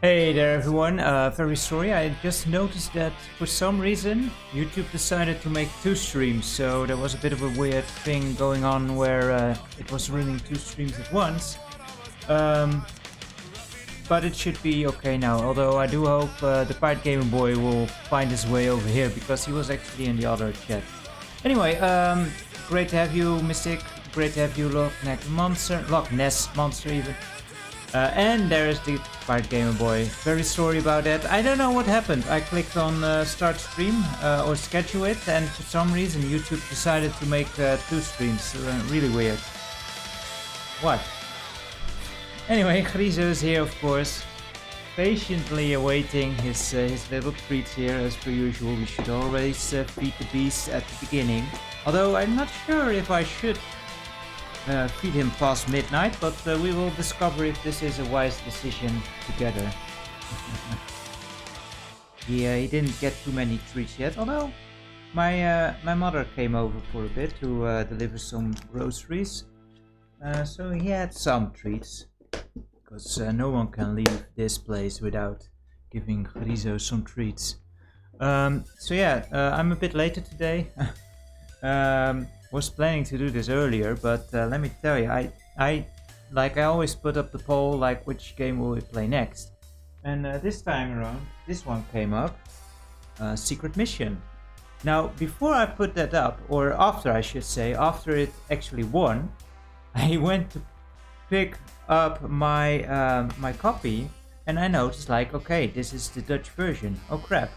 Hey there everyone, very sorry, I just noticed that for some reason YouTube decided to make two streams, so there was a bit of a weird thing going on where it was running two streams at once. Um, but it should be okay now, although I do hope the Pirate Gamer Boy will find his way over here, because he was actually in the other chat. Anyway, great to have you Mystic, great to have you Loch Ness Monster even. And there is the Pirate Gamer Boy. Very sorry about that. I don't know what happened. I clicked on start stream or schedule it, and for some reason YouTube decided to make two streams. Really weird. What? Anyway, Grizo is here, of course, patiently awaiting his little treats here. As per usual, we should always feed the beast at the beginning. Although I'm not sure if I should feed him past midnight, but we will discover if this is a wise decision together. Yeah, he didn't get too many treats yet, although my mother came over for a bit to deliver some groceries, so he had some treats, because no one can leave this place without giving Grizo some treats. So yeah, I'm a bit later today. Was planning to do this earlier, but let me tell you, I always put up the poll, like which game will we play next, and this time around this one came up, Secret Mission. Now before I put that up, or after I should say, after it actually won, I went to pick up my my copy, and I noticed, like, okay, this is the Dutch version. Oh crap.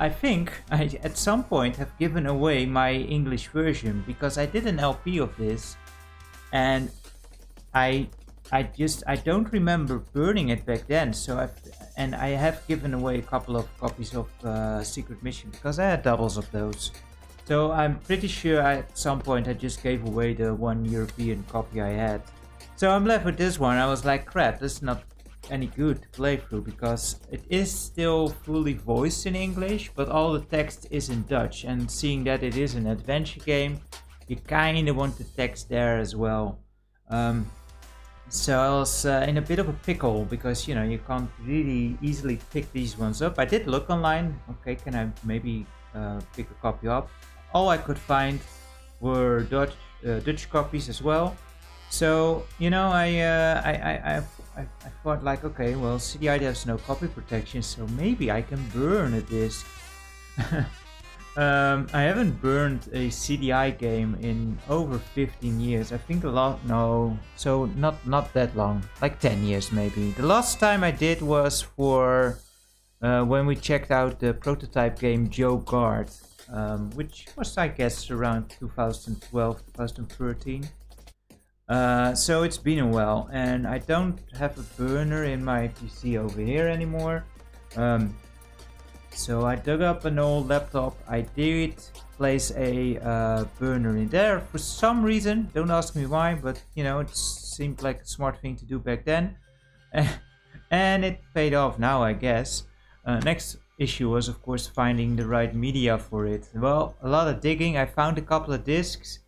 I think I at some point have given away my English version, because I did an LP of this, and I don't remember burning it back then. So I have given away a couple of copies of Secret Mission, because I had doubles of those. So I'm pretty sure at some point I just gave away the one European copy I had. So I'm left with this one. I was like, crap, this is not any good to play through, because it is still fully voiced in English, but all the text is in Dutch, and seeing that it is an adventure game, you kinda want the text there as well. So I was in a bit of a pickle, because you know, you can't really easily pick these ones up. I did look online, okay, can I maybe pick a copy up? All I could find were Dutch copies as well. So, you know, I thought, like, okay, well, CDI has no copy protection, so maybe I can burn a disc. I haven't burned a CDI game in over 15 years. I think not that long, like 10 years maybe. The last time I did was for when we checked out the prototype game Joe Guard, which was, I guess, around 2012, 2013. So it's been a while, and I don't have a burner in my PC over here anymore. So I dug up an old laptop. I did place a burner in there for some reason. Don't ask me why, but you know, it seemed like a smart thing to do back then. And it paid off now, I guess. Next issue was, of course, finding the right media for it. Well, a lot of digging. I found a couple of discs.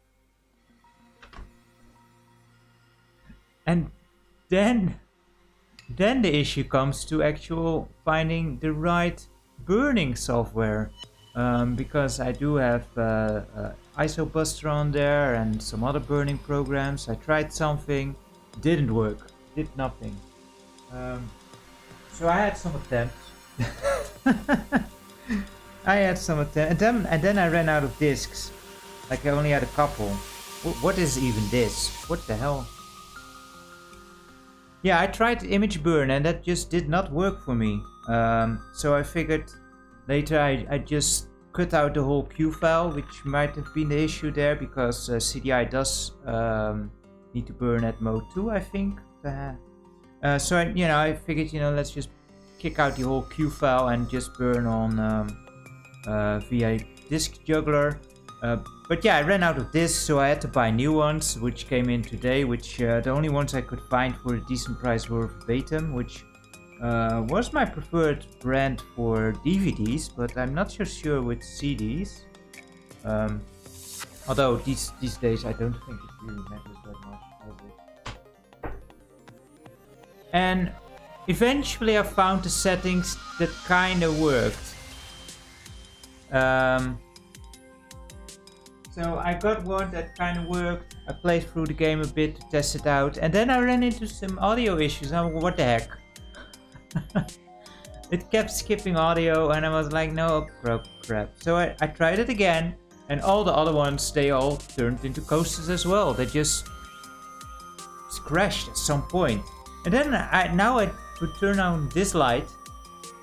And then the issue comes to actual finding the right burning software, because I do have ISObuster on there and some other burning programs. I tried something, didn't work, did nothing. So I had some attempts. And then I ran out of discs. Like, I only had a couple. What is even this? What the hell? Yeah, I tried image burn, and that just did not work for me. So I figured later I just cut out the whole Q file, which might have been the issue there, because CDI does need to burn at mode 2, I think. So I figured, let's just kick out the whole Q file and just burn on via disk juggler. But yeah, I ran out of discs, so I had to buy new ones, which came in today, which the only ones I could find for a decent price were Verbatim, which was my preferred brand for DVDs, but I'm not so sure with CDs. Although these days I don't think it really matters that much, does it? And eventually I found the settings that kind of worked. So I got one that kind of worked. I played through the game a bit to test it out, and then I ran into some audio issues. I'm like, what the heck? It kept skipping audio, and I was like, no, crap. So I tried it again, and all the other ones, they all turned into coasters as well. They just crashed at some point. And then now I would turn on this light,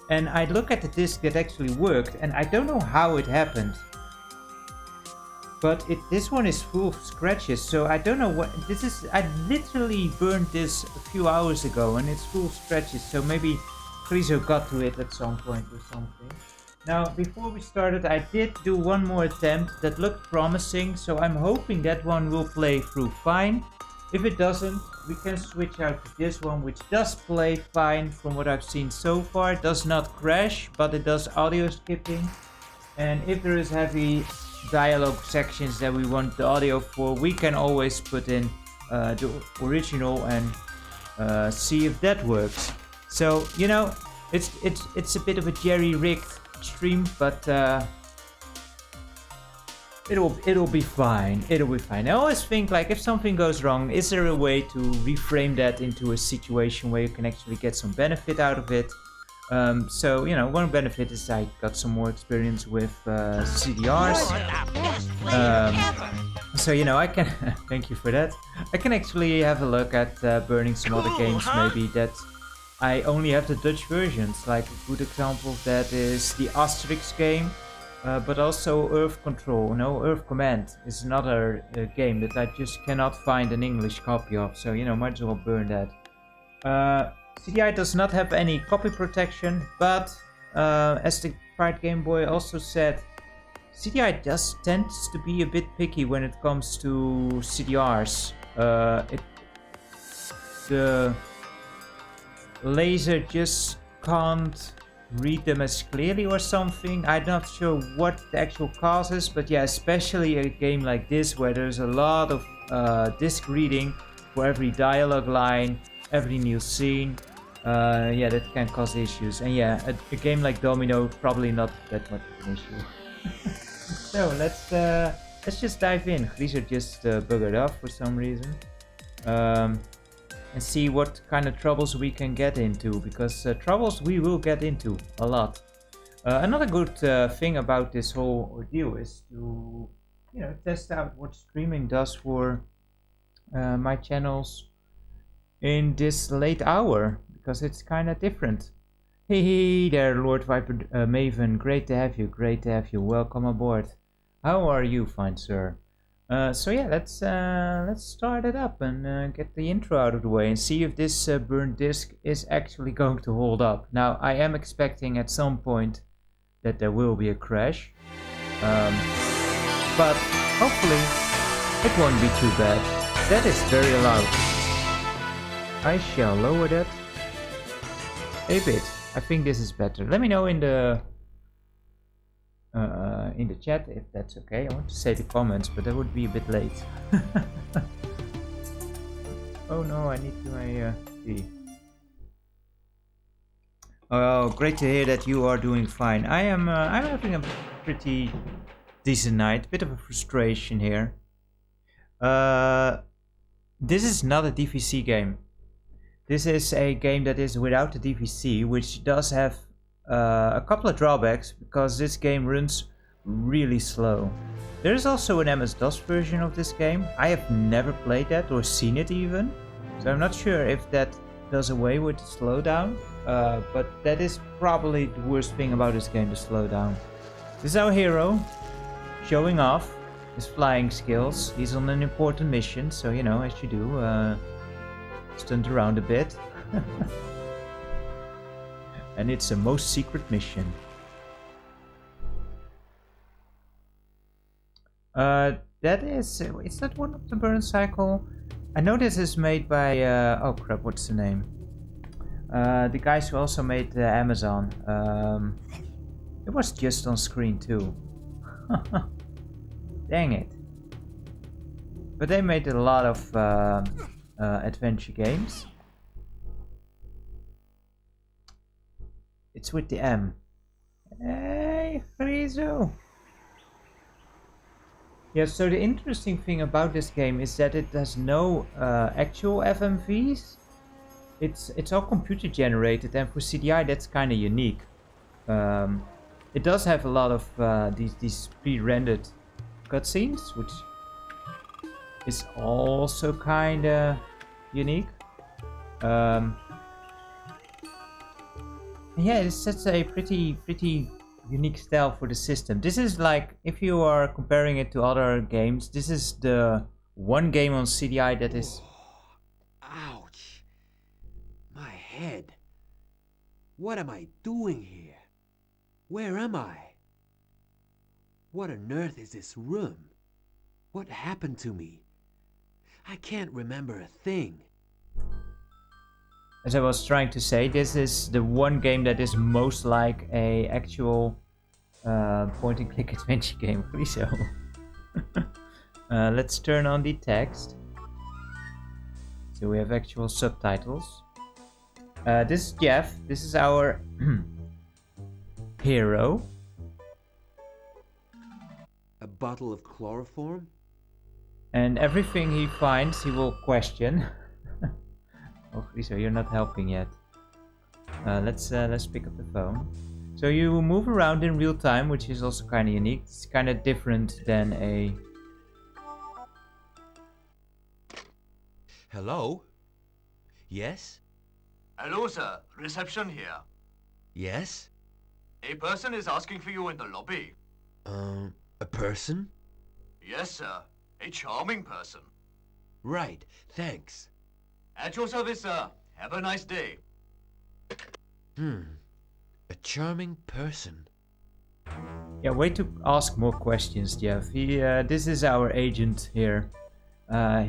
and I look at the disc that actually worked, and I don't know how it happened. But this one is full of scratches, so I don't know what this is. I literally burned this a few hours ago, and it's full of scratches. So maybe Friso got to it at some point or something. Now, before we started, I did do one more attempt that looked promising, so I'm hoping that one will play through fine. If it doesn't, we can switch out to this one, which does play fine from what I've seen so far. It does not crash, but it does audio skipping. And if there is heavy dialogue sections that we want the audio for, we can always put in the original and see if that works. So, you know, it's a bit of a jerry-rigged stream, but it'll be fine. It'll be fine. I always think, like, if something goes wrong, is there a way to reframe that into a situation where you can actually get some benefit out of it? So, you know, one benefit is I got some more experience with CDRs. So, you know, I can thank you for that. I can actually have a look at burning some other games maybe that I only have the Dutch versions. Like a good example of that is the Asterix game, but also Earth Control. No, Earth Command is another game that I just cannot find an English copy of. So, you know, might as well burn that. CDI does not have any copy protection, but as the Pirate Game Boy also said, CDI tends to be a bit picky when it comes to CDRs. The laser just can't read them as clearly or something. I'm not sure what the actual cause is, but yeah, especially a game like this where there's a lot of disc reading for every dialogue line, every new scene. Yeah, that can cause issues. And yeah, a game like Domino, probably not that much of an issue. So let's just dive in. Friso just buggered off for some reason. And see what kind of troubles we can get into, because troubles we will get into a lot. Another good thing about this whole ordeal is to, you know, test out what streaming does for my channels in this late hour, because it's kind of different. Hey there, Lord Viper Maven, great to have you, welcome aboard. How are you, fine sir? So yeah, let's start it up and get the intro out of the way and see if this burnt disc is actually going to hold up. Now, I am expecting at some point that there will be a crash, but hopefully it won't be too bad. That is very loud. I shall lower that a bit. I think this is better. Let me know in the chat if that's okay. I want to say the comments, but that would be a bit late. Oh no, I need to my tea. Oh, great to hear that you are doing fine. I'm having a pretty decent night. Bit of a frustration here. This is not a DVC game. This is a game that is without the DVC, which does have a couple of drawbacks, because this game runs really slow. There is also an MS-DOS version of this game. I have never played that or seen it even, so I'm not sure if that does away with the slowdown, but that is probably the worst thing about this game, the slowdown. This is our hero, showing off his flying skills. He's on an important mission, so you know, as you do, stunt around a bit. And it's a most secret mission. That is that one of the burn cycle? I know this is made by oh crap, what's the name? The guys who also made Amazon. It was just on screen too. Dang it. But they made a lot of adventure games. It's with the M. Hey, Frizo! Yeah, so the interesting thing about this game is that it has no actual FMVs. It's all computer generated, and for CDI that's kind of unique. It does have a lot of these pre-rendered cutscenes, which is also kind of unique. Yeah, it sets a pretty unique style for the system. This is like, if you are comparing it to other games, this is the one game on CDI that is... Ouch! My head. What am I doing here? Where am I? What on earth is this room? What happened to me? I can't remember a thing. As I was trying to say, this is the one game that is most like a actual point-and-click adventure game. So let's turn on the text. So we have actual subtitles. This is Jeff. This is our hero. A bottle of chloroform? And everything he finds, he will question. Oh, Friso, you're not helping yet. Let's pick up the phone. So you move around in real time, which is also kind of unique. It's kind of different than a... Hello? Yes? Hello, sir. Reception here. Yes? A person is asking for you in the lobby. A person? Yes, sir. A charming person. Right, thanks. At your service, sir. Have a nice day. A charming person. Yeah, way to ask more questions, Jeff. This is our agent here.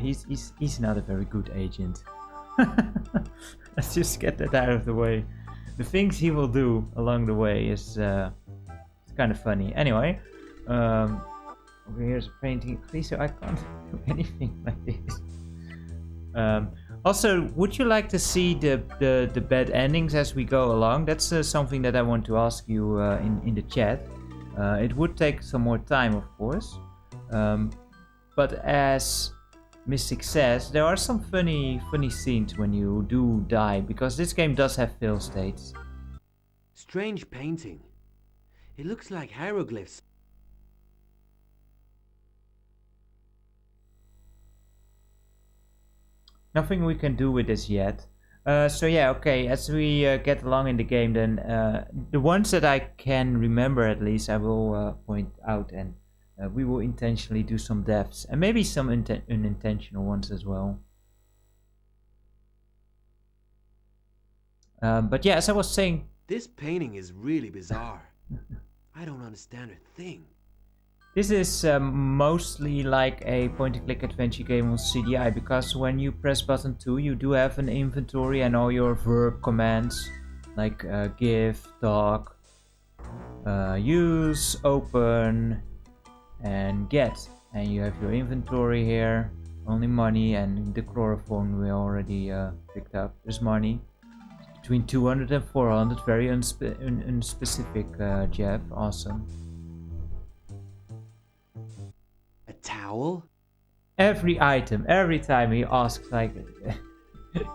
He's not a very good agent. Let's just get that out of the way. The things he will do along the way is it's kind of funny. Anyway, over here's a painting. Please, so I can't do anything like this. Also, would you like to see the bad endings as we go along? That's something that I want to ask you in the chat. It would take some more time, of course. But as Mystic says, there are some funny scenes when you do die, because this game does have fail states. Strange painting. It looks like hieroglyphs. Nothing we can do with this yet. So yeah, okay, as we get along in the game, then the ones that I can remember at least, I will point out, and we will intentionally do some deaths, and maybe some unintentional ones as well. But yeah, as I was saying... This painting is really bizarre. I don't understand a thing. This is mostly like a point-and-click adventure game on CDI, because when you press button 2, you do have an inventory and all your verb commands, like give, talk, use, open, and get. And you have your inventory here, only money, and the chloroform we already picked up. There's money. Between 200 and 400, very unspecific, Jeff, awesome. A towel? Every item, every time he asks, like,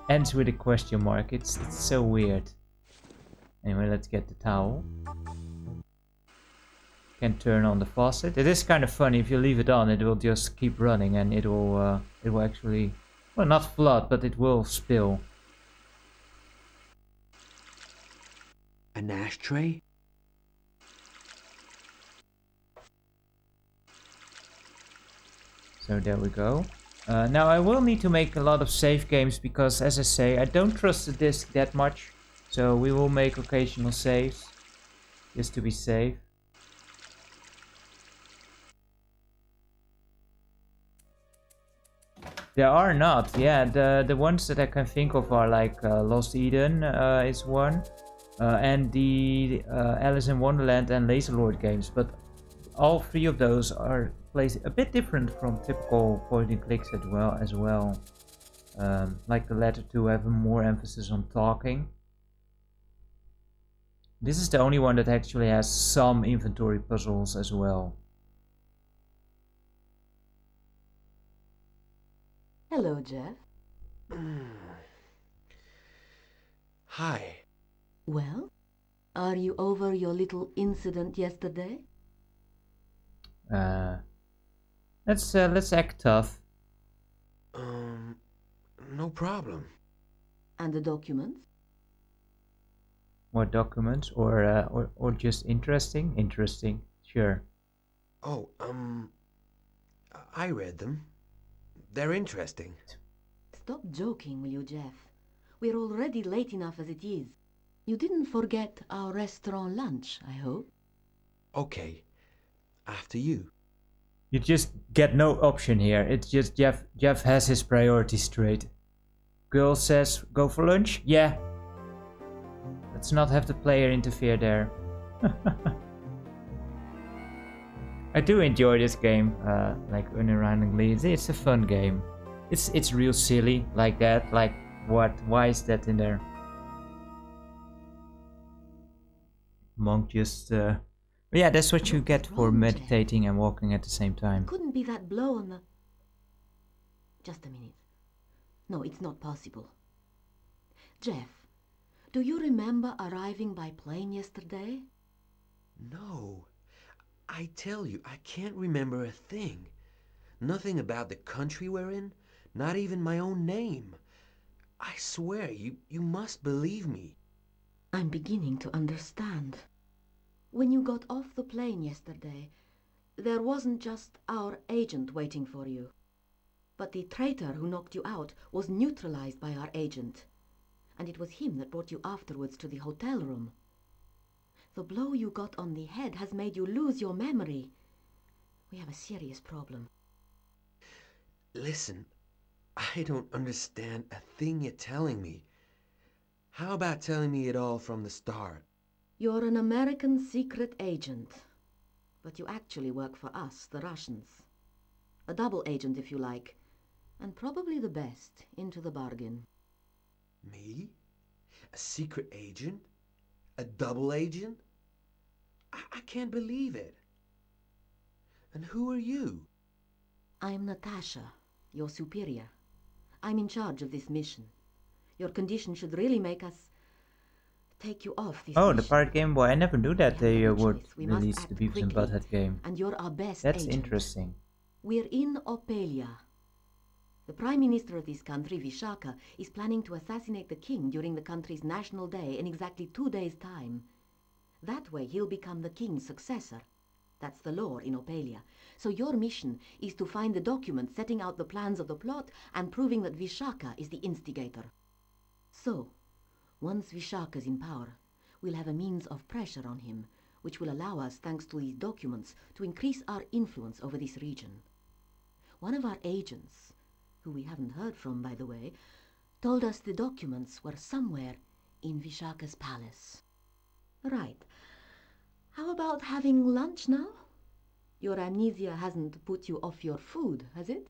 ends with a question mark. It's so weird. Anyway, let's get the towel. Can turn on the faucet. It is kind of funny, if you leave it on, it will just keep running, and it will actually, well, not flood, but it will spill. An ashtray? So there we go. Now I will need to make a lot of save games, because as I say, I don't trust the disc that much. So we will make occasional saves, just to be safe. There are not, yeah, the ones that I can think of are like Lost Eden is one. And the Alice in Wonderland and Laser Lord games, but all three of those are placed a bit different from typical point and clicks as well. Like the latter two have more emphasis on talking. This is the only one that actually has some inventory puzzles as well. Hello, Jeff. Hi. Well, are you over your little incident yesterday? Let's act tough. No problem. And the documents? More documents or just interesting? Interesting, sure. Oh, I read them. They're interesting. Stop joking, will you, Jeff? We're already late enough as it is. You didn't forget our restaurant lunch, I hope? Okay. After you. You just get no option here. It's just Jeff has his priorities straight. Girl says go for lunch? Yeah. Let's not have the player interfere there. I do enjoy this game, like unironically. It's a fun game. It's real silly like that. Like what? Why is that in there? Monk just yeah, that's what you get for meditating and walking at the same time. Couldn't be that blow on the... Just a minute. No, it's not possible. Jeff, do you remember arriving by plane yesterday? No. I tell you, I can't remember a thing. Nothing about the country we're in, not even my own name. I swear, you must believe me. I'm beginning to understand. When you got off the plane yesterday, there wasn't just our agent waiting for you. But the traitor who knocked you out was neutralized by our agent. And it was him that brought you afterwards to the hotel room. The blow you got on the head has made you lose your memory. We have a serious problem. Listen, I don't understand a thing you're telling me. How about telling me it all from the start? You're an American secret agent, but you actually work for us, the Russians. A double agent, if you like, and probably the best, into the bargain. Me? A secret agent? A double agent? I can't believe it. And who are you? I'm Natasha, your superior. I'm in charge of this mission. Your condition should really make us take you off this Oh, mission. the Pirate Game Boy. I never knew that We they have no would choice. We must release act the Beavis and quickly, Butthead game. and you're our best That's agent. interesting. We're in Opalia. The Prime Minister of this country, Vishaka, is planning to assassinate the king during the country's national day in exactly 2 days' time. That way he'll become the king's successor. That's the law in Opalia. So your mission is to find the documents setting out the plans of the plot and proving that Vishaka is the instigator. So, once Vishaka's in power, we'll have a means of pressure on him, which will allow us, thanks to these documents, to increase our influence over this region. One of our agents, who we haven't heard from, by the way, told us the documents were somewhere in Vishaka's palace. Right. How about having lunch now? Your amnesia hasn't put you off your food, has it?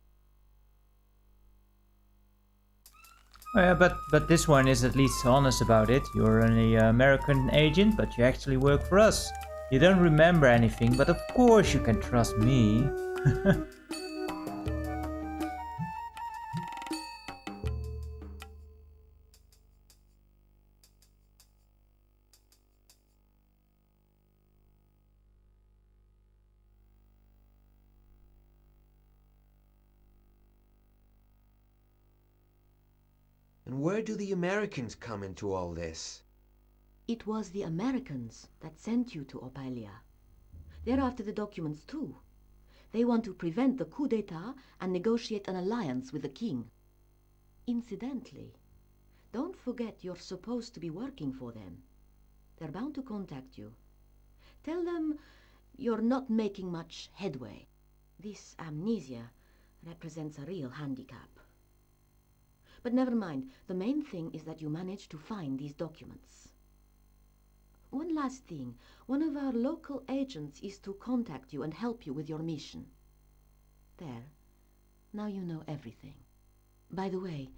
Oh yeah, but this one is at least honest about it. You're an American agent, but you actually work for us. You don't remember anything, but of course you can trust me. And where do the Americans come into all this? It was the Americans that sent you to Opalia. They're after the documents too. They want to prevent the coup d'etat and negotiate an alliance with the king. Incidentally, don't forget you're supposed to be working for them. They're bound to contact you. Tell them you're not making much headway. This amnesia represents a real handicap. But never mind, the main thing is that you managed to find these documents. One last thing, one of our local agents is to contact you and help you with your mission. There, now you know everything. By the way,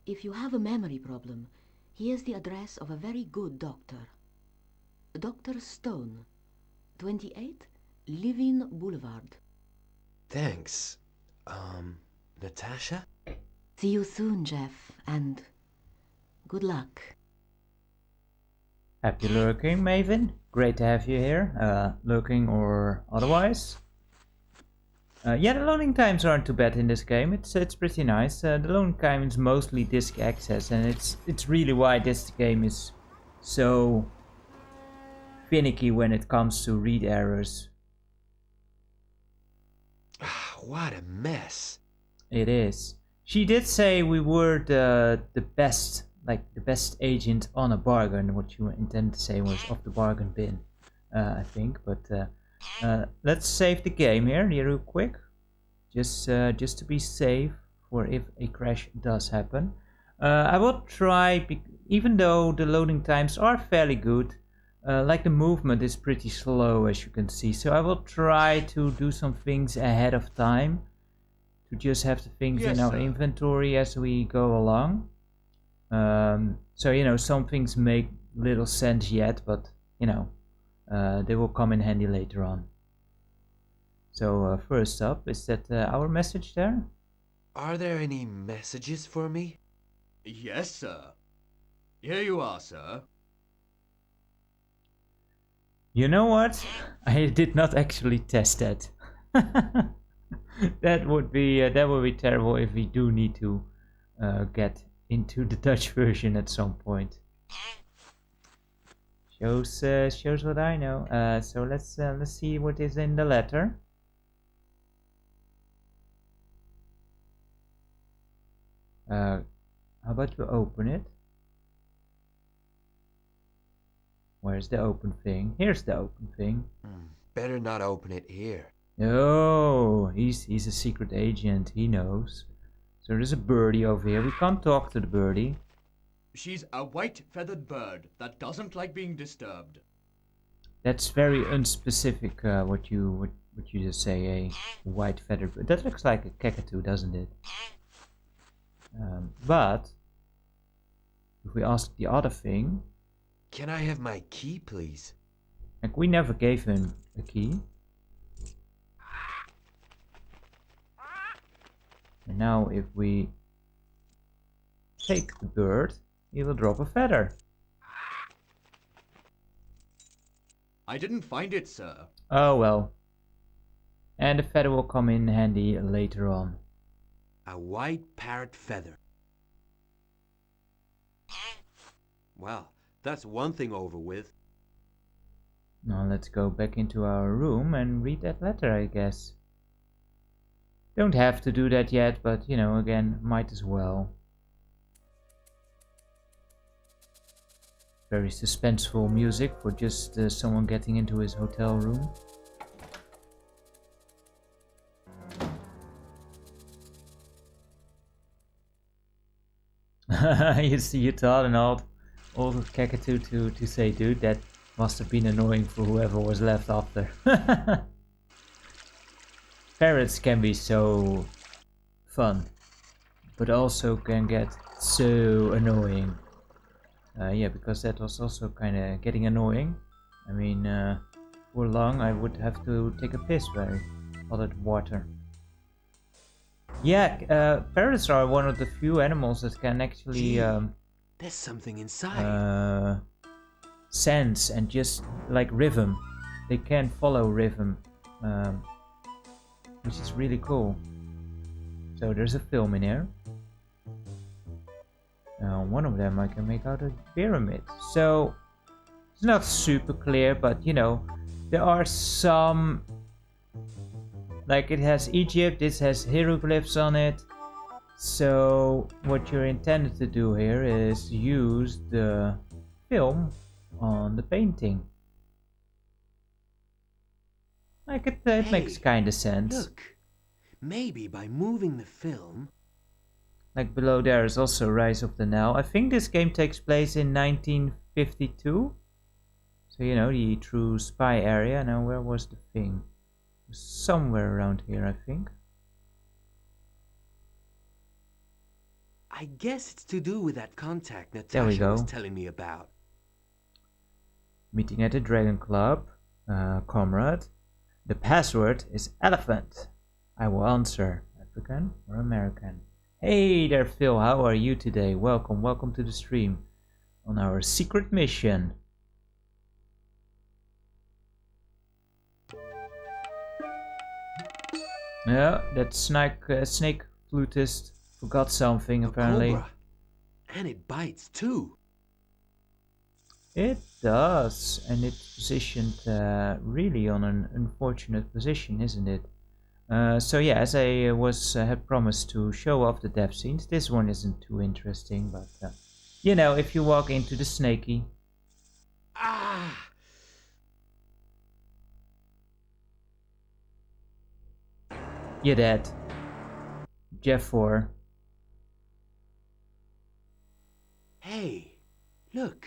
if you have a memory problem, here's the address of a very good doctor. Dr. Stone, 28 Living Boulevard. Thanks. Natasha? See you soon, Jeff, and good luck. Happy lurking, Maven. Great to have you here, lurking or otherwise. Yeah, the loading times aren't too bad in this game. It's pretty nice. The loading time is mostly disk access, and it's really why this game is so finicky when it comes to read errors. What a mess. It is. She did say we were the best, like the best agent on a bargain. What you intended to say was off the bargain bin, I think. But let's save the game here real quick, just to be safe for if a crash does happen. I will try, even though the loading times are fairly good. Like the movement is pretty slow, as you can see, so I will try to do some things ahead of time to just have the things in our inventory as we go along. So you know, some things make little sense yet, but you know, they will come in handy later on. So first up, is that our message there? Are there any messages for me? Yes, sir. Here you are, sir. You know what? I did not actually test that. That would be terrible if we do need to get into the Dutch version at some point. Shows what I know. So let's see what is in the letter. How about you open it? Where's the open thing? Here's the open thing. Better not open it here. No, he's a secret agent. He knows. So there's a birdie over here. We can't talk to the birdie. She's a white feathered bird that doesn't like being disturbed. That's very unspecific. What you just say, a white feathered bird. That looks like a cockatoo, doesn't it? But if we ask the other thing. Can I have my key, please? Like, we never gave him a key. And now if we take the bird, he will drop a feather. I didn't find it, sir. Oh well. And the feather will come in handy later on. A white parrot feather. Well, that's one thing over with. Now let's go back into our room and read that letter, I guess. Don't have to do that yet, but you know, again, might as well. Very suspenseful music for just someone getting into his hotel room. you taught an old cockatoo to say, dude, that must have been annoying for whoever was left after. Parrots can be so fun, but also can get so annoying. Yeah, because that was also kind of getting annoying. I mean, for long I would have to take a piss by all that water. Yeah, parrots are one of the few animals that can actually there's something inside. Sense and just like rhythm. They can follow rhythm, which is really cool. So there's a film in here. One of them I can make out a pyramid. So it's not super clear, but you know, there are some. Like it has Egypt, this has hieroglyphs on it. So what you're intended to do here is use the film on the painting. Like it makes kind of sense. Look, maybe by moving the film. Like below there is also Rise of the Nile. I think this game takes place in 1952. So you know, the true spy area. Now where was the thing? Somewhere around here, I think. I guess it's to do with that contact There we Natasha go. was telling me about. Meeting at the Dragon Club. Comrade. The password is elephant. I will answer. African or American? Hey there, Phil. How are you today? Welcome to the stream. On our secret mission. Yeah, that snake flutist forgot something apparently. Cobra. And it bites too. It does, and it's positioned really on an unfortunate position, isn't it? So yeah, as I had promised to show off the death scenes, this one isn't too interesting, but you know, if you walk into the snaky. Ah! You're dead. Jeff 4. Hey, look.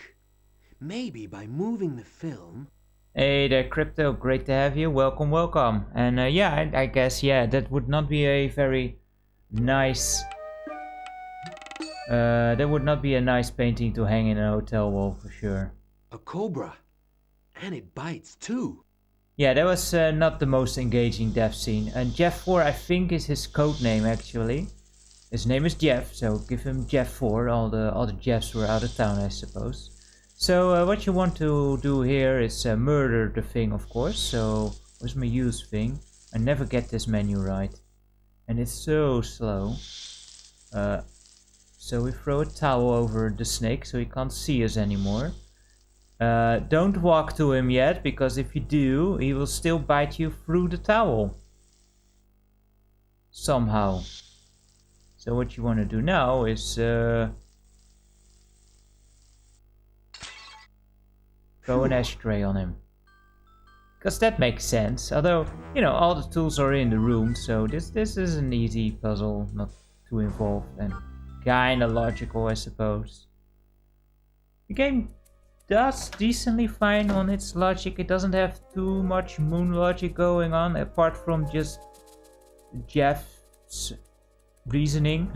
Maybe by moving the film... Hey there, Crypto. Great to have you. Welcome. And yeah, I guess, yeah, that would not be a very nice... that would not be a nice painting to hang in a hotel wall, for sure. A cobra. And it bites too. Yeah, that was not the most engaging death scene. And Jeff 4, I think, is his code name, actually. His name is Jeff, so give him Jeff 4. All the Jeffs were out of town, I suppose. So what you want to do here is murder the thing, of course. So where's my use thing? I never get this menu right. And it's so slow. So we throw a towel over the snake so he can't see us anymore. Don't walk to him yet, because if you do, he will still bite you through the towel. Somehow. So what you want to do now is throw an ashtray on him. Because that makes sense. Although, you know, all the tools are in the room, so this is an easy puzzle, not too involved and kinda logical, I suppose. The game does decently fine on its logic. It doesn't have too much moon logic going on, apart from just Jeff's reasoning.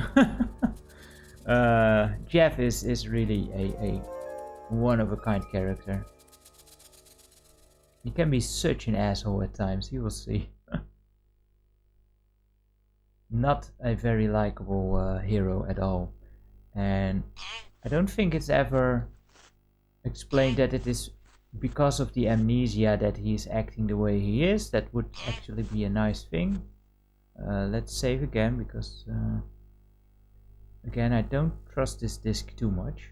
Jeff is really a one-of-a-kind character. He can be such an asshole at times, you will see. Not a very likable hero at all. And I don't think it's ever explained that it is because of the amnesia that he is acting the way he is. That would actually be a nice thing. Let's save again, because again, I don't trust this disc too much.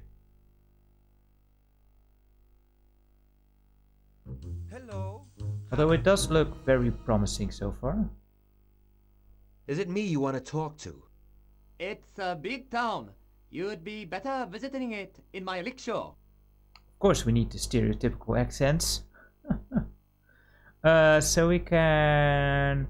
Hello. Although it does look very promising so far. Is it me you want to talk to? It's a big town. You'd be better visiting it in my rickshaw. Of course we need the stereotypical accents. So we can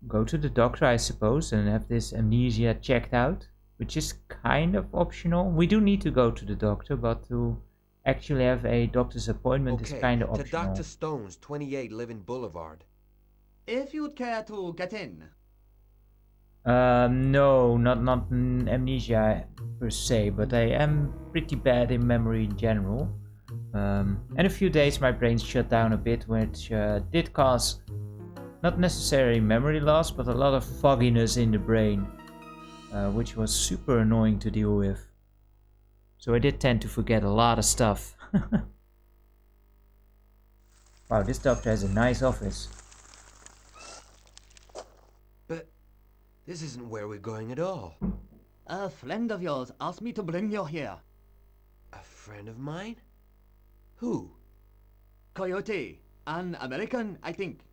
go to the doctor, I suppose, and have this amnesia checked out, which is kind of optional. We do need to go to the doctor, but to actually have a doctor's appointment is kind of optional. To Dr. Stone's, 28 Living Boulevard. If you'd care to get in. No, not amnesia per se, but I am pretty bad in memory in general. And a few days my brain shut down a bit, which did cause not necessarily memory loss, but a lot of fogginess in the brain, which was super annoying to deal with. So I did tend to forget a lot of stuff. Wow, this doctor has a nice office. But this isn't where we're going at all. A friend of yours asked me to bring you here. A friend of mine? Who? Coyote. An American, I think.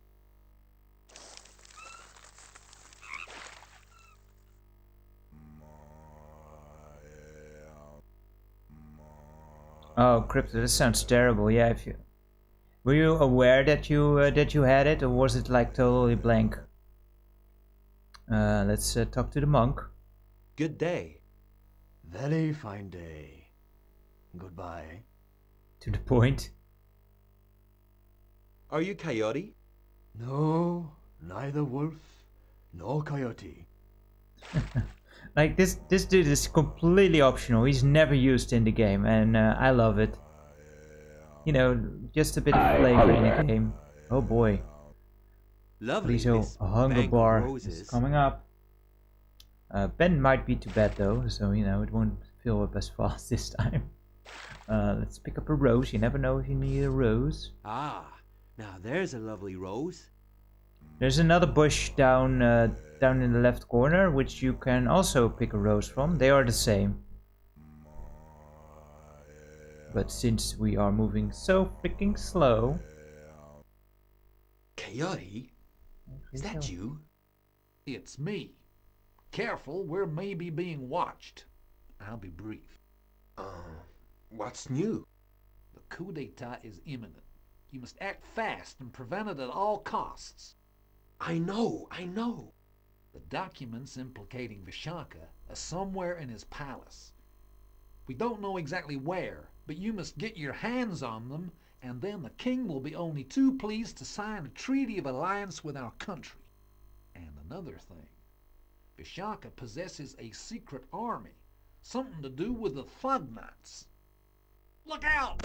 Oh, Crypto, this sounds terrible. Yeah, if you were you aware that you had it, or was it like totally blank? Let's talk to the monk. Good day. Very fine day. Goodbye. To the point. Are you Coyote? No, neither wolf nor coyote. Like this dude is completely optional. He's never used in the game, and I love it. you know, just a bit of flavor in the game. Oh boy. Lovely, So this a hunger bank of bar is roses. coming up. Ben might be too bad though, so you know it won't fill up as fast this time. Let's pick up a rose. You never know if you need a rose. Ah, now there's a lovely rose. There's another bush down in the left corner, which you can also pick a rose from. They are the same. But since we are moving so freaking slow... Coyote? Is that you? It's me. Careful, we're maybe being watched. I'll be brief. What's new? The coup d'etat is imminent. You must act fast and prevent it at all costs. I know. The documents implicating Vishaka are somewhere in his palace. We don't know exactly where, but you must get your hands on them, and then the king will be only too pleased to sign a treaty of alliance with our country. And another thing, Vishaka possesses a secret army, something to do with the thug nuts. Look out!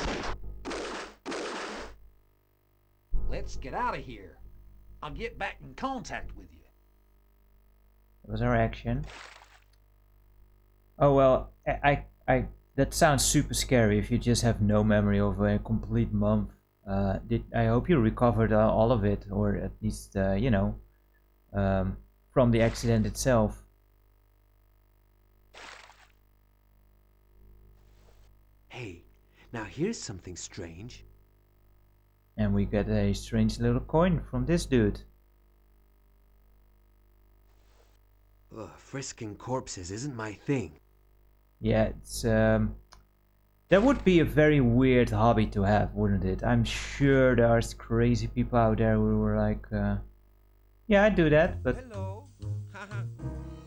Let's get out of here. I'll get back in contact with you. That was our action. Oh well, I that sounds super scary if you just have no memory of a complete month. I hope you recovered all of it, or at least you know, from the accident itself. Hey, now here's something strange. And we get a strange little coin from this dude. Ugh, frisking corpses isn't my thing. Yeah, it's that would be a very weird hobby to have, wouldn't it? I'm sure there's crazy people out there who were like, yeah, I do that, but Hello.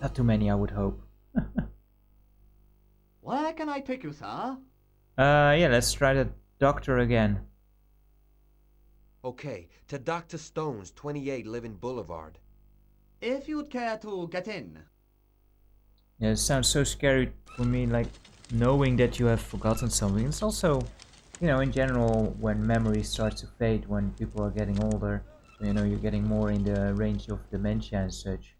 not too many, I would hope. Where can I take you, sir? Yeah, let's try the doctor again. Okay, to Dr. Stone's, 28 Living Boulevard. If you'd care to get in. Yeah, it sounds so scary for me, like knowing that you have forgotten something. It's also, you know, in general, when memory starts to fade, when people are getting older, you know, you're getting more in the range of dementia and such,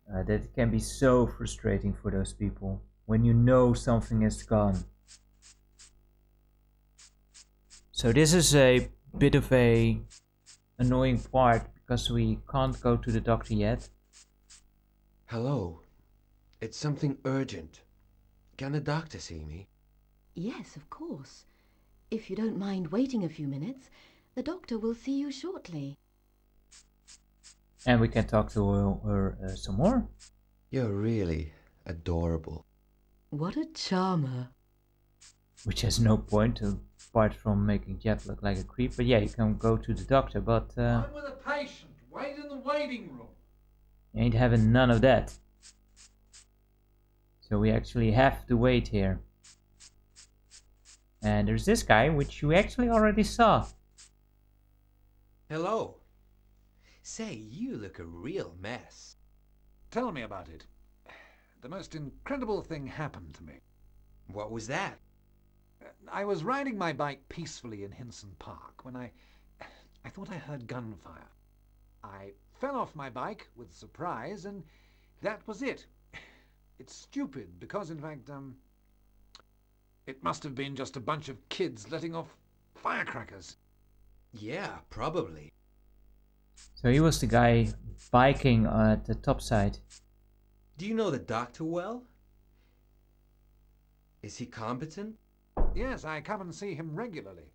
that it can be so frustrating for those people when you know something is gone. So this is a bit of a annoying part because we can't go to the doctor yet. Hello. It's something urgent. Can the doctor see me? Yes, of course. If you don't mind waiting a few minutes, the doctor will see you shortly. And we can talk to her some more. You're really adorable. What a charmer. Which has no point apart from making Jeff look like a creep. But yeah, you can go to the doctor, but I'm with a patient. Wait in the waiting room. you ain't having none of that. So we actually have to wait here. And there's this guy, which you actually already saw. Hello. Say, you look a real mess. Tell me about it. The most incredible thing happened to me. What was that? I was riding my bike peacefully in Hinson Park when I thought I heard gunfire. I fell off my bike with surprise, and that was it. It's stupid because, in fact, it must have been just a bunch of kids letting off firecrackers. Yeah, probably. So he was the guy biking at the top side. Do you know the doctor well? Is he competent? Yes, I come and see him regularly.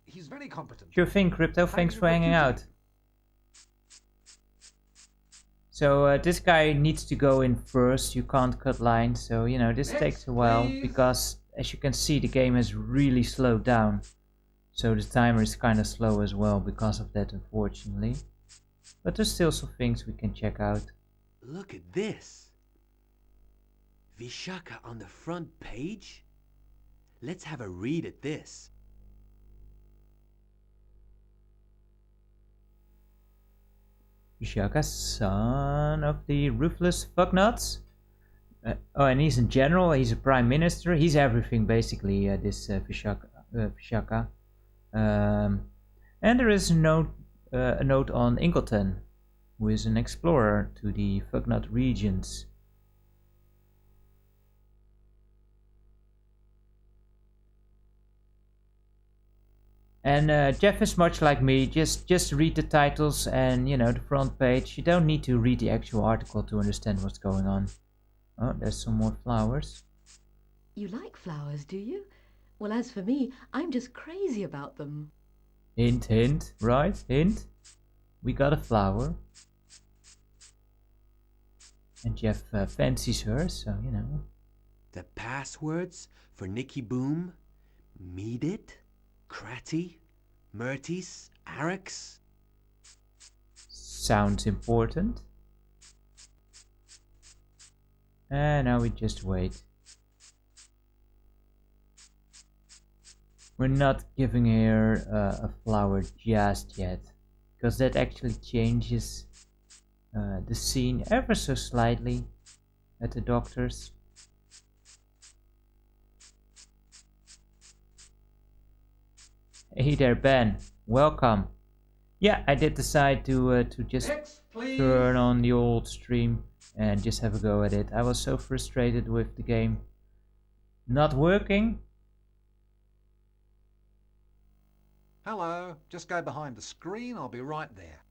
He's very competent. Sure thing, Crypto. Thanks you for hanging reputed. out. So this guy needs to go in first. You can't cut lines, so you know this Next, takes a while please. because, as you can see, the game has really slowed down. So the timer is kind of slow as well because of that, unfortunately. But there's still some things we can check out. Look at this. Vishaka on the front page? Let's have a read at this. Vishaka, son of the ruthless fucknuts. Oh, and he's in general, he's a prime minister, he's everything basically, this Vishaka. And there is a note on Ingleton, who is an explorer to the Fugnut regions. And Jeff is much like me, just read the titles and, you know, the front page. You don't need to read the actual article to understand what's going on. Oh, there's some more flowers. You like flowers, do you? Well, as for me, I'm just crazy about them. Hint, hint, right? Hint. We got a flower. And Jeff fancies her, so, you know. The passwords for Nicky Boom? Meedit? Kratty? Murtis? Arax? Sounds important. And now we just wait. We're not giving her a flower just yet, because that actually changes the scene ever so slightly at the doctor's. Hey there, Ben. Welcome. Yeah, I did decide to just turn on the old stream and just have a go at it. I was so frustrated with the game not working. Hello, just go behind the screen, I'll be right there.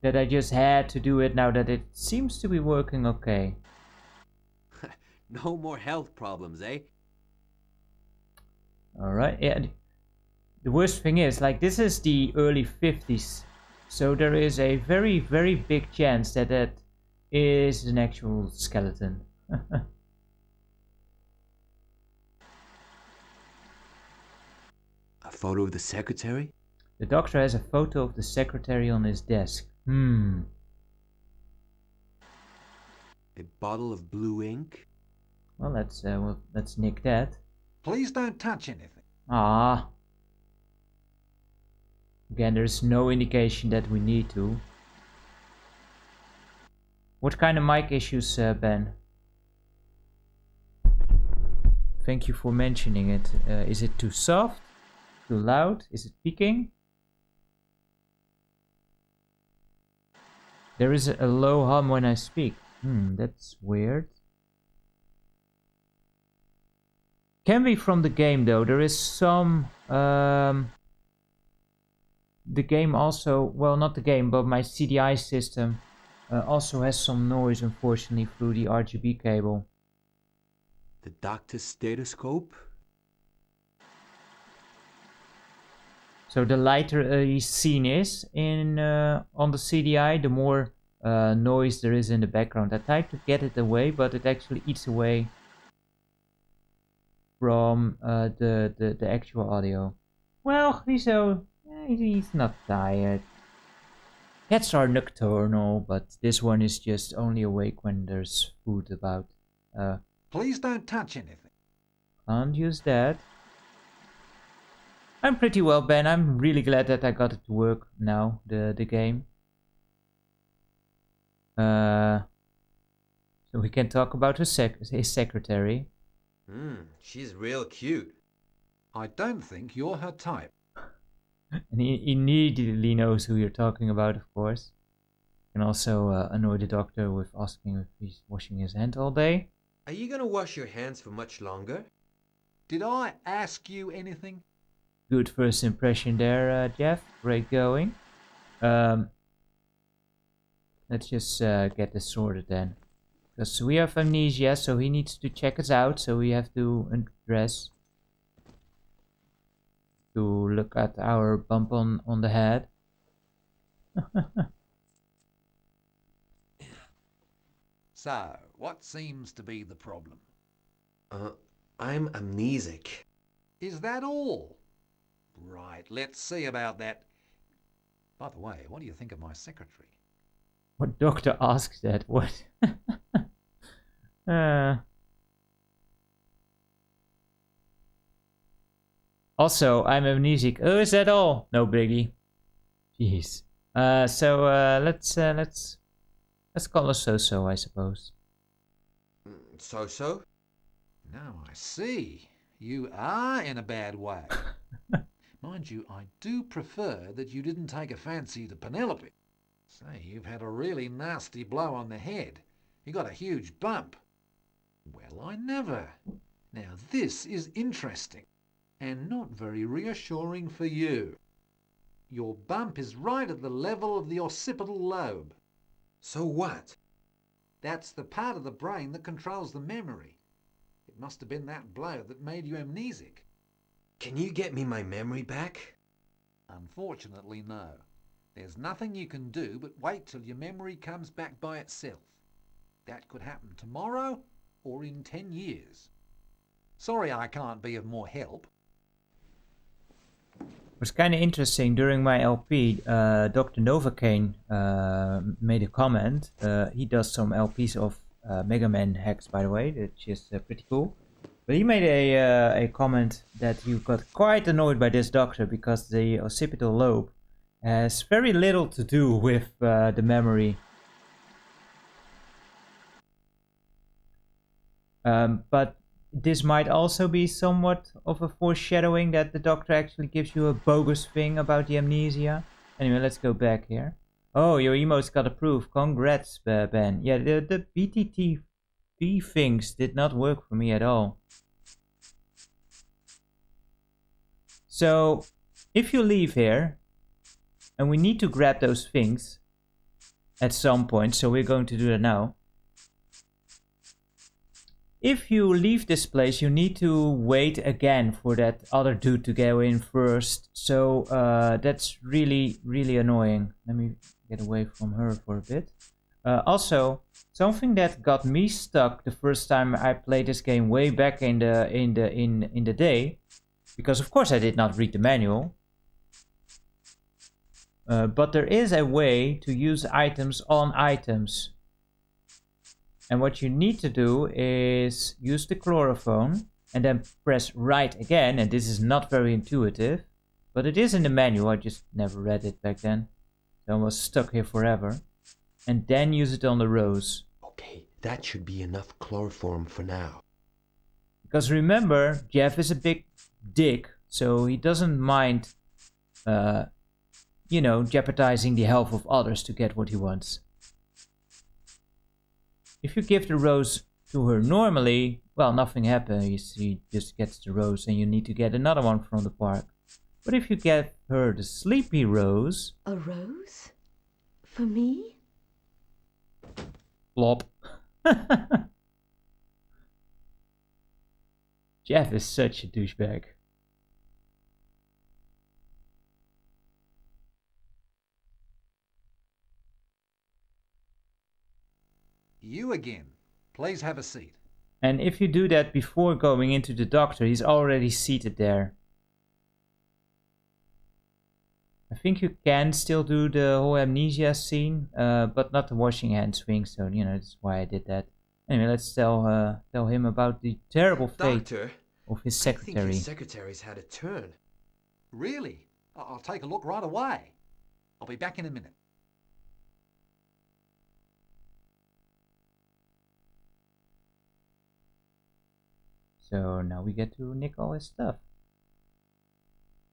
That I just had to do it now that it seems to be working okay. No more health problems, eh? Alright, yeah. The worst thing is, like, this is the early 50s. So there is a very, very big chance that that is an actual skeleton. A photo of the secretary? The doctor has a photo of the secretary on his desk. A bottle of blue ink? Well, let's nick that. Please don't touch anything. Ah. Again, there's no indication that we need to. What kind of mic issues, Ben? Thank you for mentioning it. Is it too soft? Too loud? Is it peaking? There is a low hum when I speak. That's weird. Can be from the game though. There is some... the game also... Well, not the game, but my CDI system also has some noise, unfortunately, through the RGB cable. The doctor's stethoscope? So the lighter a scene is in on the CDI, the more noise there is in the background. I tried to get it away, but it actually eats away from the actual audio. Well, he's not tired. Cats are nocturnal, but this one is just only awake when there's food about. Please don't touch anything. Can't use that. I'm pretty well, Ben. I'm really glad that I got it to work now, the game. So we can talk about his secretary. She's real cute. I don't think you're her type. And he immediately knows who you're talking about, of course. Can also annoy the doctor with asking if he's washing his hands all day. Are you gonna wash your hands for much longer? Did I ask you anything? Good first impression there, Jeff. Great going. Let's just get this sorted then. Because we have amnesia, so he needs to check us out. So we have to undress. To look at our bump on the head. So, what seems to be the problem? I'm amnesic. Is that all? Right, let's see about that. By the way, what do you think of my secretary? What doctor asks that? What? Also, I'm amnesic. Oh, is that all? No biggie. Jeez. So let's call her So-So, I suppose. So-So? Now I see. You are in a bad way. Mind you, I do prefer that you didn't take a fancy to Penelope. Say, you've had a really nasty blow on the head. You got a huge bump. Well, I never. Now this is interesting, and not very reassuring for you. Your bump is right at the level of the occipital lobe. So what? That's the part of the brain that controls the memory. It must have been that blow that made you amnesic. Can you get me my memory back? Unfortunately, no. There's nothing you can do but wait till your memory comes back by itself. That could happen tomorrow or in 10 years. Sorry I can't be of more help. It was kind of interesting. During my LP, Dr. Novocaine made a comment. He does some LPs of Mega Man hacks, by the way, which is pretty cool. But he made a comment that he got quite annoyed by this doctor because the occipital lobe has very little to do with the memory. But this might also be somewhat of a foreshadowing that the doctor actually gives you a bogus thing about the amnesia. Anyway, let's go back here. Oh, your emotes got approved. Congrats, Ben. Yeah, the BTTV things did not work for me at all. So, if you leave here, and we need to grab those things at some point, so we're going to do that now. If you leave this place, you need to wait again for that other dude to go in first. So that's really, really annoying. Let me get away from her for a bit. Also, something that got me stuck the first time I played this game way back in the day, because of course I did not read the manual. But there is a way to use items on items. And what you need to do is use the chlorophone and then press right again. And this is not very intuitive, but it is in the manual. I just never read it back then. So I was stuck here forever. And then use it on the rose. Okay, that should be enough chloroform for now. Because remember, Jeff is a big dick, so he doesn't mind, you know, jeopardizing the health of others to get what he wants. If you give the rose to her normally, well, nothing happens. She just gets the rose and you need to get another one from the park. But if you get her the sleepy rose... A rose? For me? Plop. Jeff is such a douchebag. You again. Please have a seat. And if you do that before going into the doctor, he's already seated there. I think you can still do the whole amnesia scene, but not the washing hands thing, so, you know, that's why I did that. Anyway, let's tell him about the terrible fate Doctor, of his I think secretary. your secretary's had a turn. Really? I'll take a look right away. I'll be back in a minute. So now we get to nick all his stuff.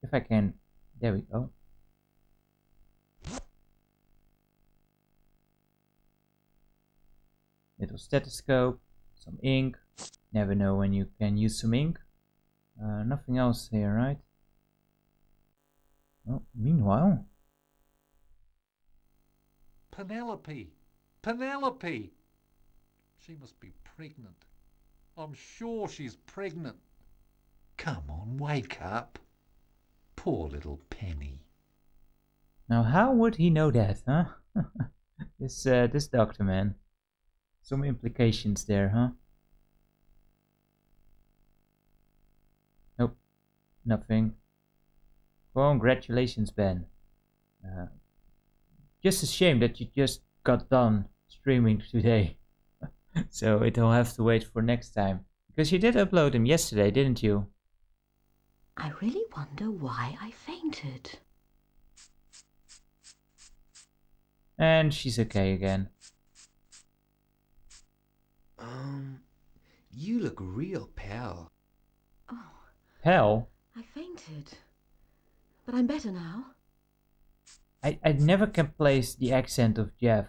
If I can... There we go. Little stethoscope, some ink. Never know when you can use some ink. Nothing else here, right? Oh, meanwhile... Penelope! Penelope! She must be pregnant. I'm sure she's pregnant. Come on, wake up. Poor little Penny. Now how would he know that, huh? This doctor man. Some implications there, huh? Nope. Nothing. Congratulations, Ben. Just a shame that you just got done streaming today. So it'll have to wait for next time. Because you did upload him yesterday, didn't you? I really wonder why I fainted. And she's okay again. You look real pale. Oh, hell? I fainted. But I'm better now. I never can place the accent of Jeff.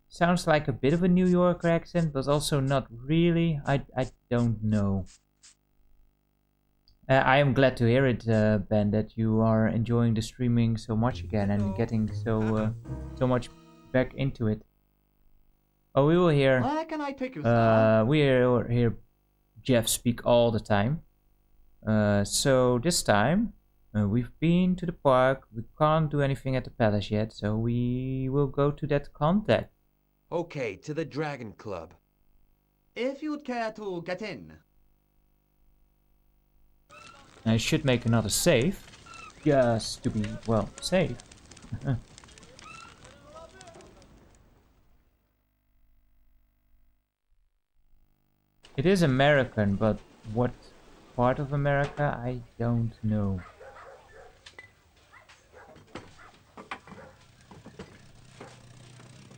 Sounds like a bit of a New Yorker accent, but also not really. I don't know. I am glad to hear it, Ben, that you are enjoying the streaming so much again and getting so much back into it. Oh, we will hear. Where can I take you, sir? We hear Jeff speak all the time. So this time we've been to the park. We can't do anything at the palace yet, so we will go to that contact. Okay, to the Dragon Club. If you'd care to get in. I should make another save, just to be, well, safe. It is American, but what part of America, I don't know.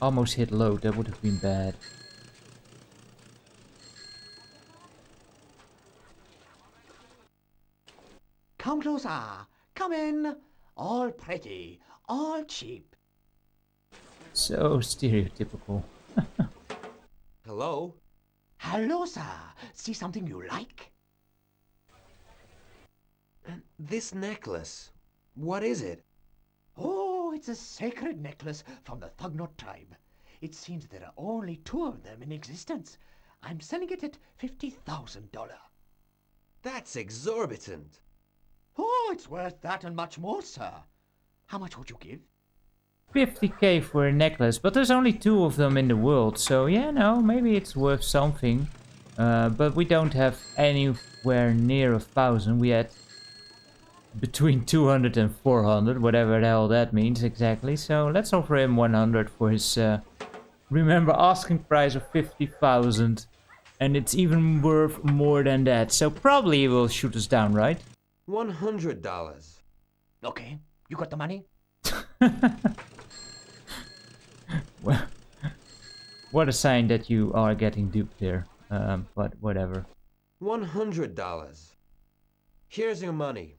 Almost hit load, that would have been bad. Come closer. Come in. All pretty. All cheap. So stereotypical. Hello? Hello, sir. See something you like? And this necklace, what is it? Oh, it's a sacred necklace from the Thugnot tribe. It seems there are only 2 of them in existence. I'm selling it at $50,000. That's exorbitant. Oh, it's worth that and much more, sir. How much would you give? 50k for a necklace, but there's only 2 of them in the world, so yeah, no, maybe it's worth something. But we don't have anywhere near 1,000. We had between 200 and 400, whatever the hell that means exactly. So let's offer him 100 for his, remember, asking price of 50,000. And it's even worth more than that, so probably he will shoot us down, right? $100. Okay, you got the money? Well, what a sign that you are getting duped here, but whatever. $100. Here's your money.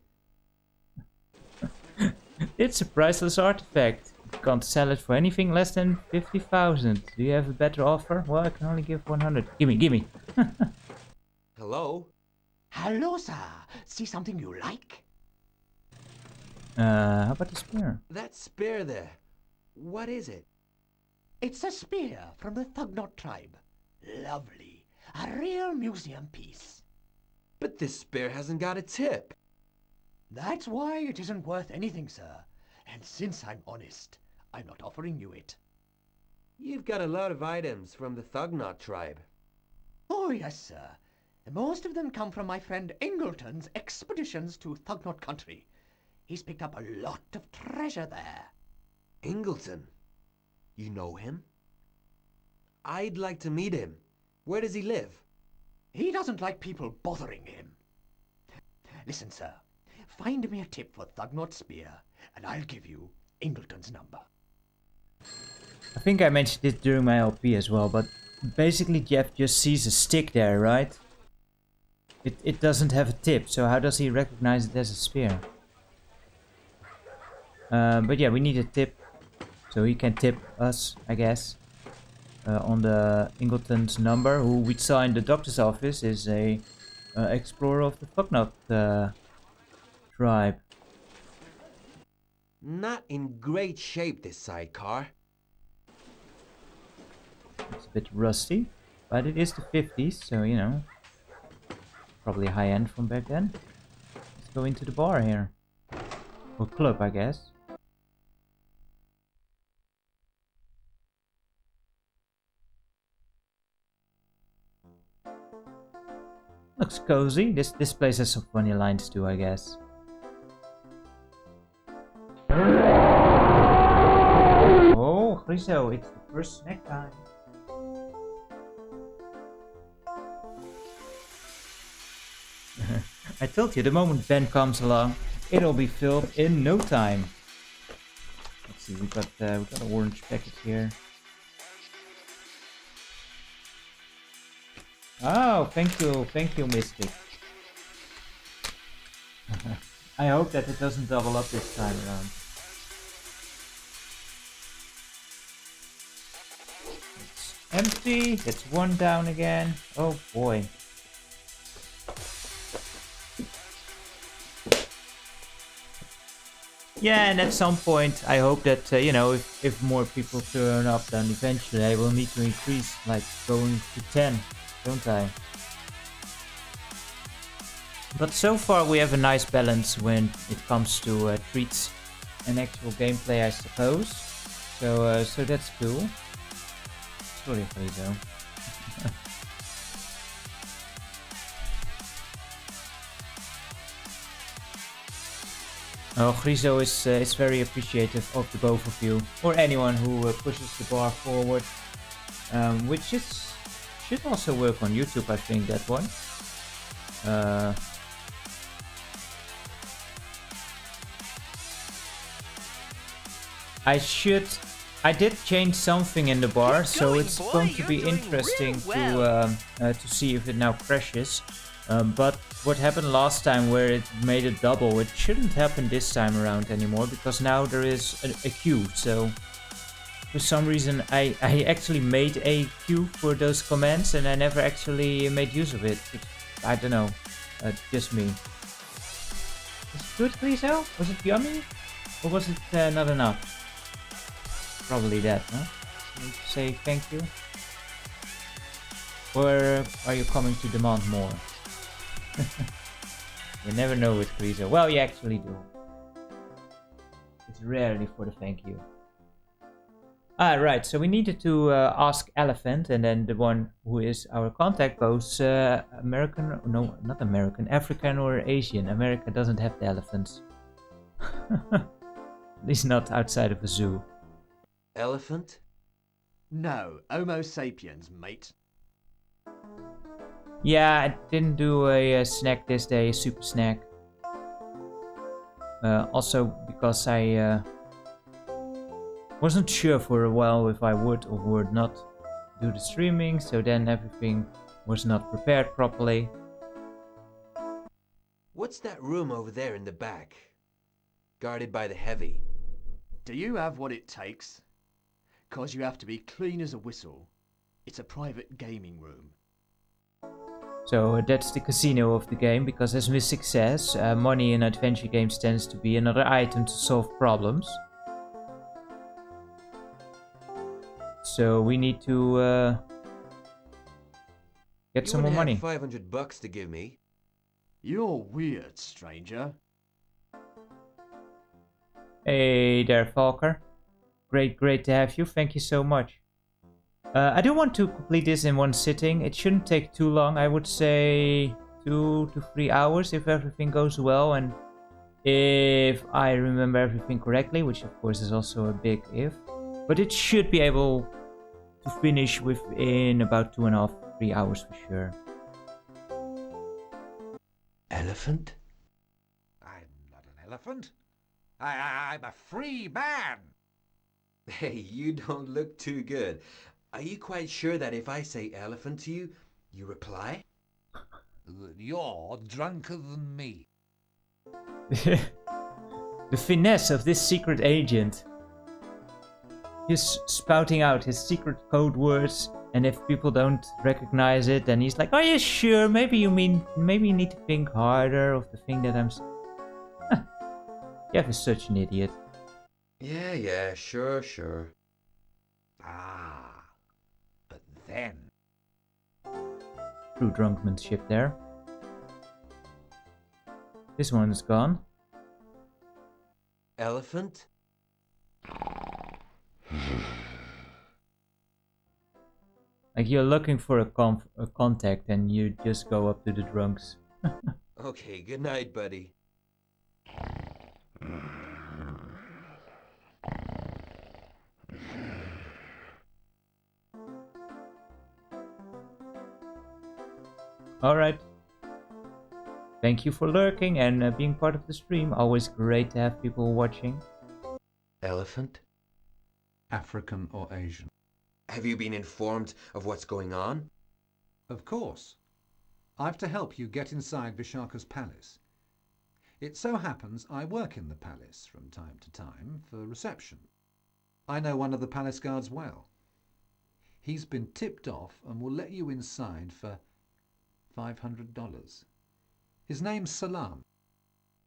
It's a priceless artifact. You can't sell it for anything less than 50,000. Do you have a better offer? Well, I can only give 100. Gimme. Hello? Hello, sir. See something you like? How about the spear? That spear there, what is it? It's a spear from the Thugnot tribe. Lovely. A real museum piece. But this spear hasn't got a tip. That's why it isn't worth anything, sir. And since I'm honest, I'm not offering you it. You've got a lot of items from the Thugnot tribe. Oh, yes, sir. Most of them come from my friend Ingleton's expeditions to Thugnot country. He's picked up a lot of treasure there. Ingleton? You know him? I'd like to meet him. Where does he live? He doesn't like people bothering him. Listen, sir. Find me a tip for Thugnot spear, and I'll give you Ingleton's number. I think I mentioned this during my LP as well, but basically Jeff just sees a stick there, right? It doesn't have a tip, so how does he recognize it as a spear? But yeah, we need a tip, so he can tip us, I guess. On the Ingleton's number, who we saw in the doctor's office, is a explorer of the Thugnot tribe. Not in great shape, this sidecar. It's a bit rusty, but it is the 50s, so you know, probably high end from back then. Let's go into the bar here, or club, I guess. Looks cozy. This place has some funny lines too, I guess. Oh, Griso, it's the first snack time. I told you, the moment Ben comes along, it'll be filled in no time. Let's see, we got an orange packet here. Oh, thank you, Mystic. I hope that it doesn't double up this time around. It's empty. That's one down again. Oh boy. Yeah, and at some point, I hope that, you know, if more people turn up, then eventually I will need to increase, like, going to 10, don't I? But so far we have a nice balance when it comes to treats and actual gameplay, I suppose. So that's cool. Sorry, Frizo. Oh, Grizo is very appreciative of the both of you, or anyone who pushes the bar forward, which should also work on YouTube, I think, that one. I did change something in the bar, so it's going to be interesting to see if it now crashes. But what happened last time where it made a double, it shouldn't happen this time around anymore, because now there is a queue. So for some reason I actually made a queue for those commands and I never actually made use of it. I don't know, just me. Was it good, Grizo? Was it yummy? Or was it not enough? Probably that, huh? Need to say thank you? Or are you coming to demand more? You never know with Grizo. Well, you actually do. It's rarely for the thank you. Right, so we needed to ask Elephant, and then the one who is our contact goes American, no, not American, African or Asian. America doesn't have the elephants. At least not outside of a zoo. Elephant? No, Homo sapiens, mate. Yeah, I didn't do a snack this day, a super snack. Also because I wasn't sure for a while if I would or would not do the streaming, so then everything was not prepared properly. What's that room over there in the back? Guarded by the heavy. Do you have what it takes? 'Cause you have to be clean as a whistle. It's a private gaming room. So that's the casino of the game, because as Mystic says, money in adventure games tends to be another item to solve problems. So we need to get some more money. $500 to give me. You're weird, stranger. Hey there, Falker. Great to have you. Thank you so much. I do want to complete this in one sitting. It shouldn't take too long. I would say 2 to 3 hours if everything goes well and if I remember everything correctly, which of course is also a big if. But it should be able to finish within about 2.5 to 3 hours for sure. Elephant? I'm not an elephant. I'm a free man. Hey, you don't look too good. Are you quite sure that if I say elephant to you, you reply? You're drunker than me. The finesse of this secret agent. He's spouting out his secret code words, and if people don't recognize it, then he's like, "Are you sure? Maybe you need to think harder of the thing that I'm." Jeff is such an idiot. Yeah, sure. Ah, but then... True drunkmanship there. This one is gone. Elephant? Like you're looking for a contact and you just go up to the drunks. Okay, good night, buddy. Alright. Thank you for lurking and being part of the stream. Always great to have people watching. Elephant? African or Asian? Have you been informed of what's going on? Of course. I've to help you get inside Vishaka's palace. It so happens I work in the palace from time to time for reception. I know one of the palace guards well. He's been tipped off and will let you inside for $500. His name's Salam.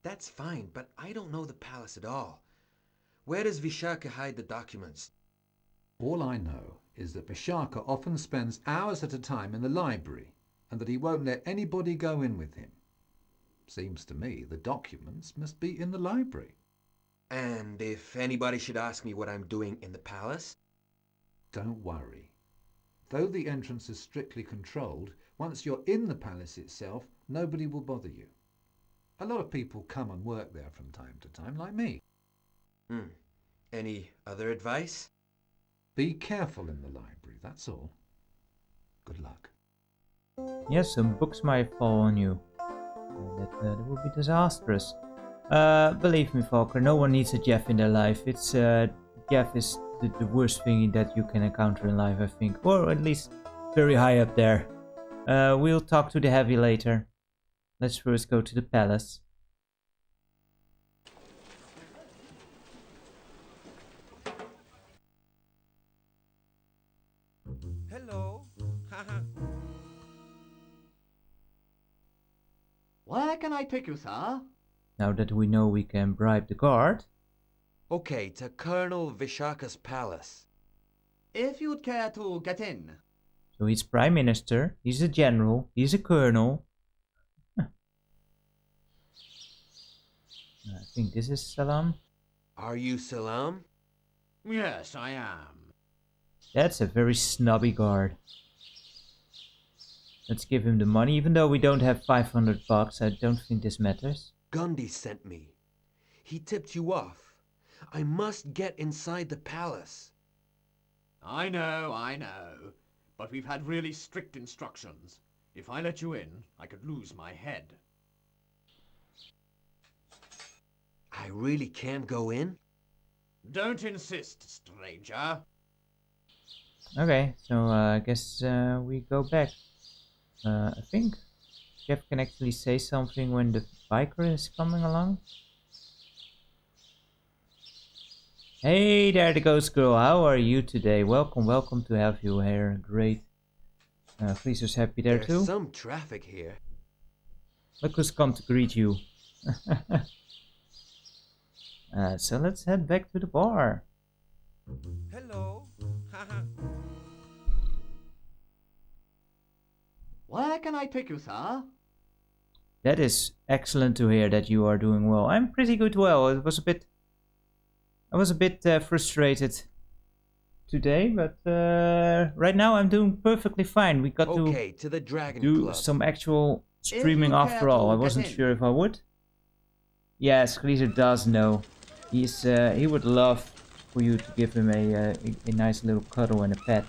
That's fine, but I don't know the palace at all. Where does Vishaka hide the documents? All I know is that Vishaka often spends hours at a time in the library and that he won't let anybody go in with him. Seems to me the documents must be in the library. And if anybody should ask me what I'm doing in the palace? Don't worry. Though the entrance is strictly controlled, once you're in the palace itself, nobody will bother you. A lot of people come and work there from time to time, like me. Any other advice? Be careful in the library, that's all. Good luck. Yes, some books might fall on you. That would be disastrous. Believe me, Falker, no one needs a Jeff in their life. It's Jeff is the worst thing that you can encounter in life, I think. Or at least very high up there. We'll talk to the Heavy later. Let's first go to the palace. Hello. Where can I take you, sir? Now that we know we can bribe the guard. Okay, to Colonel Vishaka's palace. If you'd care to get in. So he's Prime Minister, he's a general, he's a colonel. I think this is Salam. Are you Salam? Yes, I am. That's a very snobby guard. Let's give him the money, even though we don't have 500 bucks. I don't think this matters. Gundy sent me. He tipped you off. I must get inside the palace. I know. But we've had really strict instructions. If I let you in, I could lose my head. I really can't go in? Don't insist, stranger. Okay, so I guess we go back. I think Jeff can actually say something when the biker is coming along. Hey there, the ghost girl. How are you today? Welcome to have you here. Great. Freezer's happy there There's too. some traffic here. Look who's come to greet you. So let's head back to the bar. Hello. Where can I take you, sir? That is excellent to hear that you are doing well. I'm pretty good. Well, I was a bit frustrated today, but right now I'm doing perfectly fine. We got to the Dragon do Club. some actual If streaming you after care all. to I get wasn't in. sure if I would. Yes, Greaser does know. He would love for you to give him a nice little cuddle and a pet.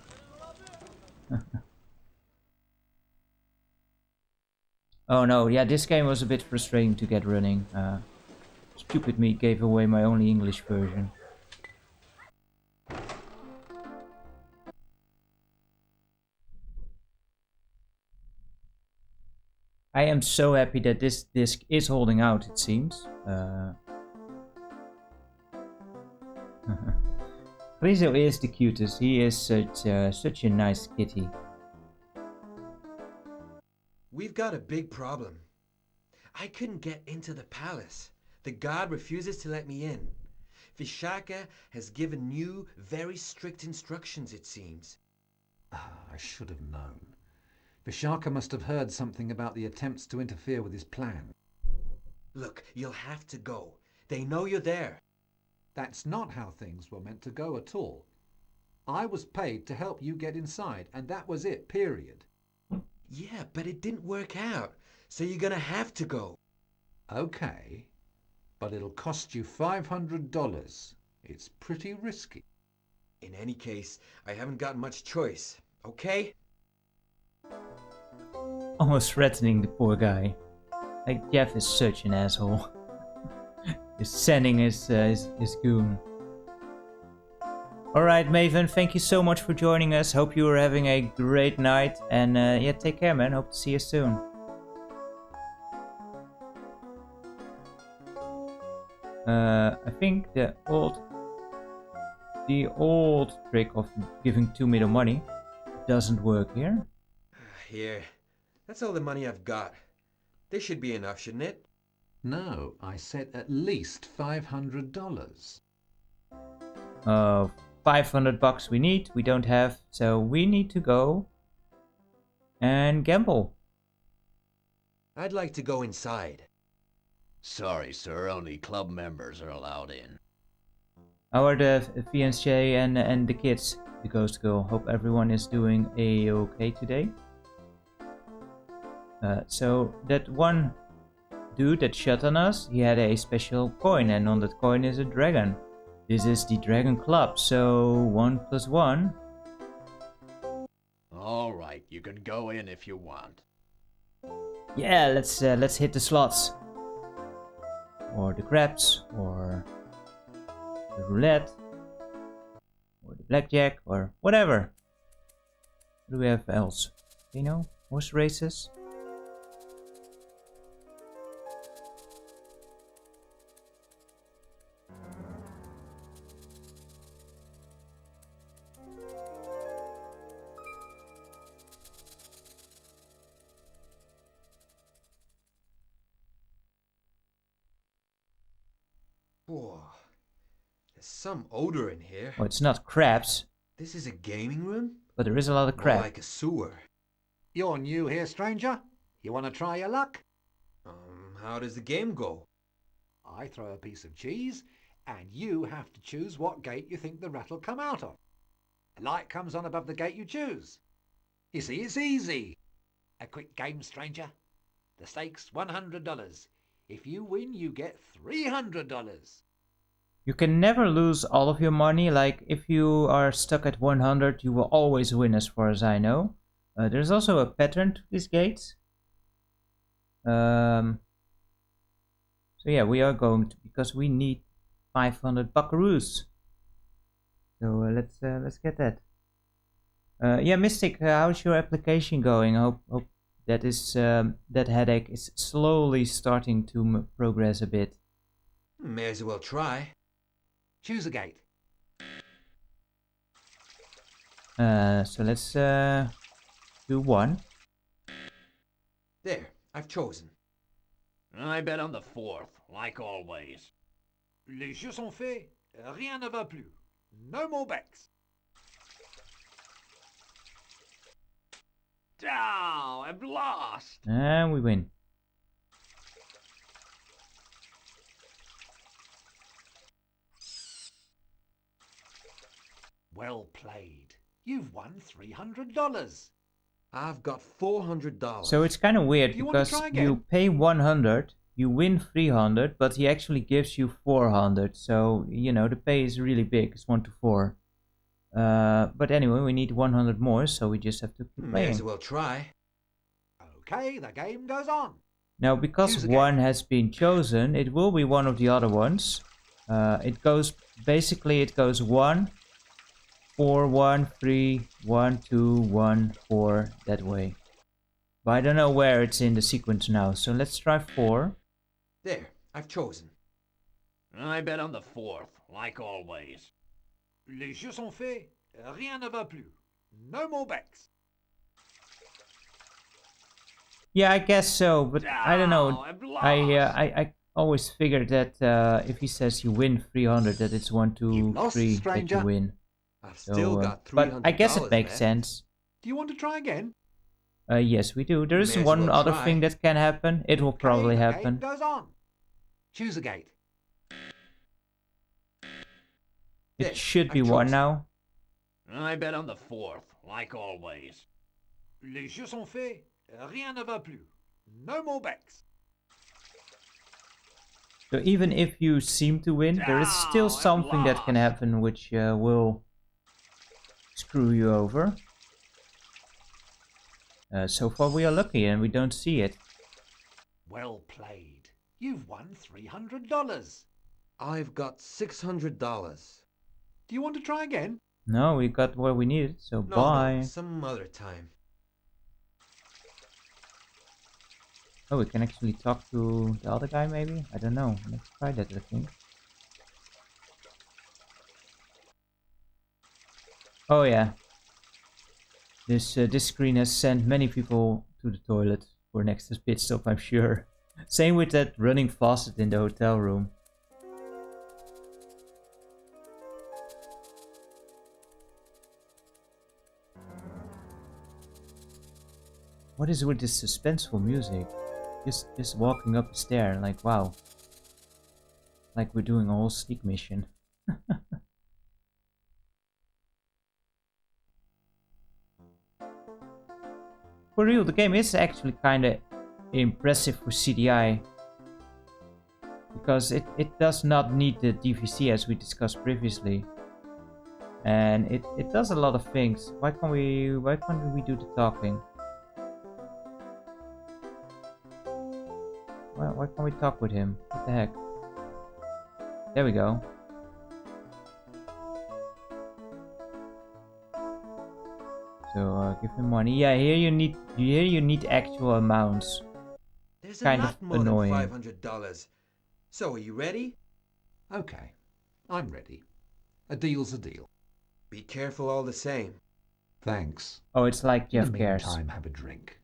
Oh no, yeah, this game was a bit frustrating to get running. Stupid me gave away my only English version. I am so happy that this disc is holding out, it seems. Rizzo is the cutest. He is such a nice kitty. We've got a big problem. I couldn't get into the palace. The guard refuses to let me in. Vishaka has given you very strict instructions, it seems. I should have known. Vishaka must have heard something about the attempts to interfere with his plan. Look, you'll have to go. They know you're there. That's not how things were meant to go at all. I was paid to help you get inside, and that was it, period. Yeah, but it didn't work out, so you're gonna have to go. Okay, but it'll cost you $500. It's pretty risky. In any case, I haven't got much choice, okay? Almost threatening the poor guy. Like, Jeff is such an asshole. He's sending his goon. Alright, Maven, thank you so much for joining us. Hope you are having a great night. And yeah, take care, man. Hope to see you soon. I think the old trick of giving too little money doesn't work here. Here. That's all the money I've got. This should be enough, shouldn't it? No, I said at least $500. $500 we need. We don't have, so we need to go and gamble. I'd like to go inside. Sorry, sir. Only club members are allowed in. How are the fiancé and the kids? The ghost girl. Hope everyone is doing a-okay today. So that one dude that shot on us, he had a special coin, and on that coin is a dragon. This is the Dragon Club, so 1 + 1. All right, you can go in if you want. Yeah, let's hit the slots. Or the craps, or the roulette, or the blackjack, or whatever. What do we have else? You know, horse races. Whoa. There's some odor in here. Oh, it's not crabs, This is a gaming room? but there is a lot of More crab. like a sewer. You're new here, stranger? You want to try your luck? How does the game go? I throw a piece of cheese, and you have to choose what gate you think the rat'll come out of. A light comes on above the gate you choose. You see, it's easy. A quick game, stranger. The stakes $100. If you win, you get $300. You can never lose all of your money. Like, if you are stuck at 100, you will always win, as far as I know. There's also a pattern to these gates. So yeah, we are going to, because we need 500 buckaroos. So let's get that. Yeah, Mystic, how's your application going? Hope that is that headache is slowly starting to progress a bit. May as well try. Choose a gate. So let's do 1. There, I've chosen. I bet on the 4th, like always. Les jeux sont faits. Rien ne va plus. No more bets. Oh, I've lost. And we win. Well played. You've won $300. I've got $400. So it's kind of weird Do you want to because try again? you pay 100, you win 300, but he actually gives you 400. So, you know, the pay is really big. It's 1 to 4. But anyway, we need 100 more, so we just have to keep May as playing. well try. Okay, the game goes on. Now, because Choose again. one has been chosen, it will be one of the other ones. It goes 1, 4, 1, 3, 1, 2, 1, 4, that way. But I don't know where it's in the sequence now, so let's try 4. There, I've chosen. I bet on the 4th, like always. Les jeux sont faits. Rien ne va plus. No more bets. Yeah, I guess so, but I don't know. Oh, I've lost. I always figured that if he says you win 300, that it's 1, 2, You've lost, 3 that stranger. you win. I've So, still got $300. but I guess it makes left. sense. Do you want to try again? Yes, we do. There is May as one well other try. thing that can happen. It will Okay, probably the happen. game goes on. Choose a gate. It There, should be I've 1 chosen. now. I bet on the 4th, like always. Les jeux sont faits. Rien ne va plus. No more bets. So even if you seem to win, there is still I've something that can lost. happen which will screw you over. So far we are lucky and we don't see it. Well played. You've won $300. I've got $600. Do you want to try again? No, we got what we needed, so No, bye. no, some other time. Oh, we can actually talk to the other guy maybe? I don't know. Let's try that, I think. Oh yeah. This screen has sent many people to the toilet for next to pit stop, I'm sure. Same with that running faucet in the hotel room. What is with this suspenseful music? Just walking up a stair, like wow. Like we're doing a whole sneak mission. For real, the game is actually kinda impressive for CDI. Because it does not need the DVC as we discussed previously. And it does a lot of things. Why can't we do the talking? Why can't we talk with him? What the heck? There we go. So give him money. Yeah, here you need actual amounts. There's Kind a of lot more annoying. than $500. So, are you ready? Okay, I'm ready. A deal's a deal. Be careful all the same. Thanks. Oh, it's like In Jeff the cares. meantime, have a drink.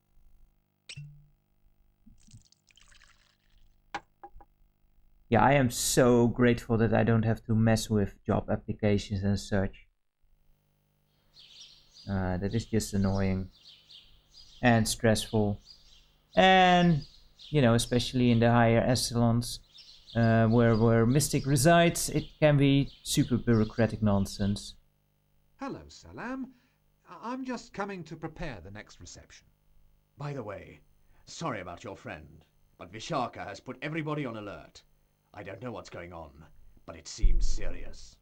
Yeah, I am so grateful that I don't have to mess with job applications and such. That is just annoying. And stressful. And, you know, especially in the higher echelons, where Mystic resides, it can be super bureaucratic nonsense. Hello, Salam. I'm just coming to prepare the next reception. By the way, sorry about your friend, but Vishaka has put everybody on alert. I don't know what's going on, but it seems serious.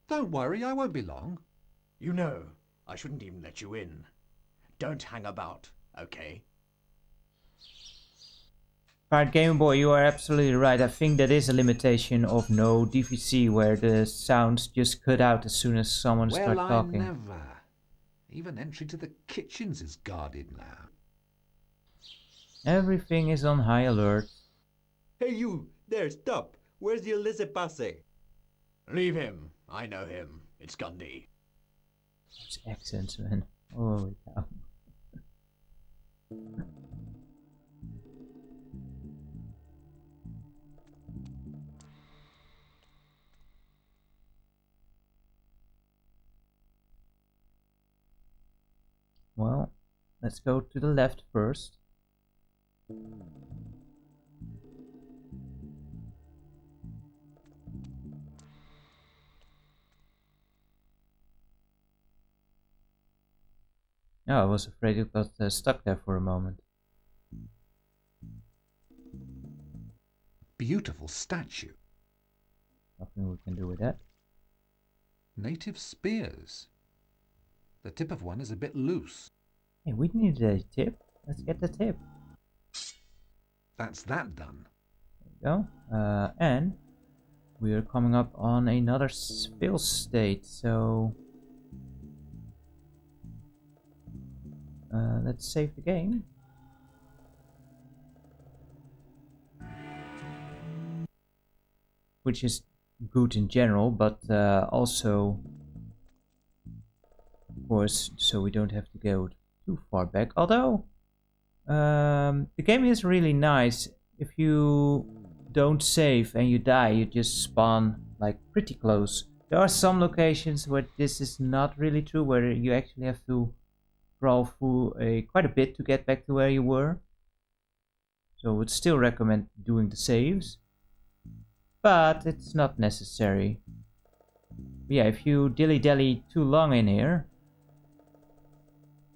Don't worry, I won't be long. You know, I shouldn't even let you in. Don't hang about, okay? Right, Game Boy, you are absolutely right. I think that is a limitation of no DVC, where the sounds just cut out as soon as someone starts talking. Well, I never. Even entry to the kitchens is guarded now. Everything is on high alert. Hey you, there, stop. Where's your laissez-passer? Leave him. I know him. It's Gundy. Those accents, man. Holy cow. Well, let's go to the left first. No, I was afraid it got stuck there for a moment. Beautiful statue. Nothing we can do with that. Native spears. The tip of one is a bit loose. Hey, we need a tip. Let's get the tip. That's that done. There we go. And we are coming up on another fail state, so let's save the game. Which is good in general, but also, of course, so we don't have to go too far back. Although, the game is really nice. If you don't save and you die, you just spawn like pretty close. There are some locations where this is not really true, where you actually have to crawl through quite a bit to get back to where you were. So I would still recommend doing the saves, but it's not necessary. But yeah, if you dilly-dally too long in here,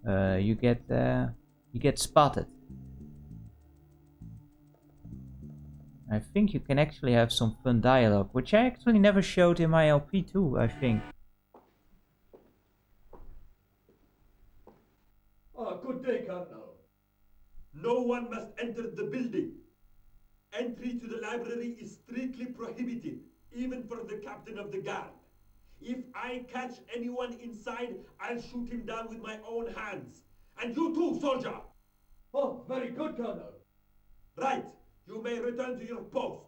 you get spotted. I think you can actually have some fun dialogue, which I actually never showed in my LP too, I think. Good day, Colonel. No one must enter the building. Entry to the library is strictly prohibited, even for the captain of the guard. If I catch anyone inside, I'll shoot him down with my own hands. And you too, soldier! Oh, very good, Colonel. Right. You may return to your post.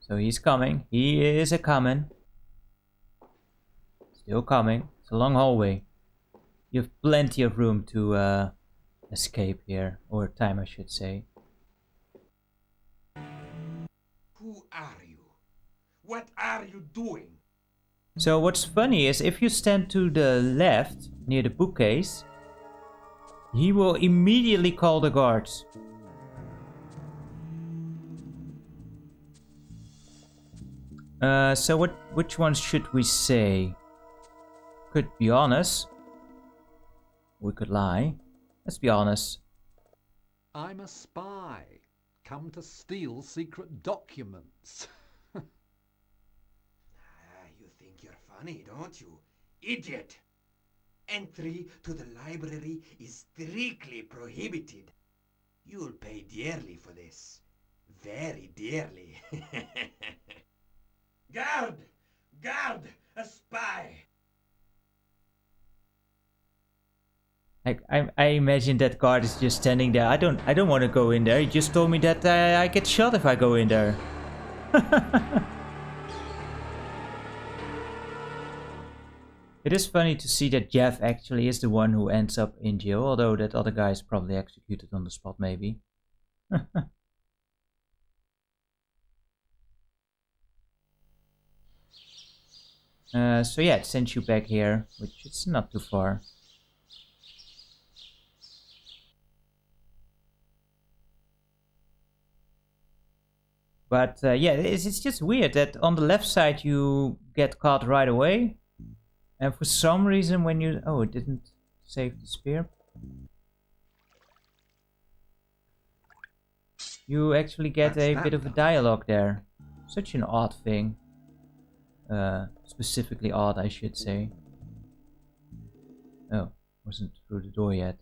So he's coming. He is a coming. Still coming. It's a long hallway. You have plenty of room to escape here. Or time, I should say. Who are you? What are you doing? So what's funny is if you stand to the left, near the bookcase, he will immediately call the guards. So which ones should we say? Could be honest. We could lie. Let's be honest. I'm a spy, come to steal secret documents. You think you're funny, don't you? Idiot! Entry to the library is strictly prohibited. You'll pay dearly for this. Very dearly. Guard! Guard! A spy! Like I imagine that guard is just standing there. I don't want to go in there. He just told me that I get shot if I go in there. It is funny to see that Jeff actually is the one who ends up in jail, although that other guy is probably executed on the spot, maybe. So yeah, it sends you back here, which is not too far. But yeah, it's just weird that on the left side you get caught right away. And for some reason when you... Oh, it didn't save the spear. You actually get a bit of a dialogue there. Such an odd thing. Specifically odd, I should say. Oh, wasn't through the door yet.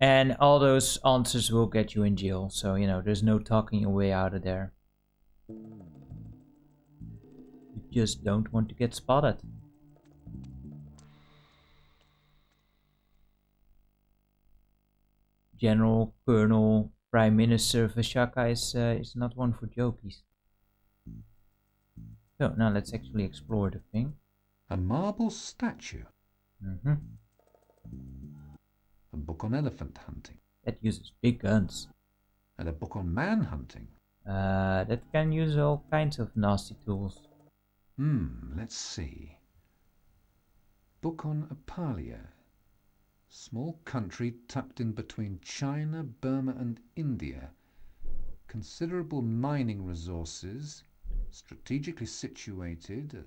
And all those answers will get you in jail, so you know, there's no talking your way out of there. You just don't want to get spotted. General, Colonel, Prime Minister Vishaka is not one for jokies. So now let's actually explore the thing. A marble statue. Mm-hmm. A book on elephant hunting. That uses big guns. And a book on man hunting. That can use all kinds of nasty tools. Let's see. Book on Opalia. Small country tucked in between China, Burma and India. Considerable mining resources. Strategically situated. A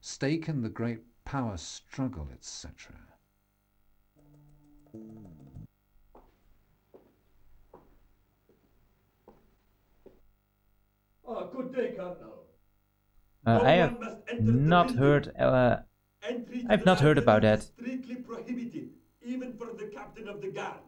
stake in the great power struggle, etc. Good day, Colonel. I have not heard. I've not heard about that. Strictly prohibited, even for the captain of the guard.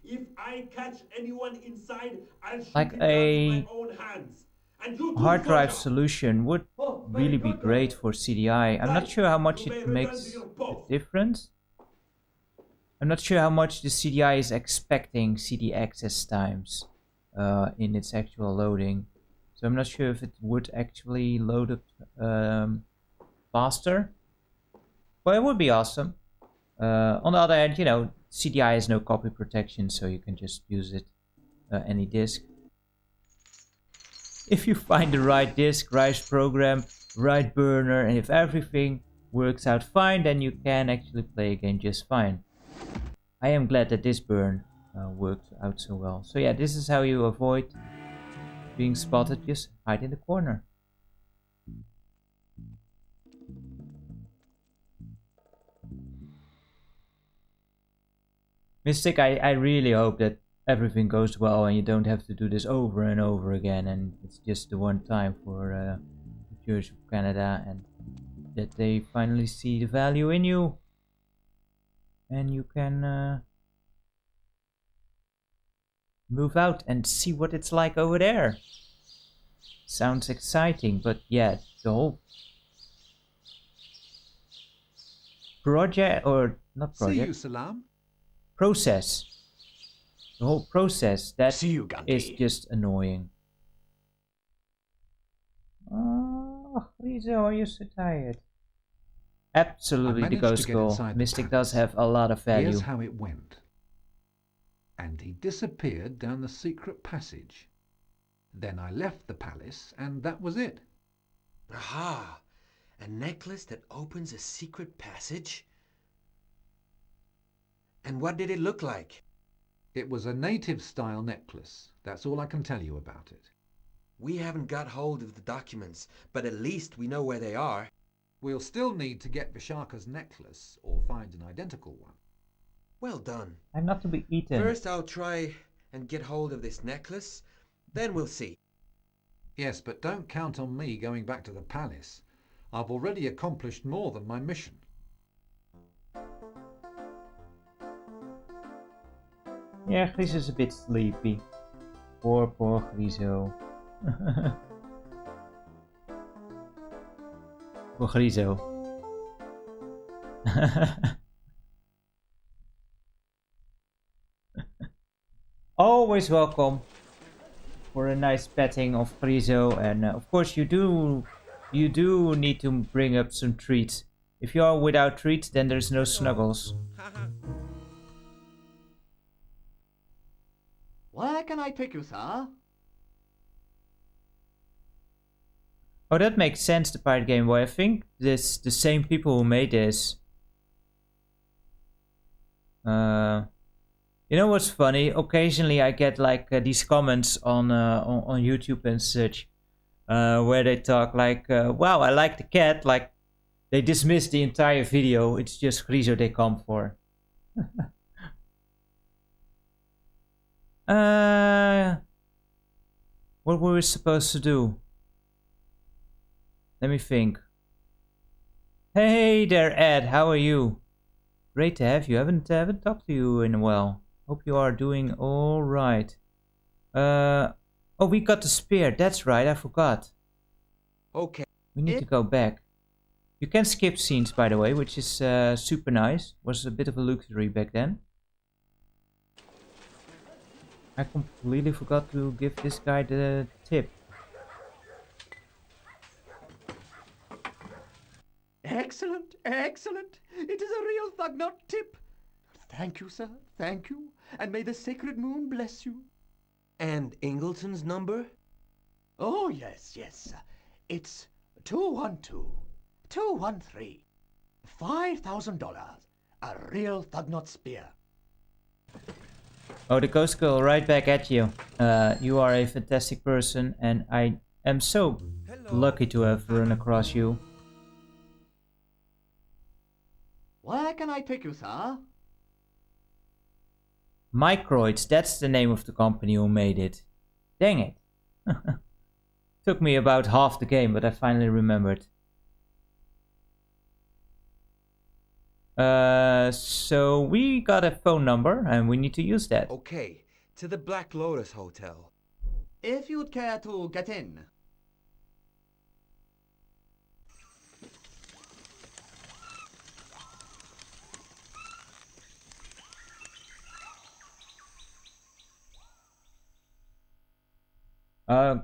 If I catch anyone inside, I'll shoot Like him a with my own hands. And you too, hard drive soldier. solution would really be great for CDI. I'm not sure how much it makes a difference. I'm not sure how much the CDI is expecting CD access times in its actual loading. So I'm not sure if it would actually load up faster. But it would be awesome. On the other hand, you know, CDI has no copy protection, so you can just use it any disk. If you find the right disk, right program, right burner, and if everything works out fine, then you can actually play a game just fine. I am glad that this burn worked out so well. So yeah, this is how you avoid being spotted. Just hide in the corner. Mystic, I really hope that everything goes well and you don't have to do this over and over again, and it's just the one time for the Church of Canada, and that they finally see the value in you and you can move out and see what it's like over there. Sounds exciting, but yeah, the whole project, or not project, See you, Salam. process. The whole process, that See you, Gandhi. is just annoying. Oh, Lisa, are you so tired? Absolutely, the managed ghost to get girl. inside the Mystic does palace. have a lot of value. Here's how it went. And he disappeared down the secret passage. Then I left the palace, and that was it. Aha! A necklace that opens a secret passage? And what did it look like? It was a native-style necklace. That's all I can tell you about it. We haven't got hold of the documents, but at least we know where they are. We'll still need to get Vishaka's necklace, or find an identical one. Well done. I'm not to be eaten. First I'll try and get hold of this necklace, then we'll see. Yes, but don't count on me going back to the palace. I've already accomplished more than my mission. Yeah, Gries is a bit sleepy. Poor Griezo. Poor Griezo. Always welcome for a nice petting of Griezo, and of course you do need to bring up some treats. If you are without treats, then there's no snuggles. Where can I take you, sir? Oh, that makes sense, the Pirate Game Boy. I think this the same people who made this. You know what's funny? Occasionally I get like these comments on YouTube and such, where they talk like, "Wow, I like the cat." Like they dismiss the entire video. It's just Griezo they come for. What were we supposed to do? Let me think. Hey there, Ed. How are you? Great to have you. Haven't talked to you in a while. Hope you are doing all right. Oh, we got the spear. That's right. I forgot. Okay. We need to go back. You can skip scenes, by the way, which is super nice. Was a bit of a luxury back then. I completely forgot to give this guy the tip. Excellent, excellent. It is a real Thugnot tip. Thank you, sir, thank you. And may the sacred moon bless you. And Ingleton's number? Oh, yes, yes. It's 212-213. $5,000. A real Thugnot spear. Oh, the ghost girl right back at you. You are a fantastic person, and I am so lucky to have run across you. Where can I take you, sir? Microids, that's the name of the company who made it. Dang it. Took me about half the game, but I finally remembered. So we got a phone number and we need to use that. Okay, to the Black Lotus Hotel. If you'd care to get in.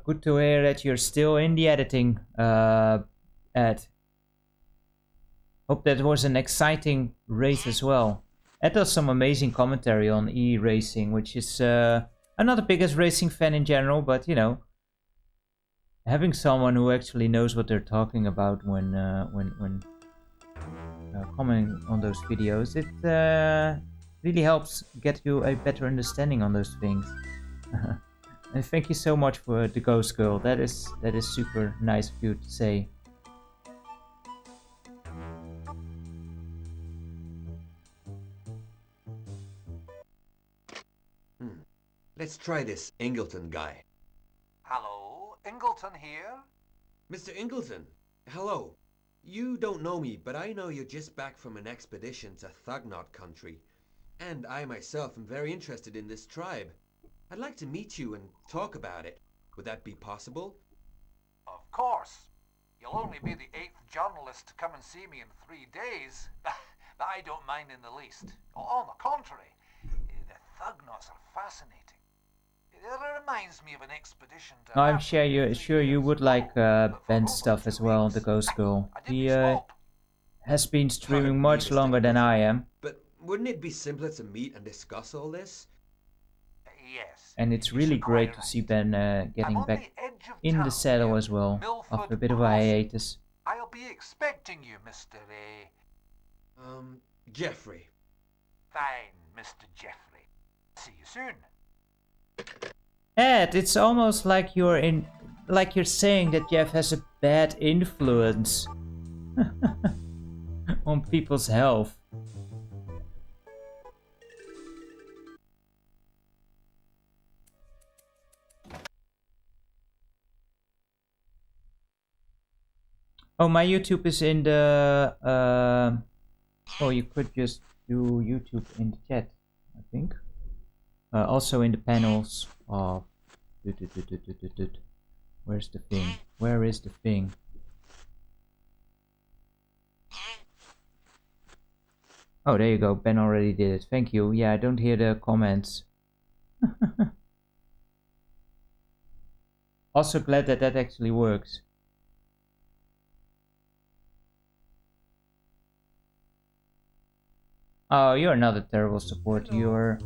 Good to hear that you're still in the editing, Ed. Hope that was an exciting race as well. Ed does some amazing commentary on e-racing, which is... I'm not the biggest racing fan in general, but you know, having someone who actually knows what they're talking about when commenting on those videos, it really helps get you a better understanding on those things. And thank you so much for the ghost girl. That is super nice of you to say. Let's try this Ingleton guy. Hello, Ingleton here? Mr. Ingleton, hello. You don't know me, but I know you're just back from an expedition to Thugnot country. And I myself am very interested in this tribe. I'd like to meet you and talk about it. Would that be possible? Of course. You'll only be the 8th journalist to come and see me in 3 days. But I don't mind in the least. On the contrary, the Thugnots are fascinating. It reminds me of an expedition to I'm Africa sure 3 you years would ago, like but for Ben's over stuff 2 as well, the weeks, Ghost Girl. I did He me swap. has been streaming Pardon me, much Mr. longer than I Ingleton, am, but wouldn't it be simpler to meet and discuss all this? Yes. and it's you're really quite great to right. see Ben I'm getting on back the edge of in the town saddle near as well, Milford after a bit of a Crossing. hiatus. I'll be expecting you, Mr. Jeffrey. Fine, Mr. Jeffrey. See you soon. Ed, it's almost like you're saying that Jeff has a bad influence on people's health. Oh, my YouTube is in the oh, you could just do YouTube in the chat, I think. Also in the panels of where's the thing? Where is the thing? Oh, there you go. Ben already did it. Thank you. Yeah, I don't hear the comments. Also glad that that actually works. Oh, you're not a terrible support. You're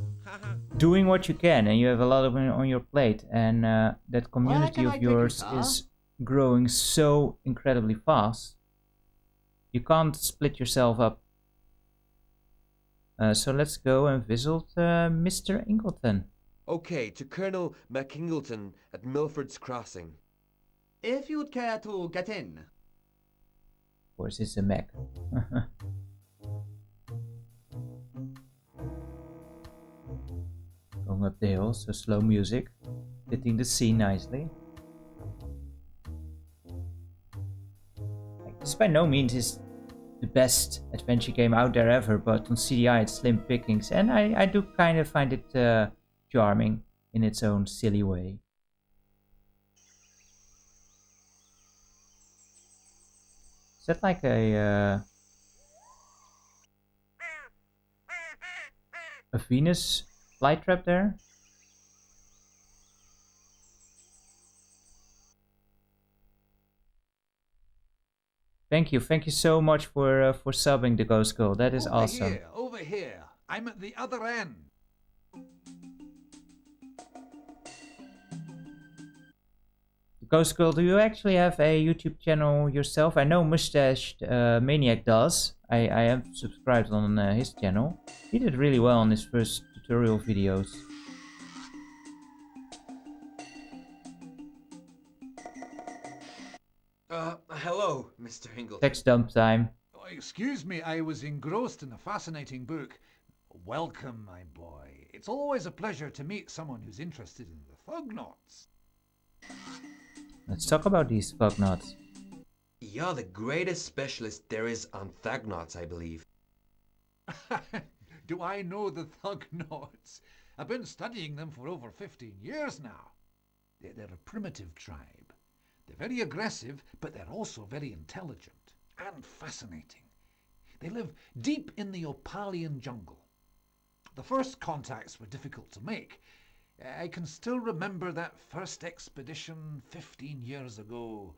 doing what you can, and you have a lot of on your plate, and that community of yours is growing so incredibly fast. You can't split yourself up. So let's go and visit Mr. Ingleton. Okay, to Colonel McIngleton at Milford's Crossing. If you'd care to get in. Of course, it's a Mac. Going up the hill, so slow music, fitting the scene nicely. This by no means is the best adventure game out there ever, but on CDI it's slim pickings, and I do kind of find it charming in its own silly way. Is that like a Venus flytrap there? Thank you so much for subbing the Ghost Girl. That is awesome. Over here. I'm at the other end. Ghost Girl, do you actually have a YouTube channel yourself? I know Mustached Maniac does. I am subscribed on his channel. He did really well on his first tutorial videos. Hello, Mr. Ingleton. Text dump time. Oh, excuse me, I was engrossed in a fascinating book. Welcome, my boy. It's always a pleasure to meet someone who's interested in the Thugnauts. Let's talk about these Thugnauts. You're the greatest specialist there is on Thugnauts, I believe. Do I know the Thugnauts? I've been studying them for over 15 years now. They're a primitive tribe. They're very aggressive, but they're also very intelligent and fascinating. They live deep in the Opalian jungle. The first contacts were difficult to make. I can still remember that first expedition 15 years ago.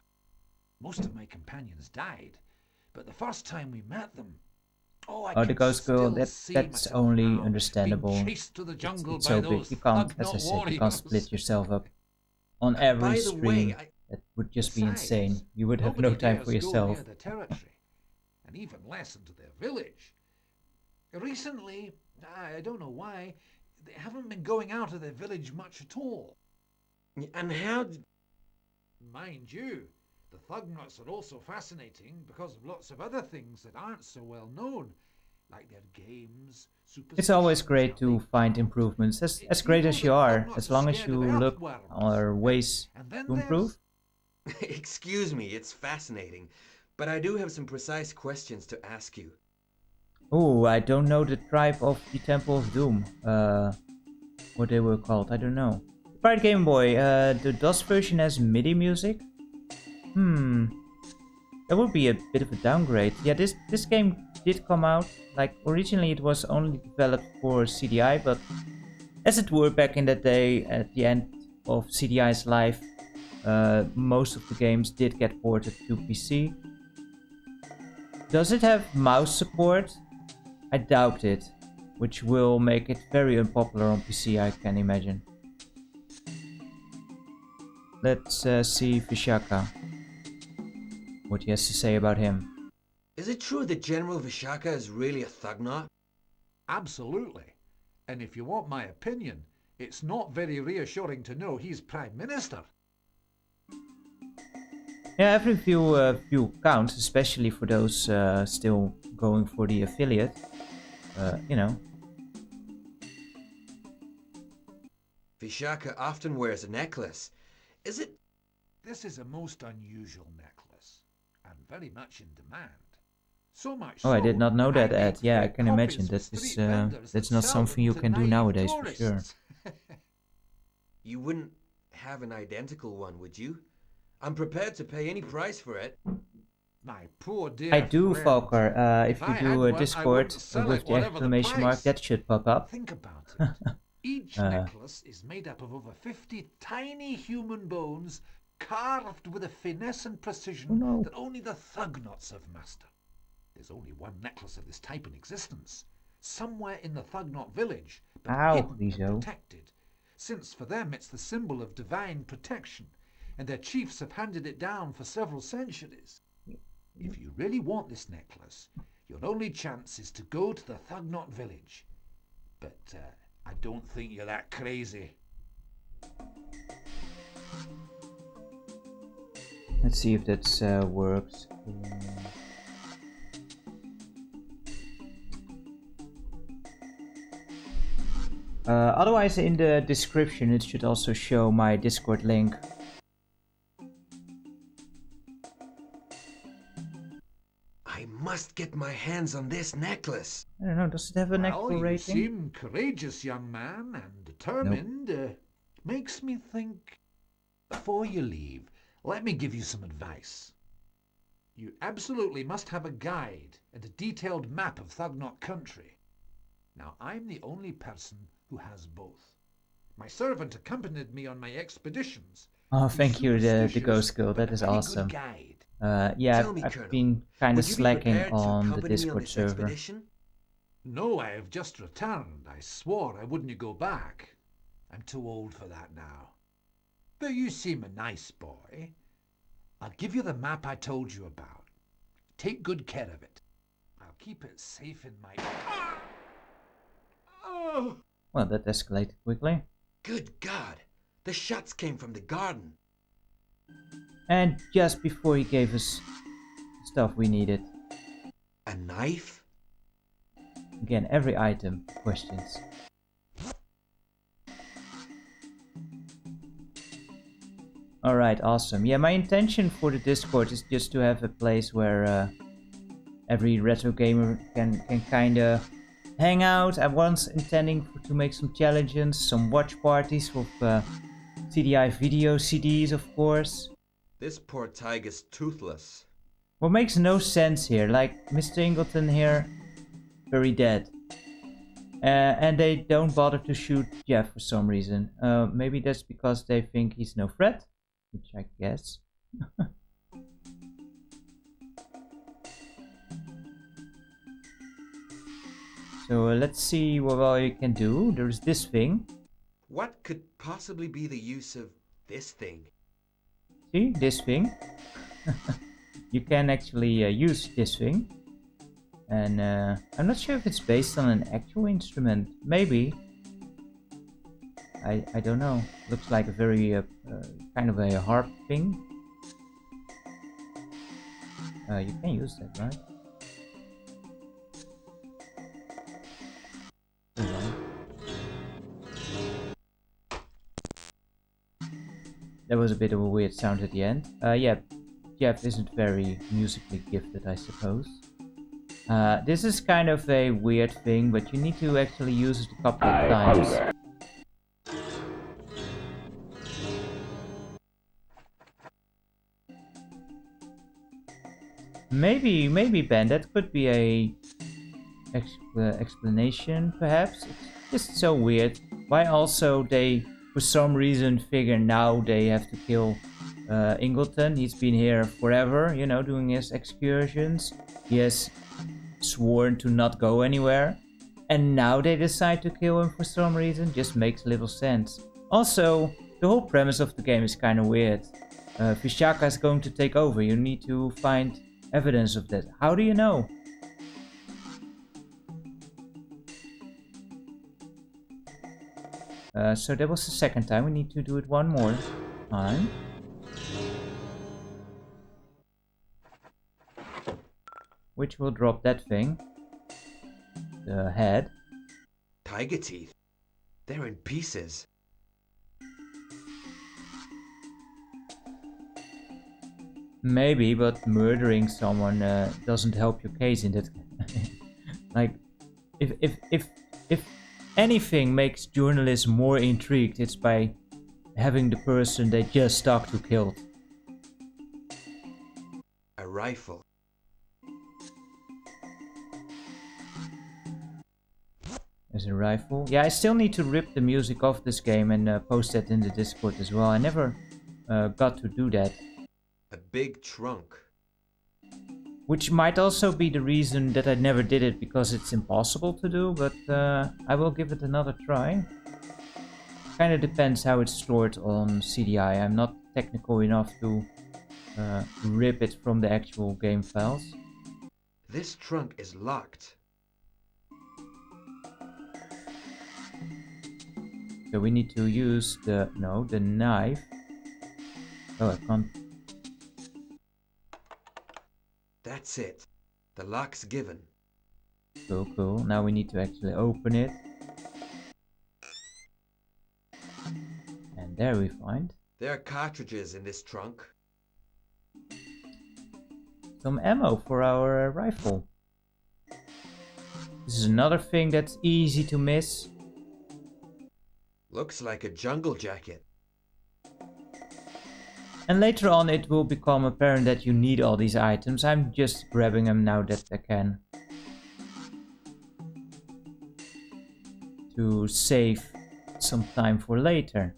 Most of my companions died, but the first time we met them, the Ghost Girl, that's only understandable. Chased to the jungle it's by so big. those You can't, as I Thugnot said, you can't warriors. split yourself up on every By the stream. way, That would just be Besides, insane. You would have no nobody time dares for go yourself. near the territory, and even less into their village. Recently, I don't know why, they haven't been going out of their village much at all. And how... Mind you, the Thugnauts are also fascinating because of lots of other things that aren't so well known, like their games, It's always superstitions, great how to they find fight. improvements, as You great know as the you are, Thugnauts as are long as scared you of look earthworms. or ways And then to there's- improve. Excuse me, it's fascinating, but I do have some precise questions to ask you. Oh, I don't know the tribe of the Temple of Doom. What they were called, I don't know. Pirate Game Boy, the DOS version has MIDI music? That would be a bit of a downgrade. Yeah, this game did come out, like originally it was only developed for CDI, but as it were back in that day at the end of CDI's life. Most of the games did get ported to PC. Does it have mouse support? I doubt it, which will make it very unpopular on PC, I can imagine. Let's see Vishaka, what he has to say about him. Is it true that General Vishaka is really a Thugnot? Absolutely. And if you want my opinion, it's not very reassuring to know he's Prime Minister. Yeah, every view counts, especially for those still going for the affiliate. You know. Vishaka often wears a necklace. Is it? This is a most unusual necklace, and very much in demand. So much Oh, I did not know that, Ed. Yeah, I can copies imagine. of That street is, vendors that's that not sell something them you to can do naive nowadays, for sure. tourists. You wouldn't have an identical one, would you? I'm prepared to pay any price for it. My poor dear I do, friend. Falker. If If you I do had a one, I Discord wouldn't sell with it, the whatever the exclamation mark, price. that should pop up. Think about it. Each necklace is made up of over 50 tiny human bones carved with a finesse and precision that only the Thugnots have mastered. There's only one necklace of this type in existence, somewhere in the Thugnot village, but hidden and protected, since for them it's the symbol of divine protection, and their chiefs have handed it down for several centuries. If you really want this necklace, your only chance is to go to the Thugnot village. But I don't think you're that crazy. Let's see if that works. Otherwise, in the description, it should also show my Discord link. I must get my hands on this necklace. I don't know, does it have an actual You rating? seem courageous, young man, and determined. Makes me think. Before you leave, let me give you some advice. You absolutely must have a guide and a detailed map of Thugnot country. Now, I'm the only person who has both. My servant accompanied me on my expeditions. Oh, He's thank you, the superstitious, Ghost Girl, but that a is very good awesome. guide. Yeah, Tell me, I've Colonel, been kind of would you be slacking prepared to on the accompany me on Discord this server. expedition? No, I have just returned. I swore I wouldn't go back. I'm too old for that now. But you seem a nice boy. I'll give you the map I told you about. Take good care of it. I'll keep it safe in my... Oh! Well, that escalated quickly. Good God! The shots came from the garden. And just before he gave us stuff we needed. A knife? Again, every item questions. Alright, awesome. Yeah, my intention for the Discord is just to have a place where every retro gamer can kinda hang out. I was intending to make some challenges, some watch parties with CDI video CDs, of course. This poor tiger's toothless. What makes no sense here, like Mr. Ingleton here, very dead. And they don't bother to shoot Jeff for some reason. Maybe that's because they think he's no threat, which I guess. So let's see what all you can do. There's this thing. What could possibly be the use of this thing? See, this thing. You can actually use this thing. And I'm not sure if it's based on an actual instrument. Maybe. I don't know. Looks like a very kind of a harp thing. You can use that, right? That was a bit of a weird sound at the end. Yeah, Jeff isn't very musically gifted, I suppose. This is kind of a weird thing, but you need to actually use it a couple of times. Maybe Ben, that could be a explanation, perhaps. It's just so weird. Why also they, for some reason, figure now they have to kill Ingleton. He's been here forever, you know, doing his excursions. He has sworn to not go anywhere. And now they decide to kill him for some reason. Just makes little sense. Also, the whole premise of the game is kind of weird. Vishaka is going to take over. You need to find evidence of that. How do you know? So that was the second time. We need to do it one more time. Which will drop that thing. The head. Tiger teeth. They're in pieces. Maybe, but murdering someone doesn't help your case in that. Like, if anything makes journalists more intrigued, it's by having the person they just talked to killed. A rifle. There's a rifle. Yeah, I still need to rip the music off this game and post that in the Discord as well. I never got to do that. A big trunk. Which might also be the reason that I never did it, because it's impossible to do, but I will give it another try. Kinda depends how it's stored on CDI. I'm not technical enough to rip it from the actual game files. This trunk is locked. So we need to use the knife. Oh, I can't. That's it. The lock's given. Cool, cool. Now we need to actually open it. And there we find There are cartridges in this trunk. some ammo for our rifle. This is another thing that's easy to miss. Looks like a jungle jacket. And later on it will become apparent that you need all these items. I'm just grabbing them now that I can. To save some time for later.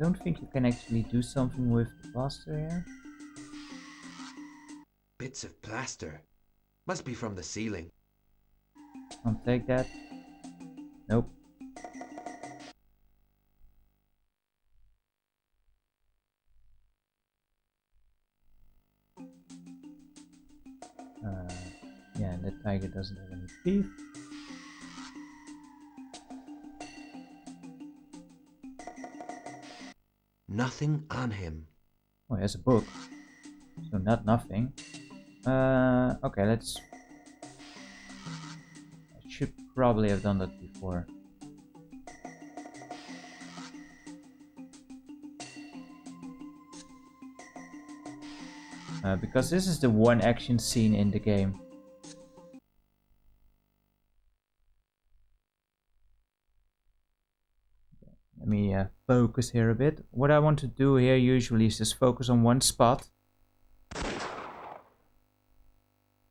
Don't think you can actually do something with the plaster here. Bits of plaster. Must be from the ceiling. Can't take that. Nope. Yeah, and that tiger doesn't have any teeth. Nothing on him. Oh, he has a book. So not nothing. Okay, let's... I should probably have done that before. Because this is the one action scene in the game. Let me focus here a bit. What I want to do here usually is just focus on one spot.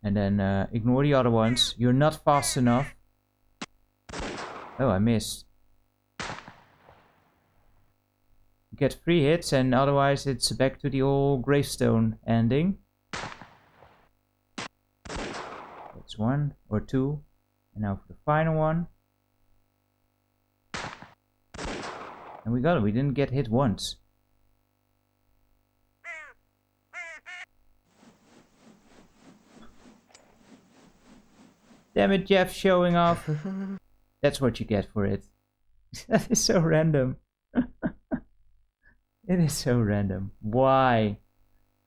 And then ignore the other ones. You're not fast enough. Oh, I missed. Get 3 hits and otherwise it's back to the old gravestone ending. That's 1 or 2. And now for the final one. And we got it. We didn't get hit once. Damn it, Jeff, showing off. That's what you get for it. That is so random. It is so random. Why?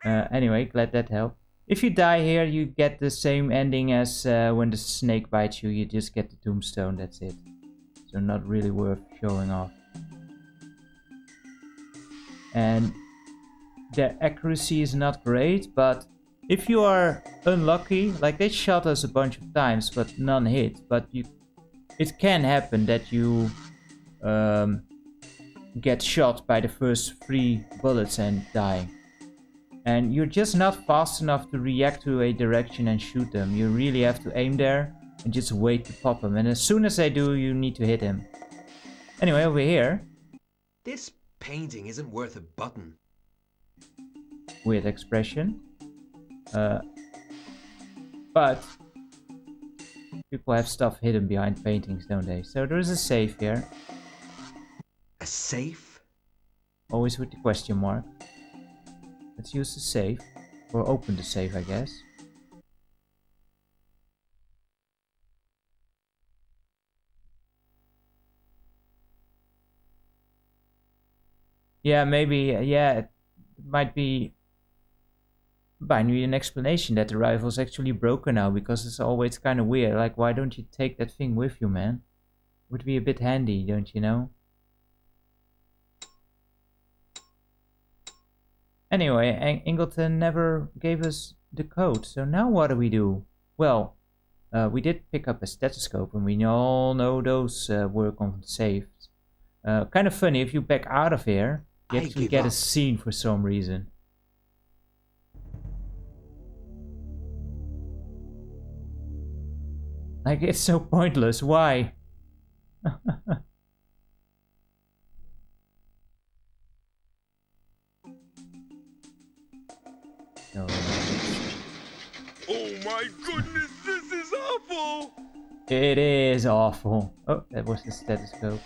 Anyway, glad that helped. If you die here, you get the same ending as when the snake bites you. You just get the tombstone, that's it. So not really worth showing off. And the accuracy is not great, but if you are unlucky, like they shot us a bunch of times, but none hit. But it can happen that you get shot by the first 3 bullets and die. And you're just not fast enough to react to a direction and shoot them. You really have to aim there and just wait to pop them. And as soon as they do, you need to hit him. Anyway, over here. This painting isn't worth a button. Weird expression. But people have stuff hidden behind paintings, don't they? So there is a safe here. A safe? Always with the question mark. Let's use the safe. Or open the safe, I guess. Yeah, maybe, yeah, it might be... I need an explanation that the rifle's actually broken now, because it's always kind of weird. Like, why don't you take that thing with you, man? Would be a bit handy, don't you know? Anyway, Ingleton never gave us the code, so now what do we do? Well, we did pick up a stethoscope, and we all know those work on safes. Kind of funny, if you back out of here, you actually get a scene for some reason. Like, it's so pointless. Why? No. Oh my goodness, this is awful! It is awful. Oh, that was the stethoscope.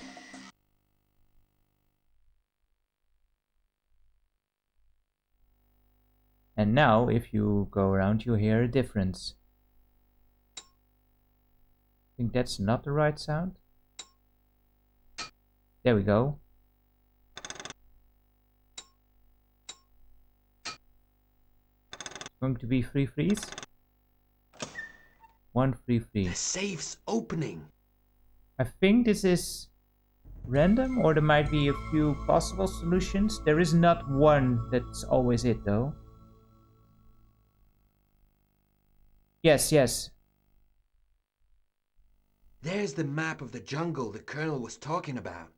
And now, if you go around, you hear a difference. I think that's not the right sound. There we go. It's going to be free freeze. One free freeze. The safe's opening. I think this is random, or there might be a few possible solutions. There is not one that's always it, though. Yes, yes. There's the map of the jungle the Colonel was talking about.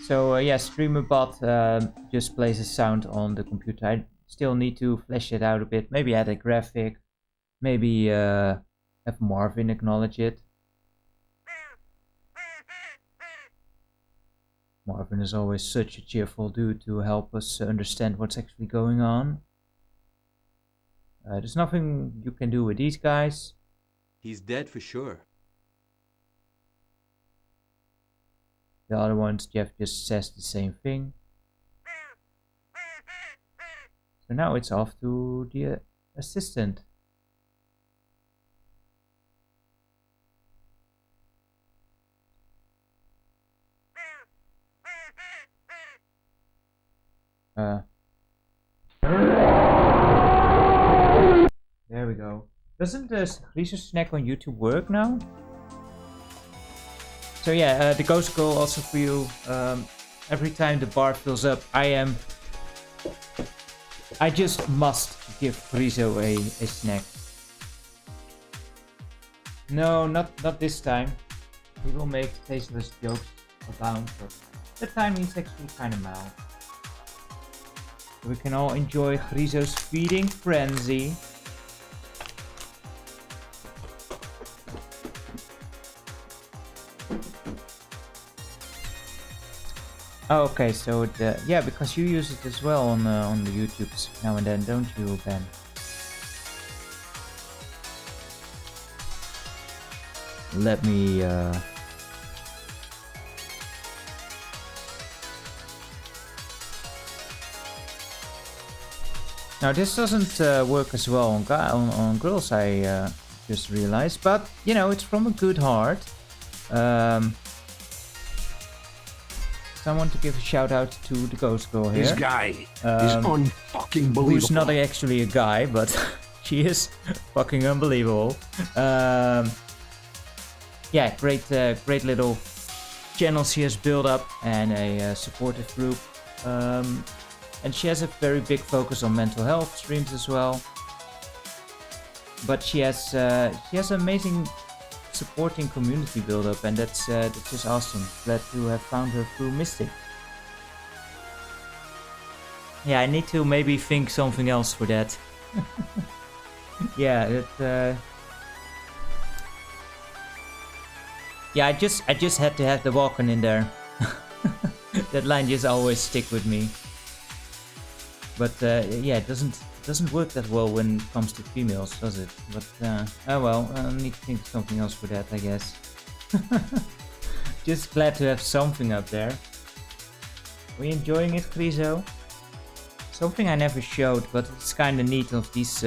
So yeah, StreamerBot just plays a sound on the computer. I still need to flesh it out a bit. Maybe add a graphic. Maybe have Marvin acknowledge it. Marvin is always such a cheerful dude to help us understand what's actually going on. There's nothing you can do with these guys. He's dead for sure. The other ones, Jeff just says the same thing. So now it's off to the assistant. There we go. Doesn't the research snack on YouTube work now? So yeah, the ghost goal also for you. Every time the bar fills up, I just must give Friso a snack. No, not this time. We will make tasteless jokes abound, but that time he's actually kind of mild. So we can all enjoy Friso's feeding frenzy. Oh, okay, so yeah, because you use it as well on the YouTubes now and then, don't you, Ben? Let me Now this doesn't work as well on girls, I just realized, but you know, it's from a good heart. I want to give a shout out to the ghost girl here. This guy is unfucking believable. Who's not actually a guy, but she is fucking unbelievable. Yeah, great little channel she has built up and a supportive group. And she has a very big focus on mental health streams as well. But she has amazing supporting community build up, and that's just awesome. Glad to have found her through Mystic. Yeah, I need to maybe think something else for that. Yeah, Yeah, I just had to have the Vulcan in there. That line just always stick with me. But yeah, it doesn't work that well when it comes to females, does it? But oh well, I need to think of something else for that, I guess. Just glad to have something up there. Were you enjoying it, Griso? Something I never showed, but it's kind of neat of these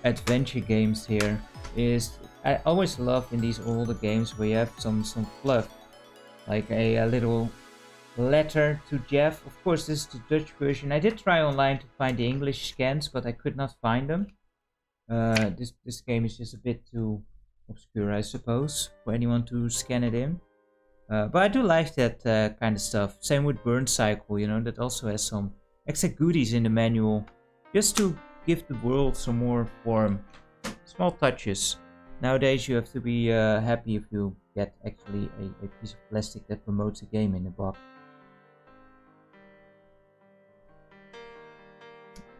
adventure games here is I always love in these older games where you have some fluff, like a little letter to Jeff. Of course, this is the Dutch version. I did try online to find the English scans, but I could not find them. This game is just a bit too obscure, I suppose, for anyone to scan it in. But I do like that kind of stuff. Same with Burn Cycle, you know, that also has some extra goodies in the manual, just to give the world some more form. Small touches. Nowadays you have to be happy if you get actually a piece of plastic that promotes a game in the box.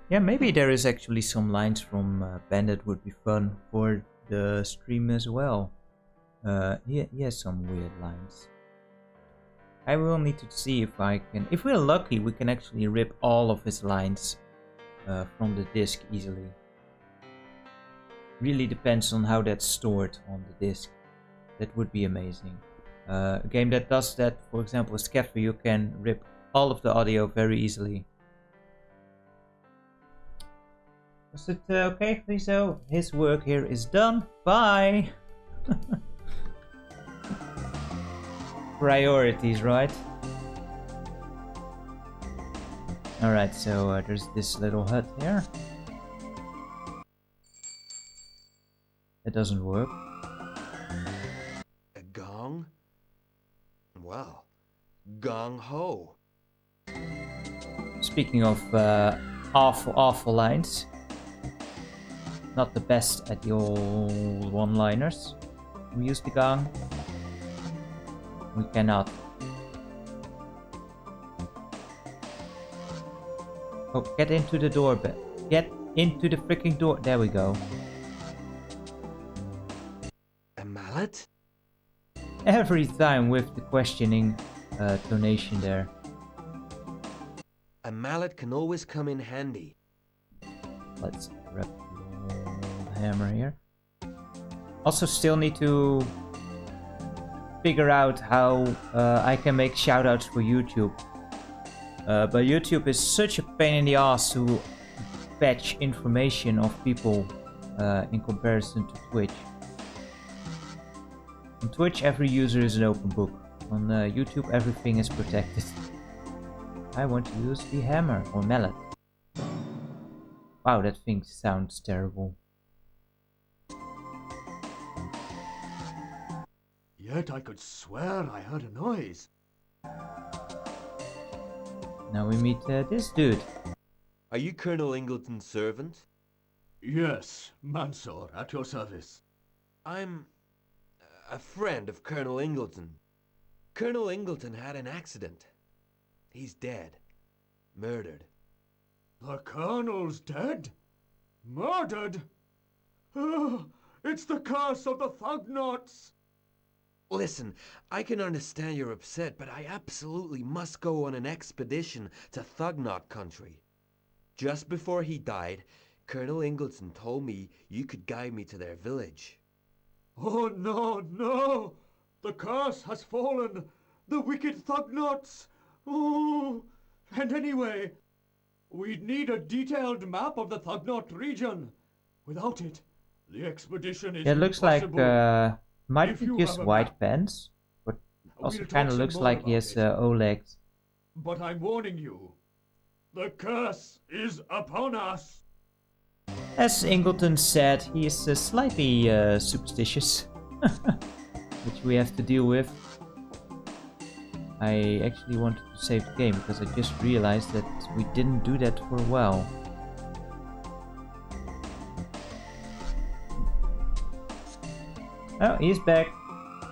Yeah, maybe there is actually some lines from Bandit would be fun for the stream as well. He has some weird lines. I will need to see if I can... If we're lucky, we can actually rip all of his lines from the disc easily. Really depends on how that's stored on the disc. That would be amazing. A game that does that, for example, is Scaffer, you can rip all of the audio very easily. Was it okay, Friso? His work here is done. Bye! Priorities, right? Alright, so there's this little hut here. It doesn't work. A gong? Well, gong ho. Speaking of awful lines. Not the best at the old one-liners. We use the gong. We cannot. Oh, get into the door, get into the freaking door. There we go. A mallet? Every time with the questioning tonation there. A mallet can always come in handy. Let's grab the old hammer here. Also still need to figure out how I can make shoutouts for YouTube. But YouTube is such a pain in the ass to fetch information of people in comparison to Twitch. On Twitch, every user is an open book. On YouTube, everything is protected. I want to use the hammer or mallet. Wow, that thing sounds terrible. Yet I could swear I heard a noise. Now we meet this dude. Are you Colonel Ingleton's servant? Yes, Mansor, at your service. I'm a friend of Colonel Ingleton. Colonel Ingleton had an accident. He's dead. Murdered. The Colonel's dead? Murdered? Oh, it's the curse of the Thugnots! Listen, I can understand you're upset, but I absolutely must go on an expedition to Thugnot country. Just before he died, Colonel Ingleton told me you could guide me to their village. Oh, no, no! The curse has fallen! The wicked Thugnots! Oh! And anyway, we'd need a detailed map of the Thugnot region. Without it, the expedition is It looks like impossible. might If be you just have a white map, pants, but also we'll kind talk of some looks more like he about has it. O-legs. But I'm warning you, the curse is upon us. As Ingleton said, he is slightly superstitious, which we have to deal with. I actually wanted to save the game because I just realized that we didn't do that for a while. Oh, he's back.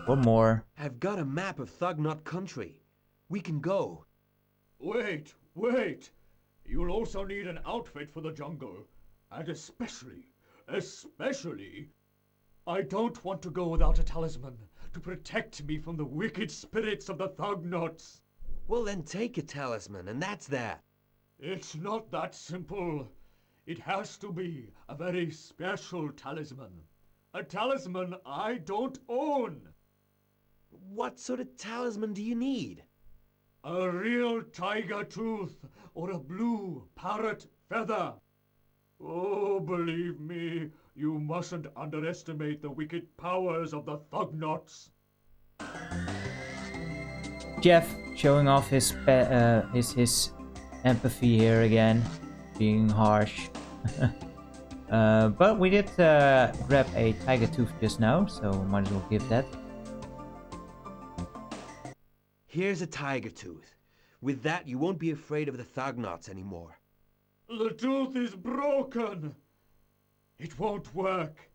One more. I've got a map of Thugnot country. We can go. Wait, wait. You'll also need an outfit for the jungle. And especially, I don't want to go without a talisman to protect me from the wicked spirits of the Thugnots. Well, then take a talisman, and that's that. It's not that simple. It has to be a very special talisman. A talisman I don't own. What sort of talisman do you need? A real tiger tooth or a blue parrot feather. Oh, believe me, you mustn't underestimate the wicked powers of the Thugnots. Jeff showing off his empathy here again, being harsh. But we did grab a tiger tooth just now, so might as well give that. Here's a tiger tooth. With that, you won't be afraid of the Thugnots anymore. The tooth is broken. It won't work,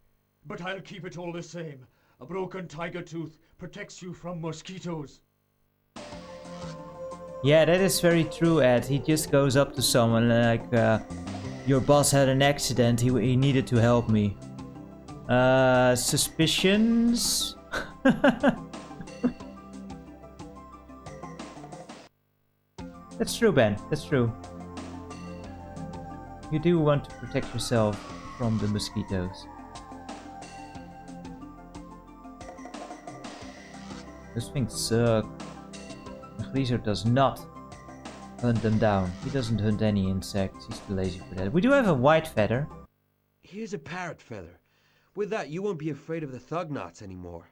but I'll keep it all the same. A broken tiger tooth protects you from mosquitoes. Yeah, that is very true, Ed. He just goes up to someone like, your boss had an accident, he needed to help me. Suspicions? That's true, Ben. That's true. You do want to protect yourself from the mosquitoes. Those things suck. Gleezer does not hunt them down. He doesn't hunt any insects. He's too lazy for that. We do have a white feather. Here's a parrot feather. With that, you won't be afraid of the Thugnots anymore.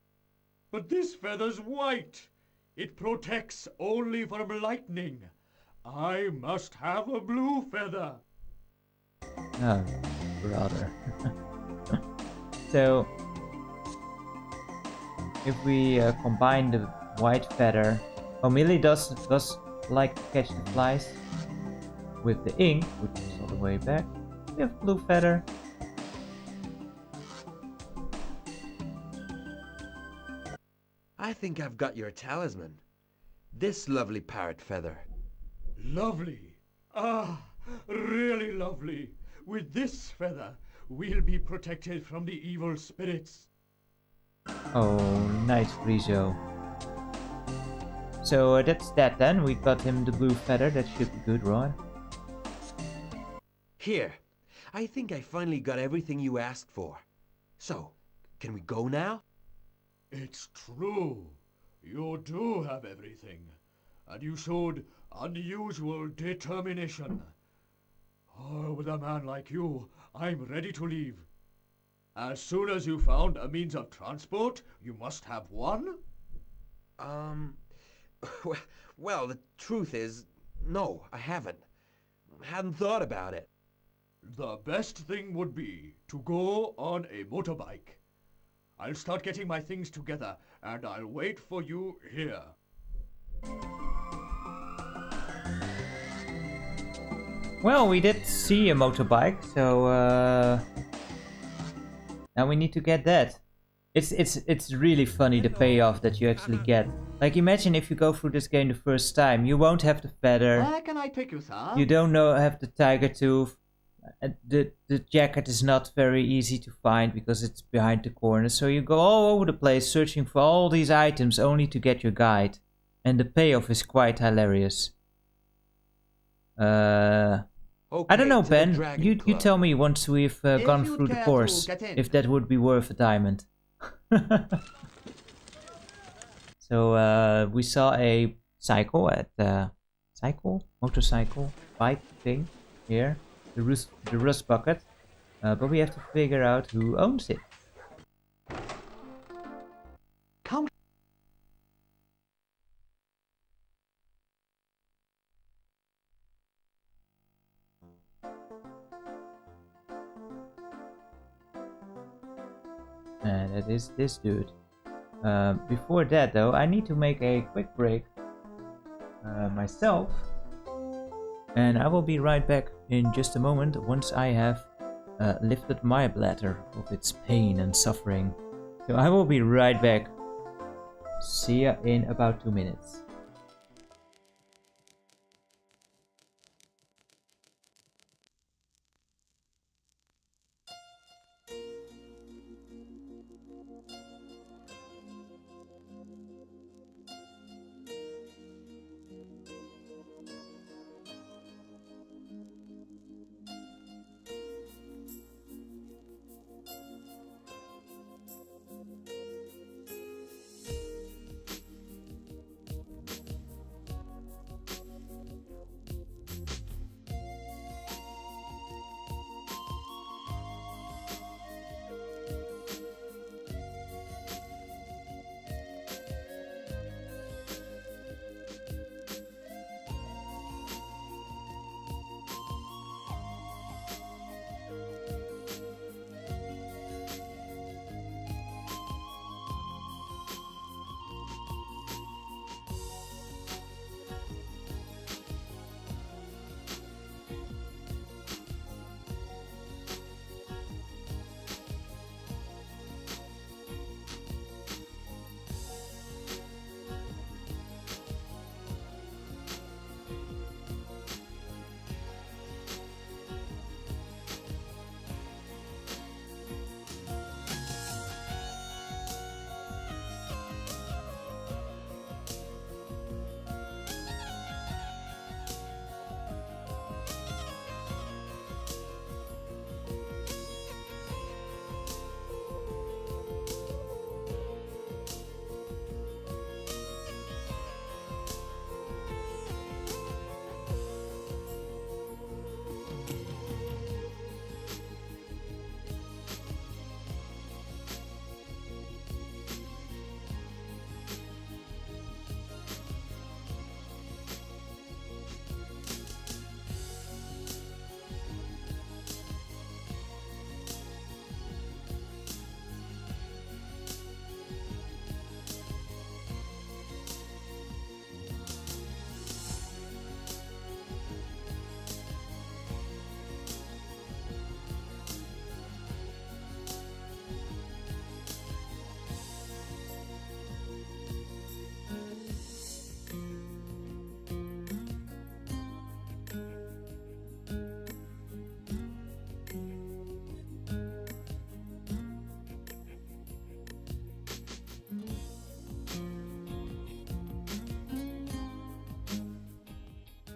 But this feather's white. It protects only from lightning. I must have a blue feather. Oh, brother. So, if we combine the white feather, Millie does like to catch the flies with the ink, which is all the way back. We have blue feather. I think I've got your talisman. This lovely parrot feather. Lovely. Ah, really lovely. With this feather, we'll be protected from the evil spirits. Oh, nice, Rizzo. So that's that then. We got him the blue feather. That should be good, right? Here. I think I finally got everything you asked for. So, can we go now? It's true. You do have everything. And you showed unusual determination. Oh, with a man like you, I'm ready to leave. As soon as you found a means of transport, you must have one? Well, the truth is, no, I haven't. Hadn't thought about it. The best thing would be to go on a motorbike. I'll start getting my things together, and I'll wait for you here. Well, we did see a motorbike, so now we need to get that. It's really funny, the payoff that you actually get. Like, imagine if you go through this game the first time, you won't have the feather. Where can I take you, sir? You don't have the tiger tooth. The jacket is not very easy to find because it's behind the corner. So you go all over the place searching for all these items only to get your guide. And the payoff is quite hilarious. I don't know, Ben. You tell me once we've gone through the course if that would be worth a diamond. So we saw a cycle at motorcycle bike thing here, the rust bucket, but we have to figure out who owns it. Come. And that is this dude. Before that though, I need to make a quick break myself. And I will be right back in just a moment once I have lifted my bladder of its pain and suffering. So I will be right back. See ya in about 2 minutes.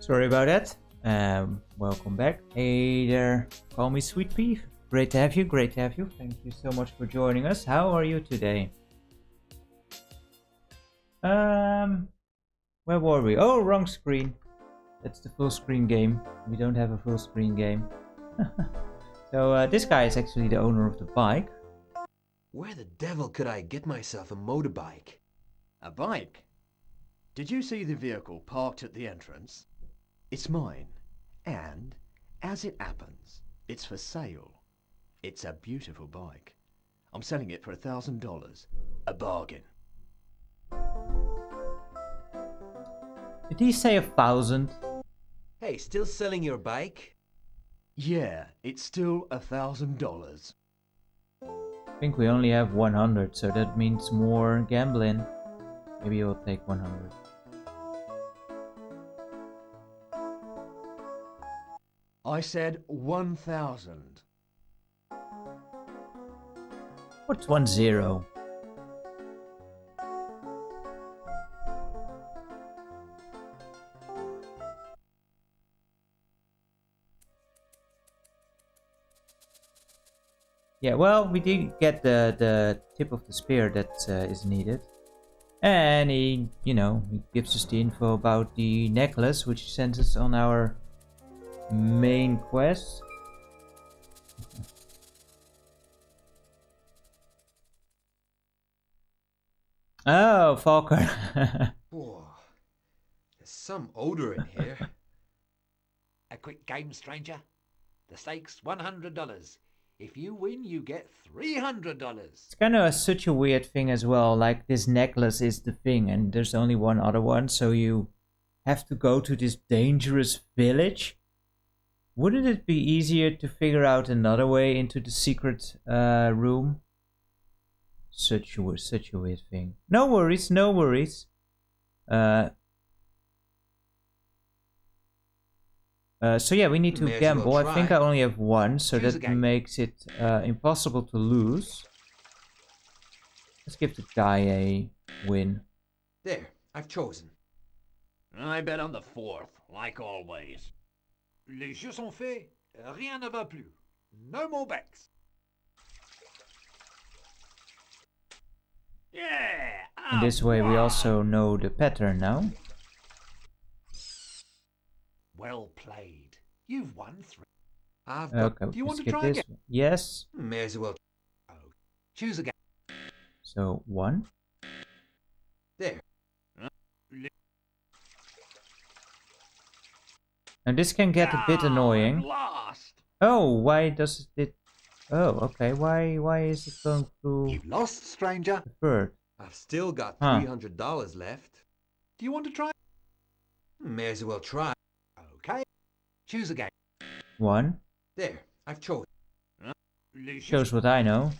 Sorry about that. Welcome back. Hey there, call me Sweet Pea. Great to have you, great to have you. Thank you so much for joining us. How are you today? Where were we? Oh, wrong screen. That's the full screen game. We don't have a full screen game. So this guy is actually the owner of the bike. Where the devil could I get myself a motorbike? A bike? Did you see the vehicle parked at the entrance? It's mine. And, as it happens, it's for sale. It's a beautiful bike. I'm selling it for $1,000. A bargain. Did he say 1,000? Hey, still selling your bike? Yeah, it's still $1,000. I think we only have 100, so that means more gambling. Maybe you'll take 100. I said 1,000. What's 10? Yeah, well, we did get the tip of the spear that is needed. And he, you know, he gives us the info about the necklace, which sends us on our main quest. Oh, Falker. Whoa, there's some odor in here. A quick game, stranger. The stakes $100. If you win, you get $300. It's kind of such a weird thing as well. Like, this necklace is the thing, and there's only one other one, so you have to go to this dangerous village. Wouldn't it be easier to figure out another way into the secret room? Such a weird thing. No worries, no worries. So yeah, we need to gamble. Well, I think I only have one, so that makes it impossible to lose. Let's give the guy a win. There, I've chosen. I bet on the 4th, like always. Les jeux sont faits, rien ne va plus. No more bets. Yeah! And this way we also know the pattern now. Well played. You've won 3. I've got... Okay, do you want to skip try this again? Yes. May as well. Oh, choose again. So 1. There. And this can get a bit annoying. Lost. Oh, why does it? Oh, okay. Why is it going through? You've lost, stranger. The third. I've still got $300 left. Do you want to try? May as well try. Okay. Choose again. 1. There, I've chosen. Shows what I know.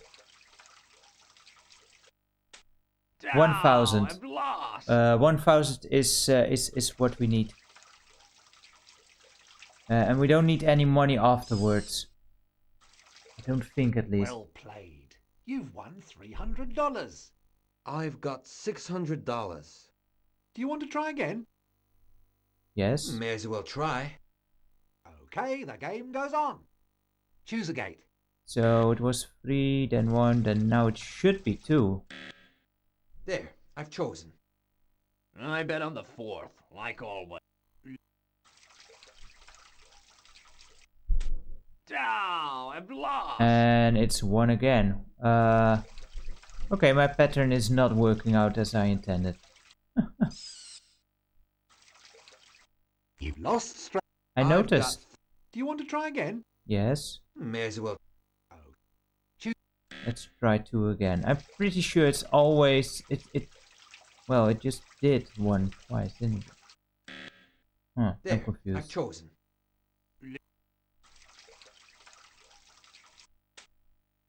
1,000. I've lost. 1,000 is what we need. And we don't need any money afterwards. I don't think, at least. Well played. You've won $300. I've got $600. Do you want to try again? Yes. May as well try. Okay, the game goes on. Choose a gate. So it was 3, then 1, then now it should be 2. There, I've chosen. I bet on the 4th, like always. Oh, I've lost. And it's 1 again. Okay, my pattern is not working out as I intended. You've lost. I noticed. Do you want to try again? Yes. May as well. Let's try 2 again. I'm pretty sure it's always well, it just did 1 twice, didn't it? Huh, there, I'm confused. I've chosen.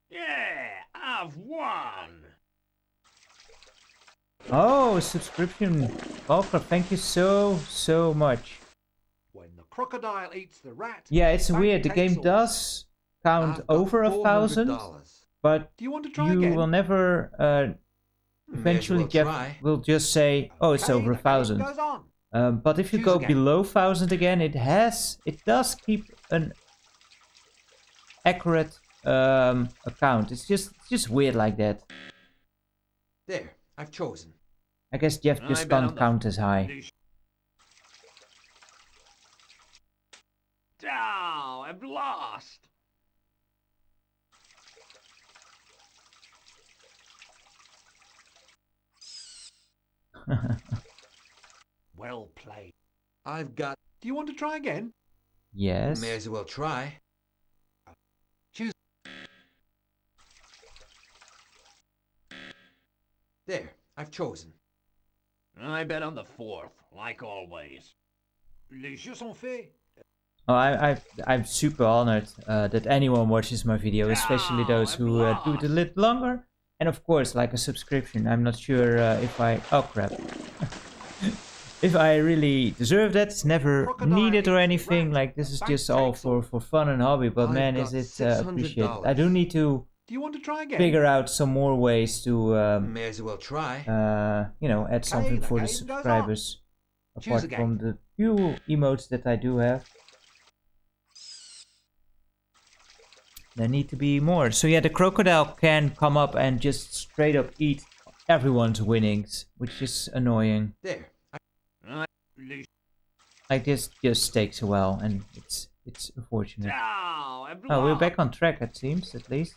Yeah, I've won. Oh, subscription offer. Thank you so much. When the crocodile eats the rat. Yeah, it's weird. The game does count over 1,000, but do you want to try you again? will never eventually well Jeff will just say, oh, it's over 1,000. But if you Choose go again. below 1000 again, it does keep an accurate account. It's just weird like that. There, I've chosen. I guess Jeff I just bet can't on the count as high. Oh, I've lost. Well played. I've got... Do you want to try again? Yes. May as well try. Choose. There, I've chosen. I bet on the 4th, like always. Les jeux sont faits. Oh, I'm super honored that anyone watches my video, especially those who do it a little longer. And of course, like a subscription. I'm not sure if I... Oh, crap. If I really deserve that. It's never needed or anything. Like, this is just all for fun and hobby. But man, is it appreciated. I do need to Do you want to try again? figure out some more ways to... May as well try. you know, add something the for the game goes on. subscribers. Choose Apart again. from the few emotes that I do have. There need to be more. So yeah, the crocodile can come up and just straight up eat everyone's winnings, which is annoying. There. Like this just takes a while, and it's unfortunate. Oh, I've Oh, we're lost. back on track, it seems, at least.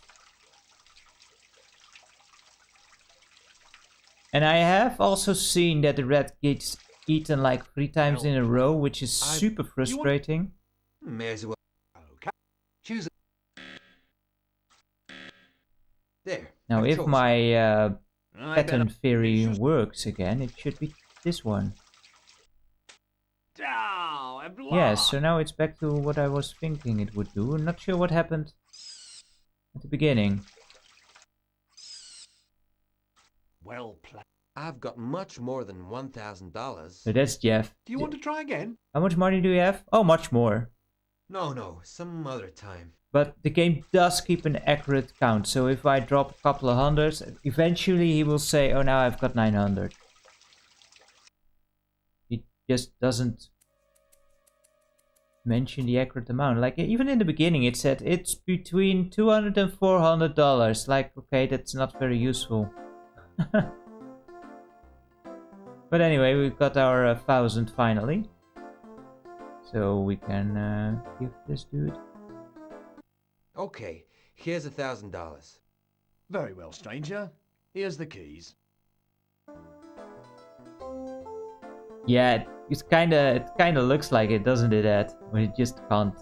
And I have also seen that the rat gets eaten like 3 times in a row, which is super frustrating. May as well... Okay. Choose it. There. Now, I've if chosen. my I bet pattern on... theory works again, it should be this one. Oh, I've lost. Yes, so now it's back to what I was thinking it would do. I'm not sure what happened at the beginning. Well played. I've got much more than $1,000. So that's Jeff. Do you want to try again? How much money do you have? Oh, much more. No, some other time. But the game does keep an accurate count. So if I drop a couple of hundreds, eventually he will say, oh, now I've got 900. He just doesn't mention the accurate amount. Like, even in the beginning it said it's between $200 and $400. Like, okay, that's not very useful. But anyway, we've got our 1000 finally. So we can give this dude. Okay, here's $1,000. Very well, stranger. Here's the keys. Yeah, it kinda looks like it, doesn't it, Ed? When it just can't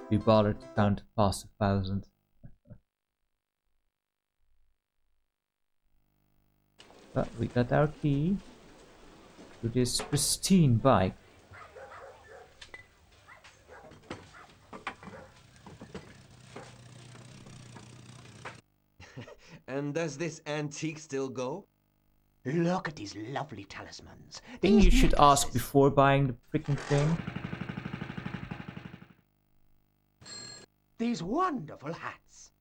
be bothered to count past 1000. But we got our key to this pristine bike. And does this antique still go? Look at these lovely talismans. I think you should ask before buying the freaking thing. These wonderful hats.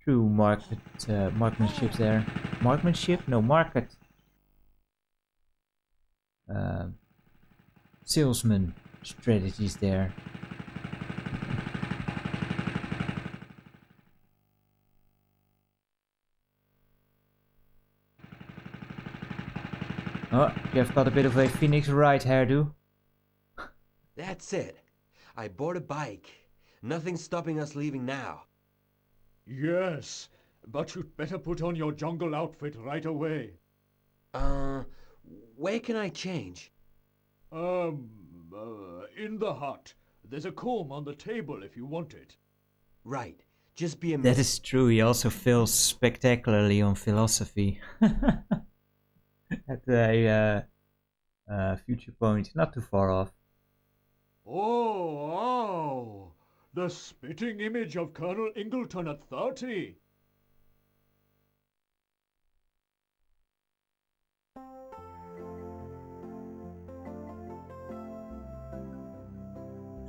True markmanship there. Markmanship? No, market. Salesman strategies there. Oh, Jeff got a bit of a Phoenix Wright hairdo. That's it. I bought a bike. Nothing's stopping us leaving now. Yes, but you'd better put on your jungle outfit right away. Where can I change? In the hut. There's a comb on the table if you want it. Right. Just be a That is true, he also fails spectacularly on philosophy. At a future point, not too far off. Oh, the spitting image of Colonel Ingleton at 30.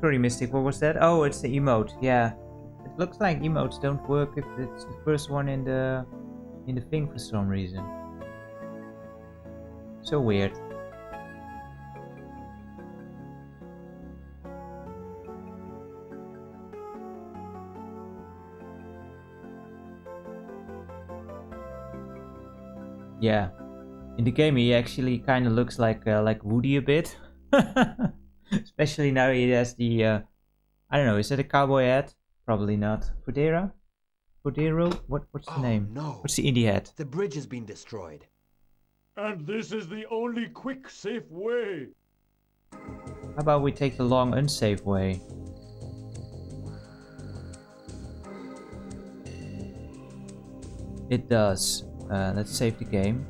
Sorry, Mystic, what was that? Oh, it's the emote, yeah. It looks like emotes don't work if it's the first one in the thing for some reason. So weird. Yeah. In the game, he actually kind of looks like Woody a bit. Especially now he has the, I don't know, is that a cowboy hat? Probably not. Fodero? What's the name? No. What's the indie hat? The bridge has been destroyed. And this is the only quick, safe way. How about we take the long, unsafe way? It does. Let's save the game.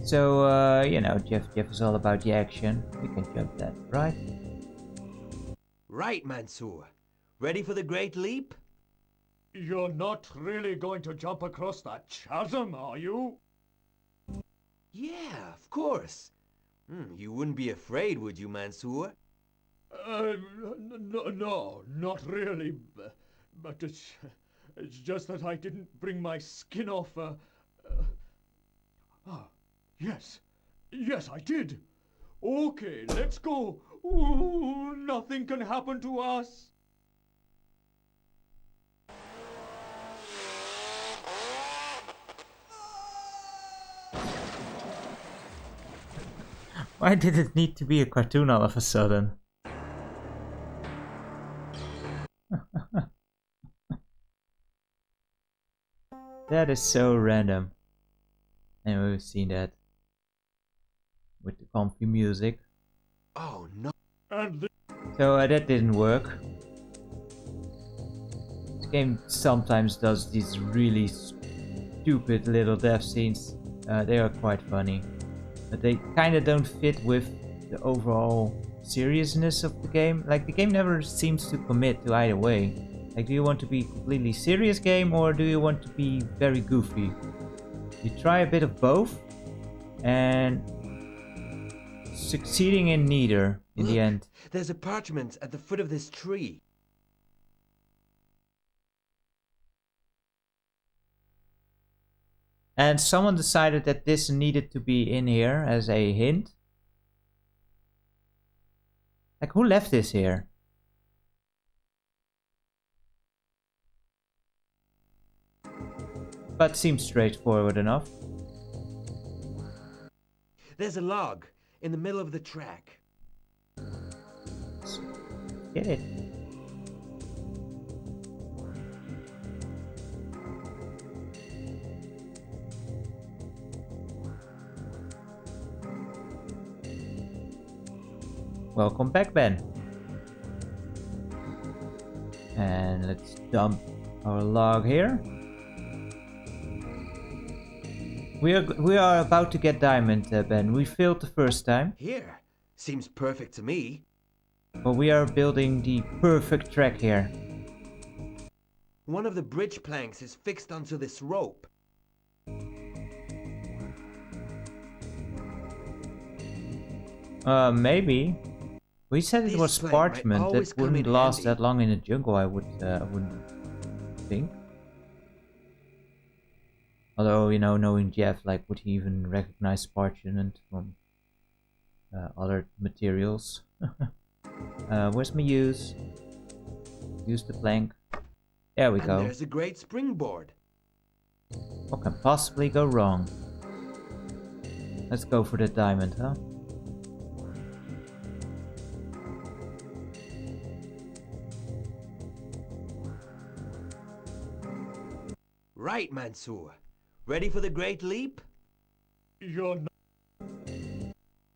So, you know, Jeff is all about the action. We can jump that, right? Right, Mansour. Ready for the great leap? You're not really going to jump across that chasm, are you? Yeah, of course. You wouldn't be afraid, would you, Mansour? No, not really. But it's just that I didn't bring my skin off. Yes. Yes, I did. Okay, let's go. Ooh, nothing can happen to us. Why did it need to be a cartoon all of a sudden? That is so random. And we've seen that with the comfy music. Oh no. So that didn't work. This game sometimes does these really stupid little death scenes. They are quite funny. But they kind of don't fit with the overall seriousness of the game. Like, the game never seems to commit to either way. Like, do you want to be a completely serious game or do you want to be very goofy? You try a bit of both and succeeding in neither in the end. There's a parchment at the foot of this tree. And someone decided that this needed to be in here as a hint. Like, who left this here? But seems straightforward enough. There's a log in the middle of the track. Get it. Welcome back, Ben. And let's dump our log here. We are about to get diamond, Ben. We failed the first time. Here. Seems perfect to me. But we are building the perfect track here. One of the bridge planks is fixed onto this rope. Maybe. We said it This was plank might parchment. always That come wouldn't in last handy. that long in the jungle, I wouldn't think. Although, you know, knowing Jeff, like, would he even recognize parchment from other materials? Where's my use? Use the plank. There we go. And there's a great springboard. What can possibly go wrong? Let's go for the diamond, huh? Right, Mansour. Ready for the great leap? You're not.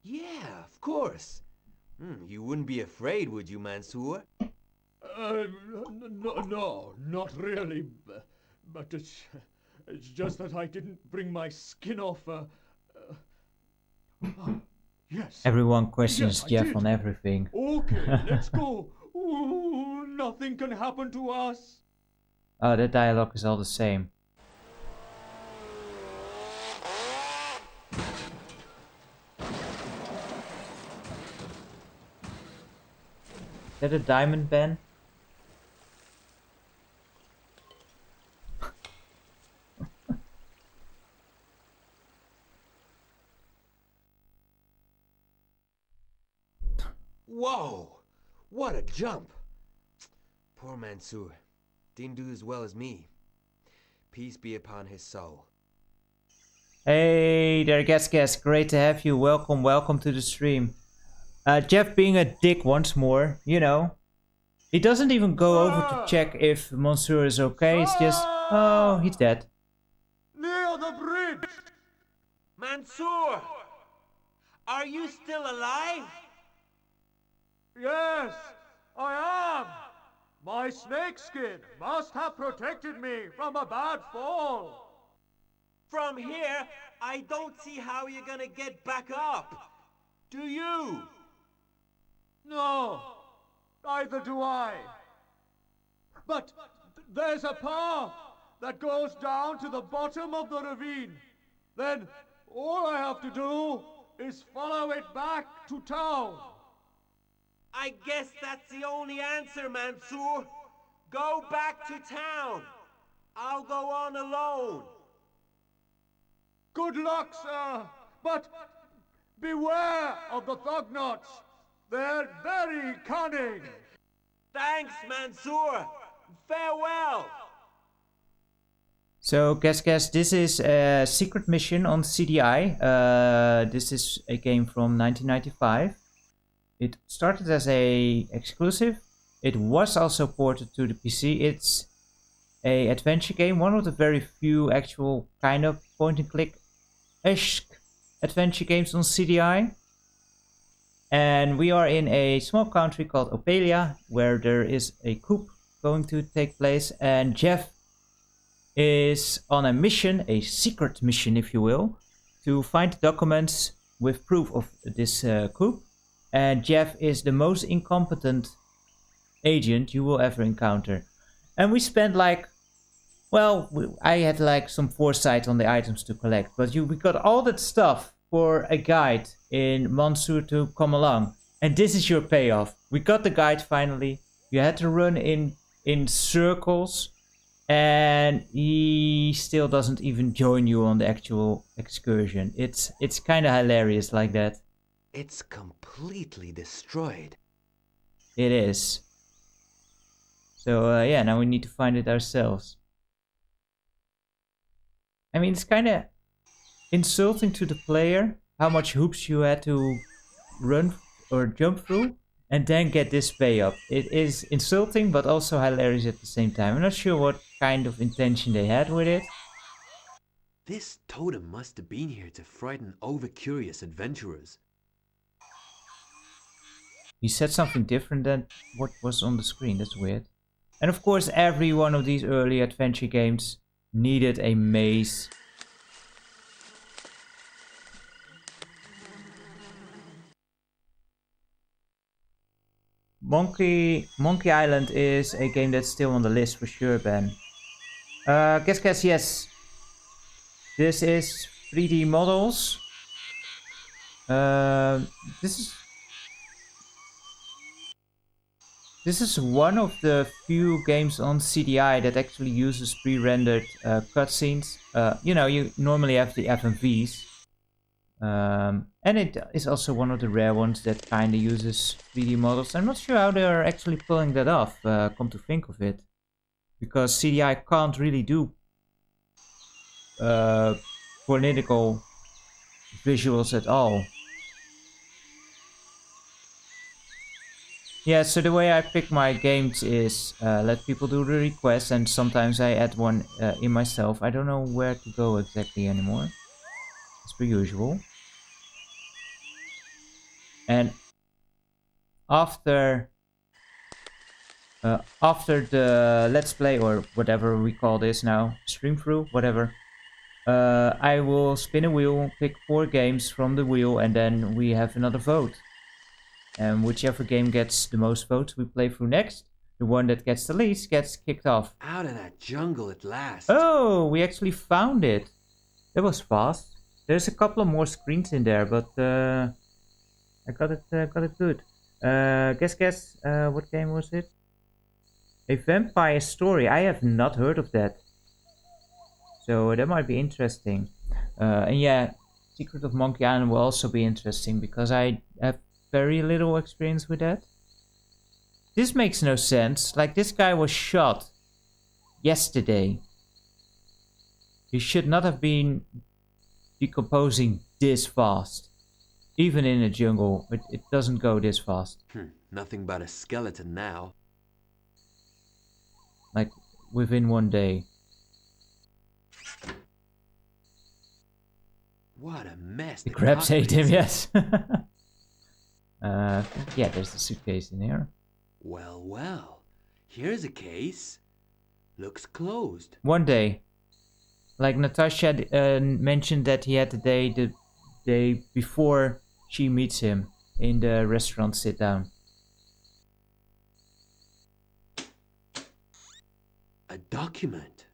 Yeah, of course. You wouldn't be afraid, would you, Mansour? No, not really. But it's just that I didn't bring my skin off. Yes. Everyone questions Yes, I Jeff did. on everything. Okay, let's go. Ooh, nothing can happen to us. Oh, that dialogue is all the same. Is that a diamond, Ben? Whoa! What a jump! Poor Mansour. Didn't do as well as me. Peace be upon his soul. Hey there, guest. Great to have you. Welcome to the stream. Jeff being a dick once more, you know. He doesn't even go over to check if Monsieur is okay. It's just, oh, he's dead. Near the bridge! Mansour! Are you still alive? Yes, I am! My snakeskin must have protected me from a bad fall. From here, I don't see how you're gonna get back up. Do you? No, neither do I. But there's a path that goes down to the bottom of the ravine. Then all I have to do is follow it back to town. I guess that's the only answer, Mansour. Go back to town. I'll go on alone. Good luck, sir, but beware of the Thugnots. They're very cunning. Thanks, Mansour. Farewell. So, guess, this is a secret mission on CDI. This is a game from 1995. It started as a exclusive. It was also ported to the PC. It's a adventure game, one of the very few actual kind of point-and-click-ish adventure games on CDI. And we are in a small country called Opalia, where there is a coup going to take place, and Jeff is on a mission, a secret mission if you will, to find documents with proof of this coup. And Jeff is the most incompetent agent you will ever encounter. And we spent like, well, I had like some foresight on the items to collect, but we got all that stuff for a guide in Mansour to come along. And this is your payoff. We got the guide finally. You had to run in circles, and he still doesn't even join you on the actual excursion. It's kind of hilarious like that. It's completely destroyed. It is. So yeah, now we need to find it ourselves. I mean, it's kind of insulting to the player how much hoops you had to run or jump through and then get this payoff. It is insulting but also hilarious at the same time. I'm not sure what kind of intention they had with it. This totem must have been here to frighten over-curious adventurers. He said something different than what was on the screen. That's weird. And of course, every one of these early adventure games needed a maze. Monkey Island is a game that's still on the list for sure, Ben. Guess, yes. This is 3D models. This is one of the few games on CDI that actually uses pre-rendered cutscenes. You know, you normally have the FMVs. And it is also one of the rare ones that kind of uses 3D models. I'm not sure how they're actually pulling that off, come to think of it. Because CDI can't really do political visuals at all. Yeah, so the way I pick my games is let people do the requests, and sometimes I add one in myself. I don't know where to go exactly anymore, as per usual. And after the Let's Play, or whatever we call this now, stream through, whatever, I will spin a wheel, pick 4 games from the wheel, and then we have another vote. And whichever game gets the most votes we play through next. The one that gets the least gets kicked off. Out of that jungle at last. Oh, we actually found it. That was fast. There's a couple of more screens in there, but I got it good. Guess, what game was it? A Vampire Story. I have not heard of that. So that might be interesting. And yeah, Secret of Monkey Island will also be interesting because I have very little experience with that. This makes no sense. Like, this guy was shot yesterday. He should not have been decomposing this fast. Even in a jungle, it doesn't go this fast. Nothing but a skeleton now. Like, within one day. What a mess. The crabs ate him, yes. Yeah, there's the suitcase in here. Well, well. Here's a case. Looks closed. One day. Like Natasha mentioned that he had the day before she meets him in the restaurant sit down. A document.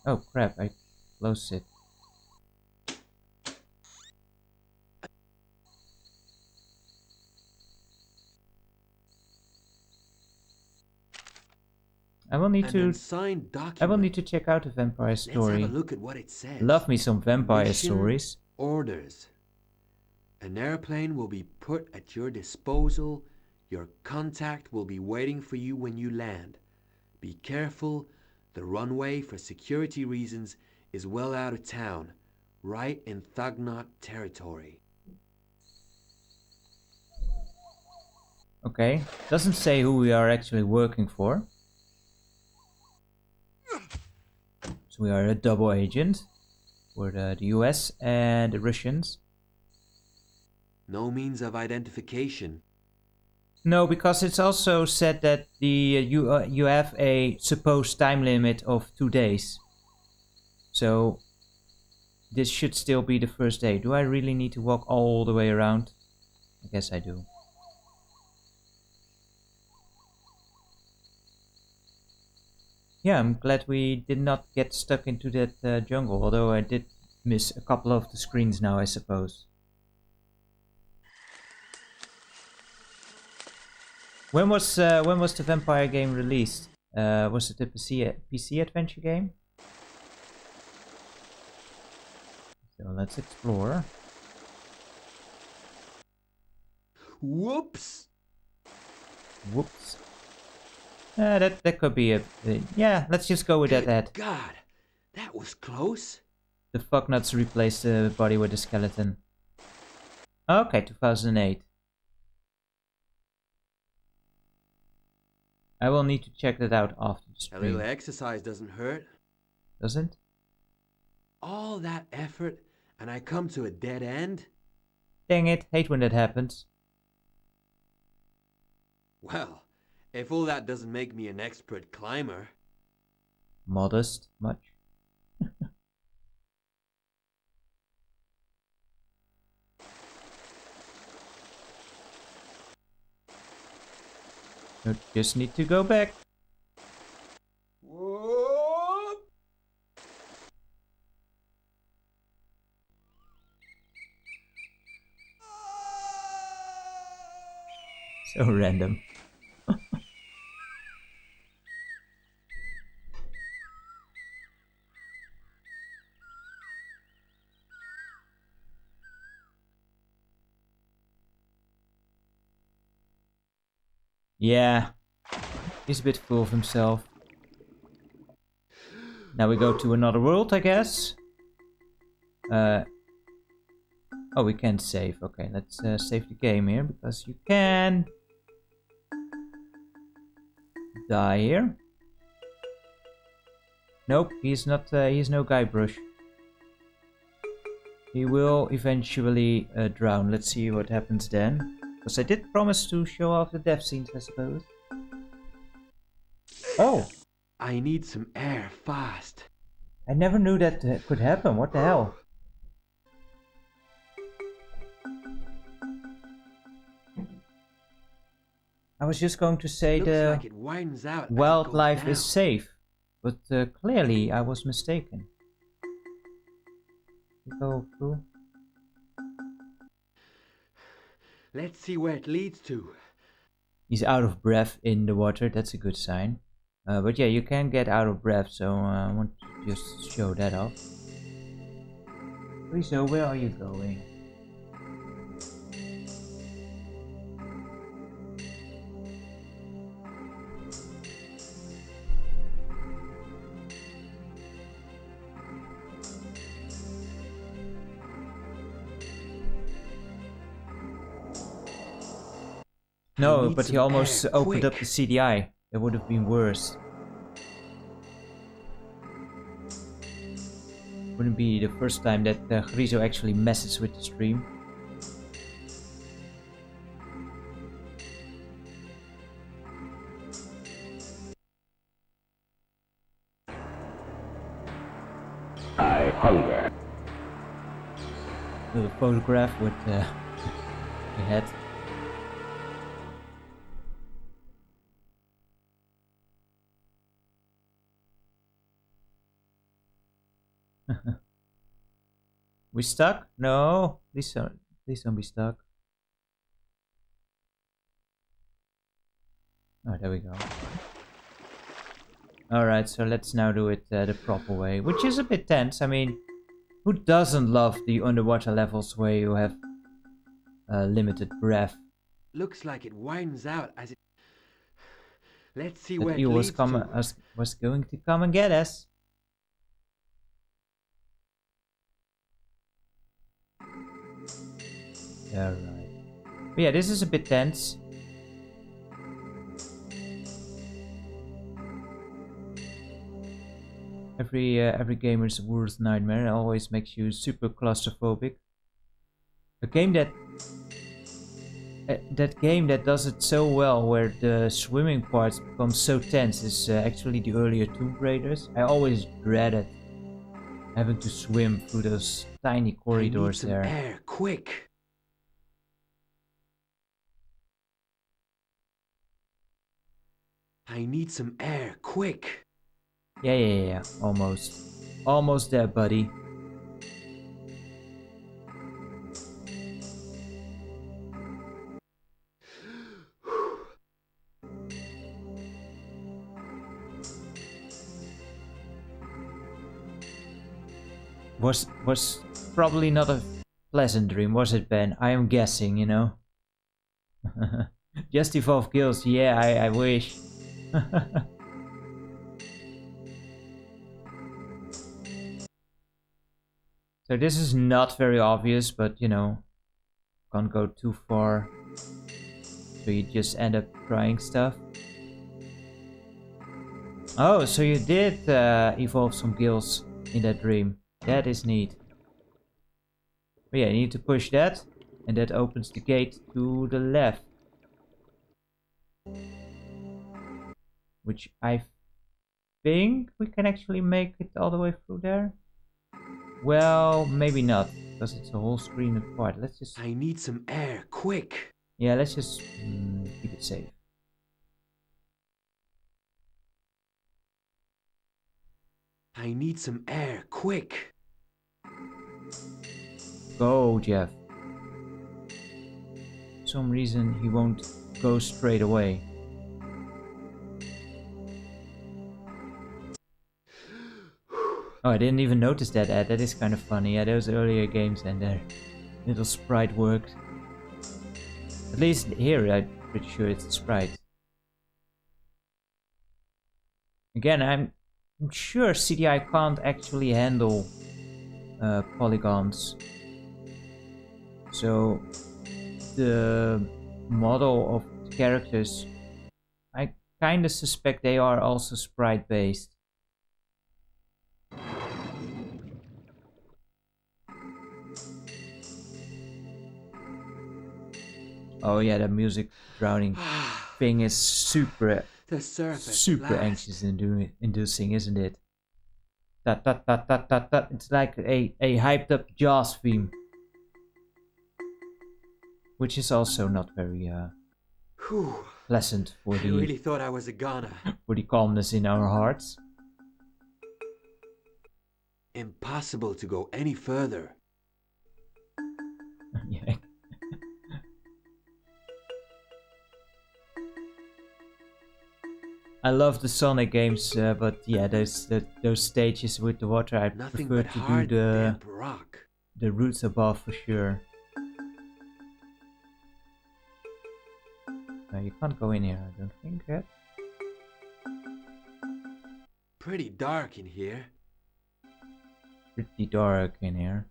Oh crap, I closed it. I will need to check out the vampire story. Let's have a look at what it says. Love me some vampire Mission stories. Orders. An airplane will be put at your disposal. Your contact will be waiting for you when you land. Be careful. The runway, for security reasons, is well out of town, right in Thugnot territory. Okay, doesn't say who we are actually working for. So we are a double agent for the US and the Russians. No means of identification. No, because it's also said that you have a supposed time limit of 2 days. So this should still be the first day. Do I really need to walk all the way around? I guess I do. Yeah, I'm glad we did not get stuck into that jungle, although I did miss a couple of the screens now, I suppose. When was the vampire game released? Was it a PC adventure game? So let's explore. Whoops! Whoops. That could be yeah, let's just go with that. God, that was close. The fucknuts replaced the body with a skeleton. Okay, 2008. I will need to check that out after the stream. A little exercise doesn't hurt. Doesn't? All that effort and I come to a dead end? Dang it, hate when that happens. Well, if all that doesn't make me an expert climber. Modest, much. You just need to go back. Whoa! So random. Yeah, he's a bit full of himself. Now we go to another world, I guess. Oh, we can't save. Okay, let's save the game here, because you can die here. Nope, he's not. He's no Guybrush. He will eventually drown. Let's see what happens then. Because I did promise to show off the death scenes, I suppose. Oh! I need some air fast. I never knew that could happen. What the hell? I was just going to say Looks like it widens out as it wildlife goes is down. safe. But clearly I was mistaken. Go through. Let's see where it leads to. He's out of breath in the water, that's a good sign. But yeah, you can get out of breath, so I want to just show that off. Rizzo, where are you going? No, need but he some almost air, opened up quick. the CDI. That would have been worse. Wouldn't be the first time that Grizo actually messes with the stream. I hunger. Little photograph with the head. We stuck? No, please don't be stuck. Oh, there we go. Alright, so let's now do it the proper way, which is a bit tense. I mean, who doesn't love the underwater levels where you have limited breath? Looks like it widens out as it... Let's see That where it eel leads to. was going to come and get us. Alright. But yeah, this is a bit tense. Every gamer's worst nightmare. It always makes you super claustrophobic. A game that does it so well, where the swimming parts become so tense, is actually the earlier Tomb Raiders. I always dreaded having to swim through those tiny corridors there. Air, quick! I need some air, quick! Yeah. Almost there, buddy. Was probably not a pleasant dream, was it, Ben? I am guessing, you know. Just evolve gills, yeah, I wish. So this is not very obvious, but you know, can't go too far. So you just end up trying stuff. Oh, so you did evolve some gills in that dream. That is neat. But yeah, you need to push that, and that opens the gate to the left. Which I think we can actually make it all the way through there. Well, maybe not, because it's a whole screen apart. Let's just... I need some air, quick! Yeah, let's just keep it safe. I need some air, quick! Go, Jeff. For some reason he won't go straight away. Oh, I didn't even notice that ad. That is kind of funny. Yeah, those earlier games and their little sprite worked. At least here, I'm pretty sure it's a sprite. Again, I'm sure CDI can't actually handle polygons. So the model of characters, I kind of suspect they are also sprite based. Oh yeah, the music drowning thing is super anxious inducing, isn't it? It's like a hyped up Jaws theme. Which is also not very pleasant for I really thought I was a goner. For the calmness in our hearts. Impossible to go any further. Yeah. I love the Sonic games, but yeah, those stages with the water, I prefer to do the routes above for sure. No, you can't go in here, I don't think yet. Pretty dark in here. Pretty dark in here.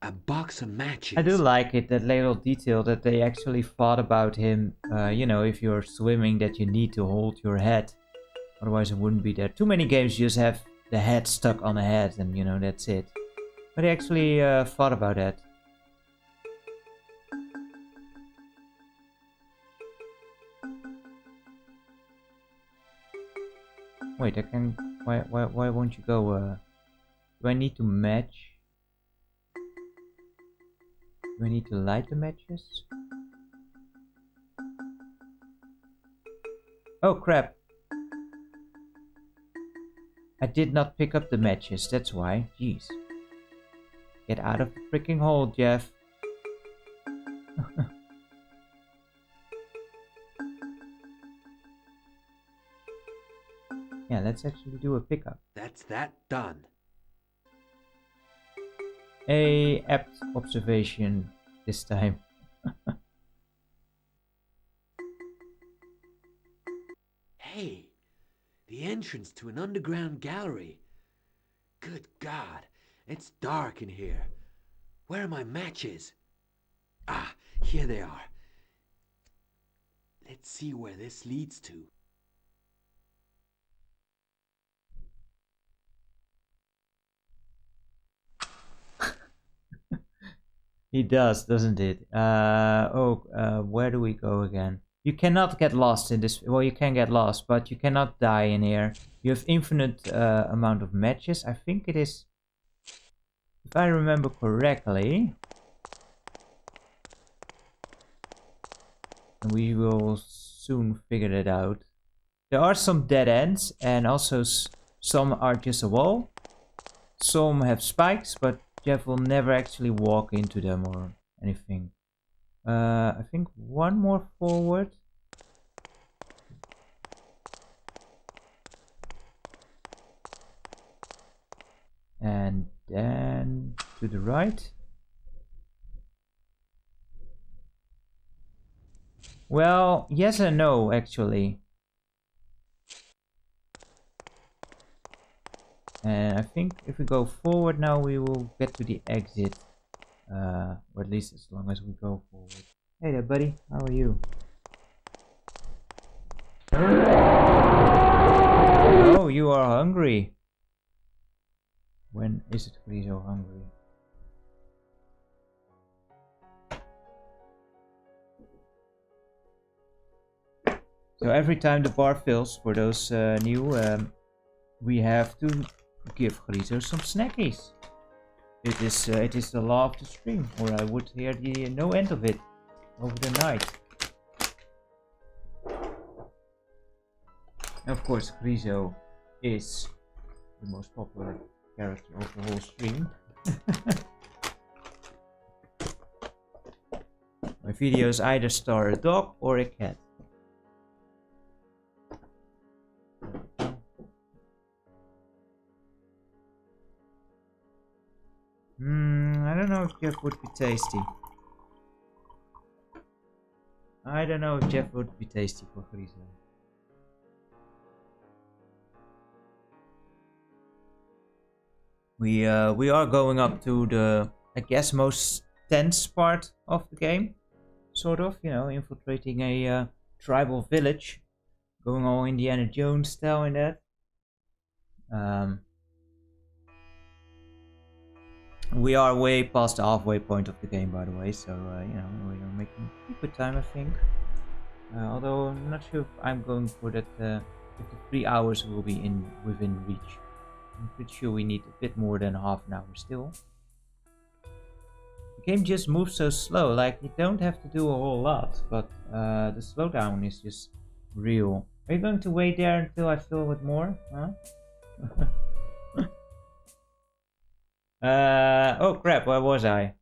A box of matches. I do like it, that little detail that they actually thought about him. You know, if you're swimming, that you need to hold your head. Otherwise it wouldn't be there. Too many games just have the head stuck on the head and, you know, that's it. But they actually thought about that. Wait, I can... Why won't you go... Do I need to match? Do I need to light the matches? Oh crap! I did not pick up the matches, that's why. Jeez. Get out of the freaking hole, Jeff. Yeah, let's actually do a pickup. That's that done. A apt observation this time. Hey, the entrance to an underground gallery. Good God, it's dark in here. Where are my matches? Ah, here they are. Let's see where this leads to. He does, doesn't it? Where do we go again? You cannot get lost in this. Well, you can get lost, but you cannot die in here. You have infinite amount of matches. I think it is, if I remember correctly. And we will soon figure it out. There are some dead ends, and also some are just a wall. Some have spikes, but Jeff will never actually walk into them or anything. I think one more forward. And then to the right. Well, yes and no, actually. And I think if we go forward now, we will get to the exit. Or at least as long as we go forward. Hey there, buddy. How are you? Oh, you are hungry. When is it really so hungry? So every time the bar fills, for those new, we have to give Griezo some snackies. It is the law of the stream, or I would hear the no end of it over the night. And of course, Griezo is the most popular character of the whole stream. My videos either star a dog or a cat. I don't know if Jeff would be tasty. I don't know if Jeff would be tasty for Griezo. We are going up to the, I guess, most tense part of the game. Sort of, you know, infiltrating a tribal village. Going all Indiana Jones style in that. We are way past the halfway point of the game, by the way, so you know, we are making good time, I think. Although I'm not sure if I'm going for that. If the 3 hours will be within reach. I'm pretty sure we need a bit more than half an hour still. The game just moves so slow, like you don't have to do a whole lot, but the slowdown is just real. Are you going to wait there until I fill with more? Huh? Oh crap, where was I?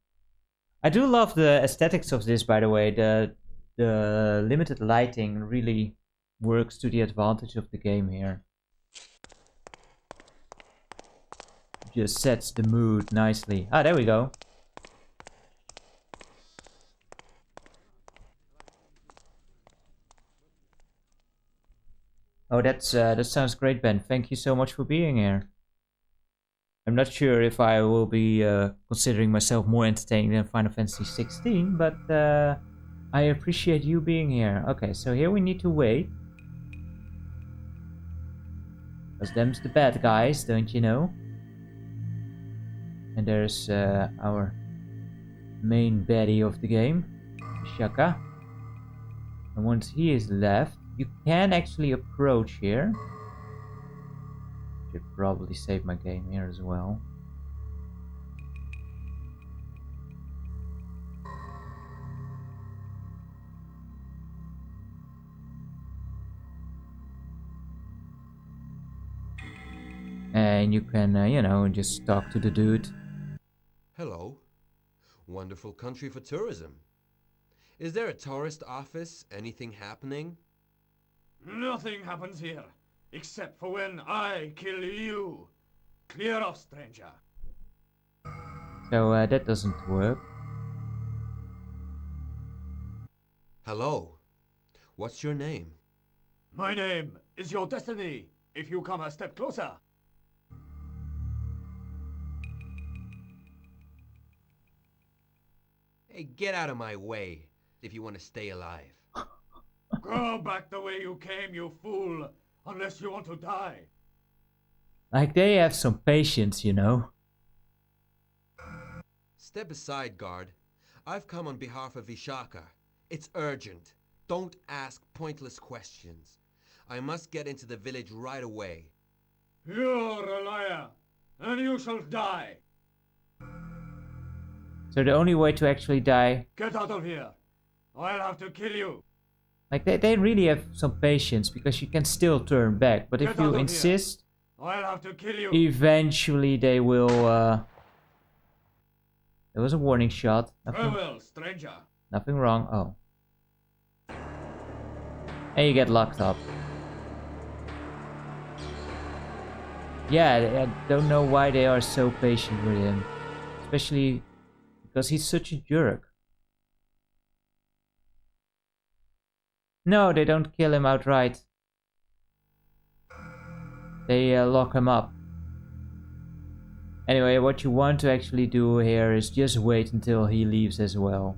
I do love the aesthetics of this, by the way. The limited lighting really works to the advantage of the game here. Just sets the mood nicely. Ah, there we go. Oh, that sounds great, Ben. Thank you so much for being here. I'm not sure if I will be considering myself more entertaining than Final Fantasy 16, but I appreciate you being here. Okay, so here we need to wait. Because them's the bad guys, don't you know? And there's our main baddie of the game, Shaka. And once he is left, you can actually approach here. Should probably save my game here as well. And you can, you know, just talk to the dude. Hello. Wonderful country for tourism. Is there a tourist office? Anything happening? Nothing happens here, except for when I kill you. Clear off, stranger. So that doesn't work. Hello. What's your name? My name is your destiny, if you come a step closer. Hey, get out of my way if you want to stay alive. Go back the way you came, you fool, unless you want to die. Like, they have some patience, you know. Step aside, guard. I've come on behalf of Vishaka. It's urgent. Don't ask pointless questions. I must get into the village right away. You're a liar, and you shall die. So the only way to actually die... Get out of here. I'll have to kill you. Like, they really have some patience, because you can still turn back. But if you insist, I'll have to kill you. Eventually they will... There was a warning shot. Farewell, stranger. Nothing wrong. Oh. And you get locked up. Yeah, I don't know why they are so patient with him. Especially because he's such a jerk. No, they don't kill him outright. They lock him up. Anyway, what you want to actually do here is just wait until he leaves as well.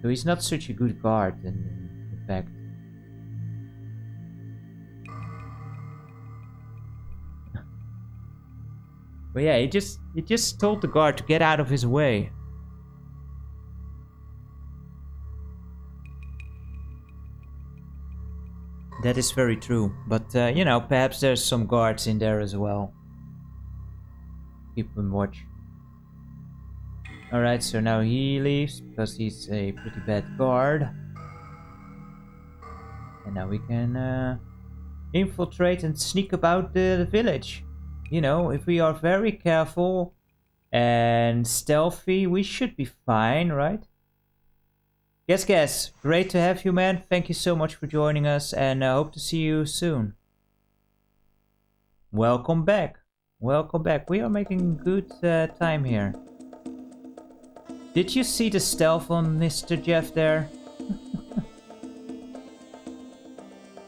So he's not such a good guard, in fact. But yeah, he just told the guard to get out of his way. That is very true, but you know, perhaps there's some guards in there as well. Keep them watch. Alright, so now he leaves because he's a pretty bad guard. And now we can infiltrate and sneak about the village. You know, if we are very careful and stealthy, we should be fine, right? Yes, great to have you, man. Thank you so much for joining us, and I hope to see you soon. Welcome back. Welcome back. We are making good time here. Did you see the stealth on Mr. Jeff there?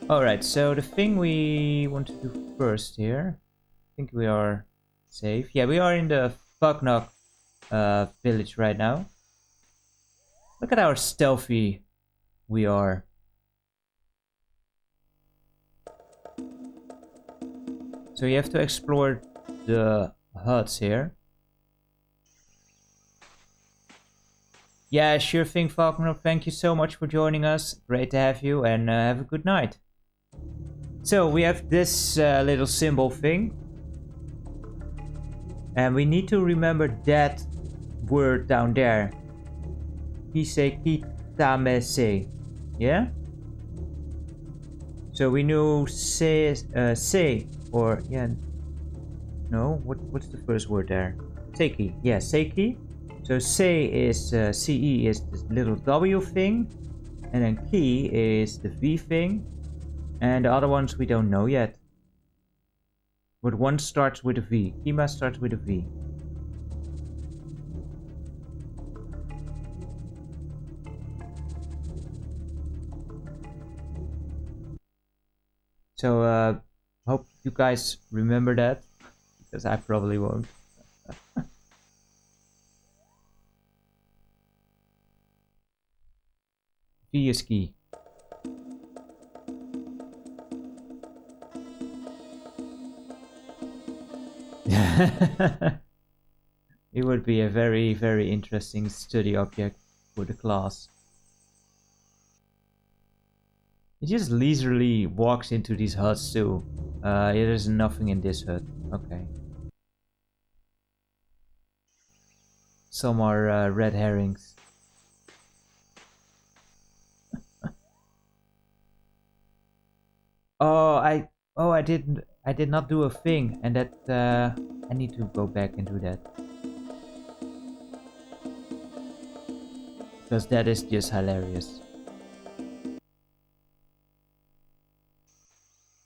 Alright, so the thing we want to do first here. I think we are safe. Yeah, we are in the Fucknock village right now. Look at how stealthy we are. So you have to explore the huts here. Yeah, sure thing, Falconer. Thank you so much for joining us. Great to have you, and have a good night. So we have this little symbol thing. And we need to remember that word down there. Kitamese. Yeah? So we know say or yeah. No, what's the first word there? Seiki. Yeah, Seiki. So sei is CE is the little W thing, and then ki is the V thing, and the other ones we don't know yet. But one starts with a V. Kima starts with a V. So Hope you guys remember that, because I probably won't. V is key. It would be a very, very interesting study object for the class. He just leisurely walks into these huts too. There's nothing in this hut. Okay. Some are red herrings. I did not do a thing, and that I need to go back and do that. Because that is just hilarious.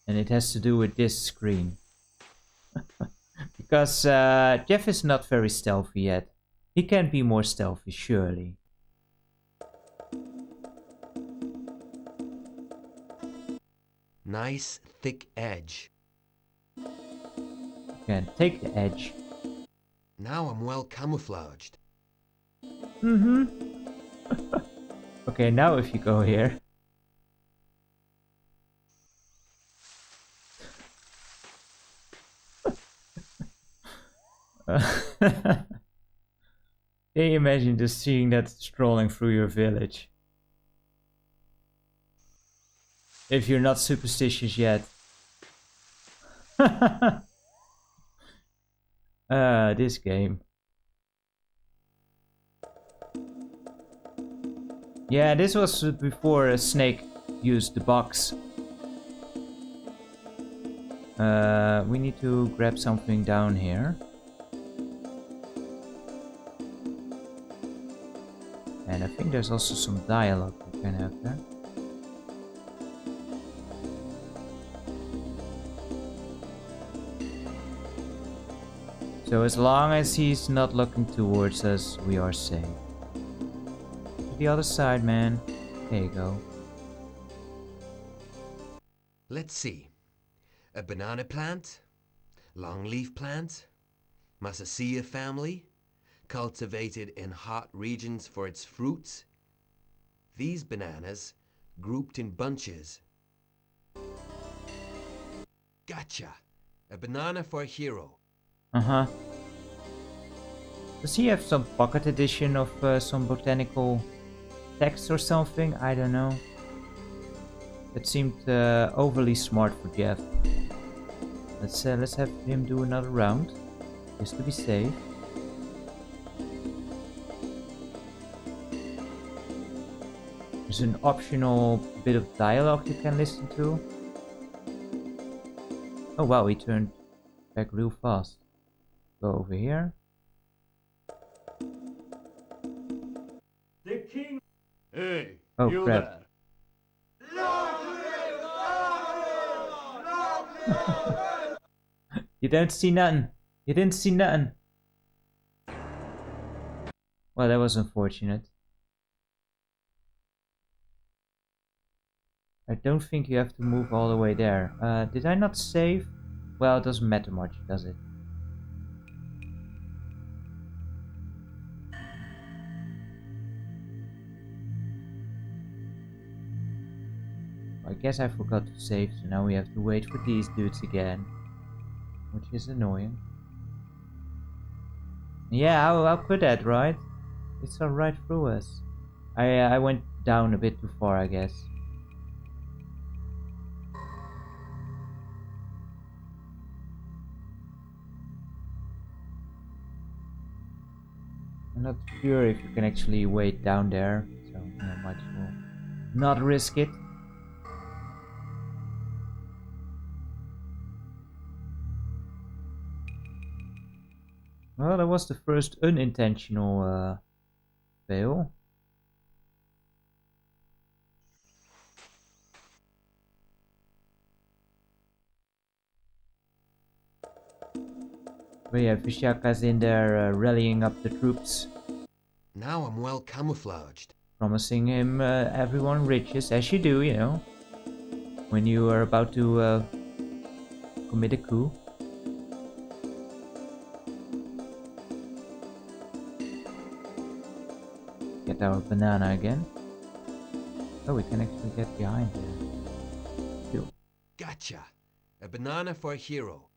And it has to do with this screen. Because Jeff is not very stealthy yet. He can be more stealthy, surely. Nice thick edge. Can take the edge. Now I'm well camouflaged. Mm-hmm. Okay, now if you go here. Can you imagine just seeing that strolling through your village? If you're not superstitious yet. This game. Yeah, this was before Snake used the box. We need to grab something down here. And I think there's also some dialogue we can have there. So as long as he's not looking towards us, we are safe. To the other side, man. There you go. Let's see. A banana plant, longleaf plant, Massaceae family, cultivated in hot regions for its fruits. These bananas grouped in bunches. Gotcha! A banana for a hero. Uh-huh. Does he have some pocket edition of some botanical text or something? I don't know. It seemed overly smart for Jeff. Let's have him do another round, just to be safe. There's an optional bit of dialogue you can listen to. Oh wow, he turned back real fast. Go over here. The king. Hey, Oh you crap. there. You don't see nothing. You didn't see nothing. Well, that was unfortunate. I don't think you have to move all the way there. Did I not save? Well, it doesn't matter much, does it? I guess I forgot to save, so now we have to wait for these dudes again. Which is annoying. Yeah, how could that, right? It's right through us. I went down a bit too far, I guess. I'm not sure if you can actually wait down there, so might as well not risk it. Well, that was the first unintentional fail. But yeah, Vishaka's in there rallying up the troops. Now I'm well camouflaged. Promising him everyone riches, as you do, you know. When you are about to commit a coup. Get our banana again. Oh, we can actually get behind there. Too. Gotcha! A banana for a hero.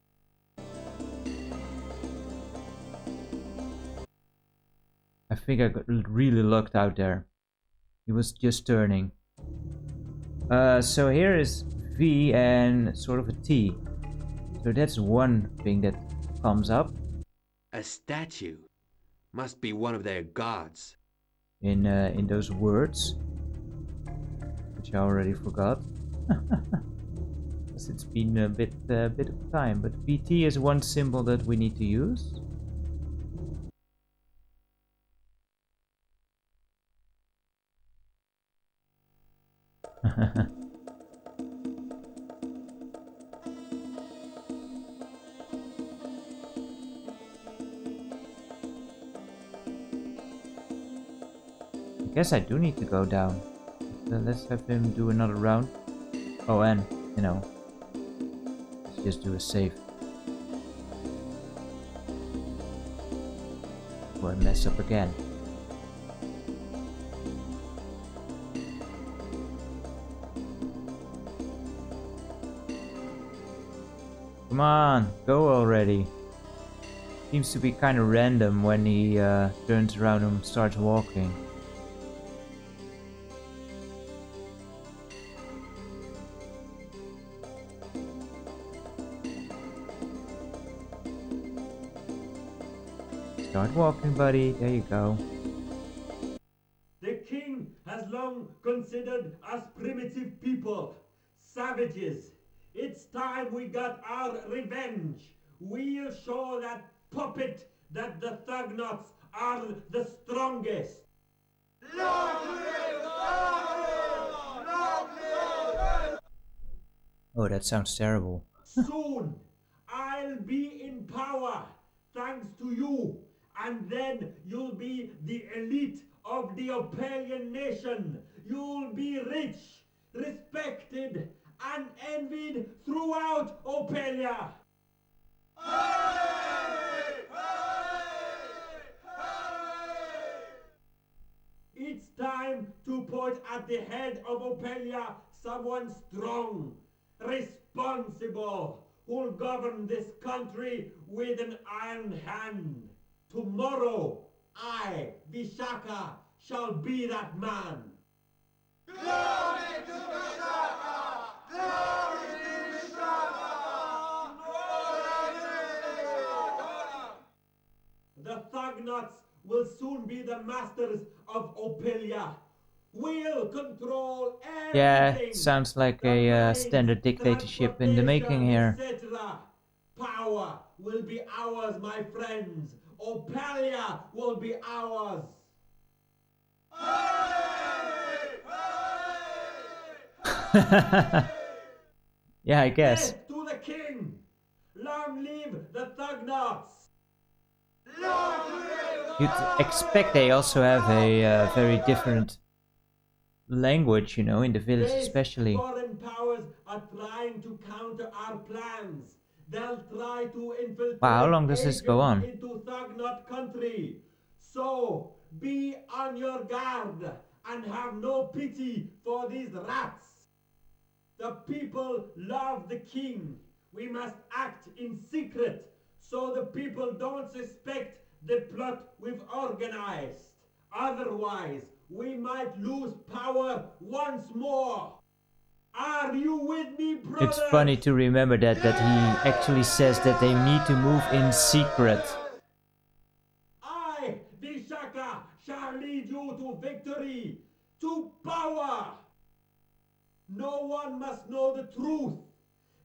I think I got really lucked out there. He was just turning. So here is V and sort of a T. So that's one thing that comes up. A statue. Must be one of their gods. In those words. Which I already forgot. Because it's been a bit of time. But VT is one symbol that we need to use. I guess I do need to go down. Let's have him do another round. Oh, and, you know, let's just do a save. Or I mess up again. Come on, go already. Seems to be kind of random when he turns around and starts walking. Start walking, buddy. There you go. The king has long considered us primitive people, savages. It's time we got our revenge. We'll show that puppet that the Thugnots are the strongest. Oh, that sounds terrible. Soon, I'll be in power, thanks to you. And then you'll be the elite of the Opalian nation. You'll be rich, respected, and envied throughout Opalia. It's time to put at the head of Opalia someone strong, responsible, who'll govern this country with an iron hand. Tomorrow, I, Vishaka, shall be that man. Glory to Vishaka! Glory to Vishaka! The Thugnots will soon be the masters of Opalia. We'll control everything. Yeah, sounds like a standard dictatorship in the making here. Power will be ours, my friends. Opalia will be ours. Yeah, I guess. Death to the king! Long live the Thugnots! You'd expect they also have a very different language, you know, in the village especially. Foreign powers are trying to counter our plans. They'll try to infiltrate Wow, how long does this go on? into Thugnot country. So be on your guard and have no pity for these rats. The people love the king. We must act in secret so the people don't suspect the plot we've organized. Otherwise, we might lose power once more. Are you with me, brother? It's funny to remember that he actually says that they need to move in secret. I, Vishaka, shall lead you to victory, to power. No one must know the truth.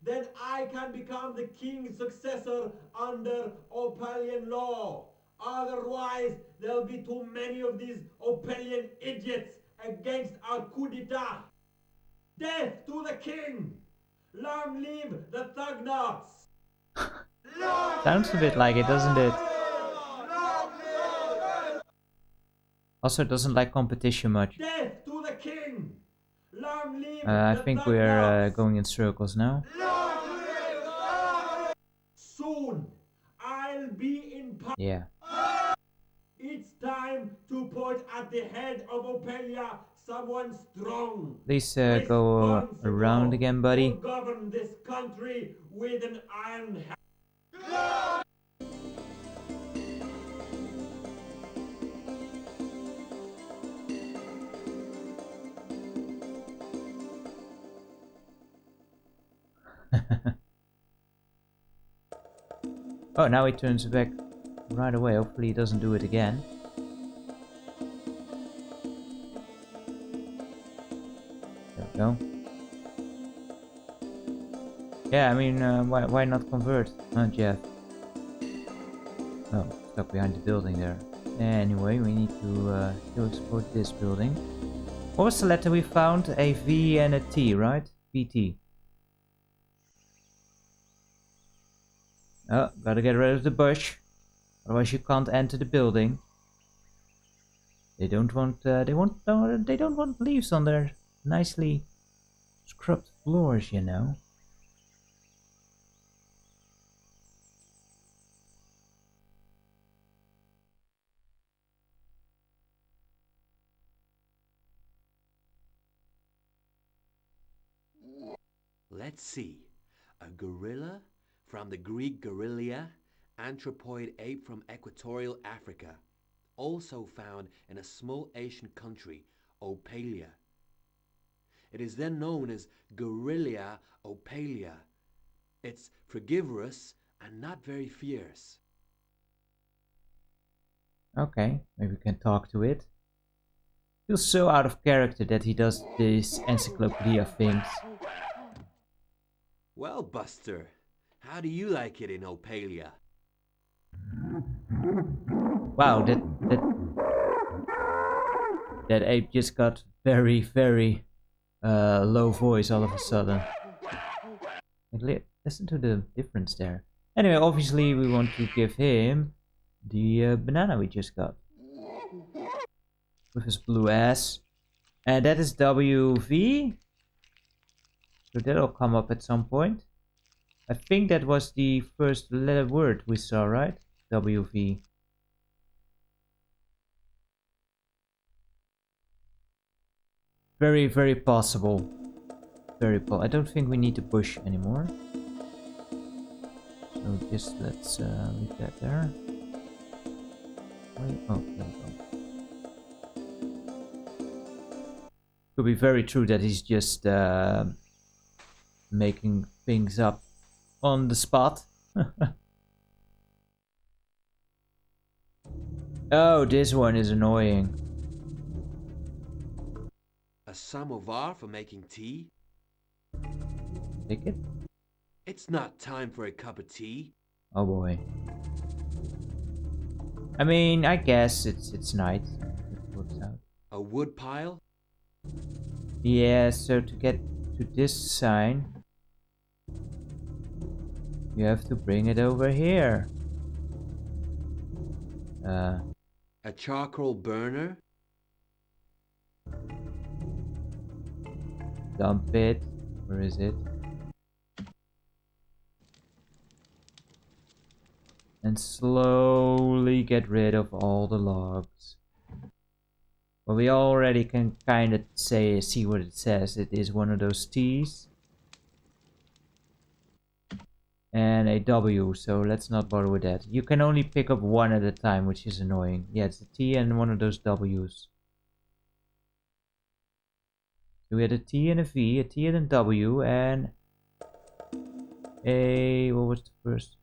Then I can become the king's successor under Opalian law. Otherwise, there'll be too many of these Opalian idiots against our coup d'etat. Death to the king! Long live the Thugnots! Sounds a bit like it, doesn't it? Also doesn't like competition much. Death to the king! Long live I the think Thugnots! we're going in circles now. soon. I'll be in power. Yeah. It's time to put at the head of Opalia someone strong. Please go around again, buddy. To govern this country with an iron hand. Oh, now he turns back right away. Hopefully he doesn't do it again. There we go. Yeah, I mean, why not convert? Not yet. Oh, stuck behind the building there. Anyway, we need to still explore this building. What was the letter we found? A V and a T, right? VT. Oh, gotta get rid of the bush, otherwise you can't enter the building. They don't want they don't want leaves on their nicely scrubbed floors, you know. Let's see. A gorilla from the Greek gorilla, anthropoid ape from equatorial Africa, also found in a small Asian country, Opalia. It is then known as Gorilla Opalia. It's frugivorous and not very fierce. Okay, maybe we can talk to it. Feels so out of character that he does this encyclopedia things. Well, Buster, how do you like it in Opalia? Wow, that ape just got very, very low voice all of a sudden. Listen to the difference there. Anyway, obviously we want to give him the banana we just got. With his blue ass. And that is WV. So that'll come up at some point. I think that was the first letter word we saw, right? WV. Very, very possible. Very possible. I don't think we need the bush anymore. So just let's leave that there. Wait, oh, there we go. Could be very true that he's just making things up on the spot. Oh, this one is annoying. A samovar for making tea? Take it? It's not time for a cup of tea. Oh boy. I mean, I guess it's night. It works out. A wood pile? Yeah, so to get to this sign, you have to bring it over here. A charcoal burner? Dump it. Where is it? And slowly get rid of all the logs. Well, we already can kind of see what it says. It is one of those T's. And a W, so let's not bother with that. You can only pick up one at a time, which is annoying. Yeah, it's a T and one of those W's. So we had a T and a V, a T and a W, and a... what was the first?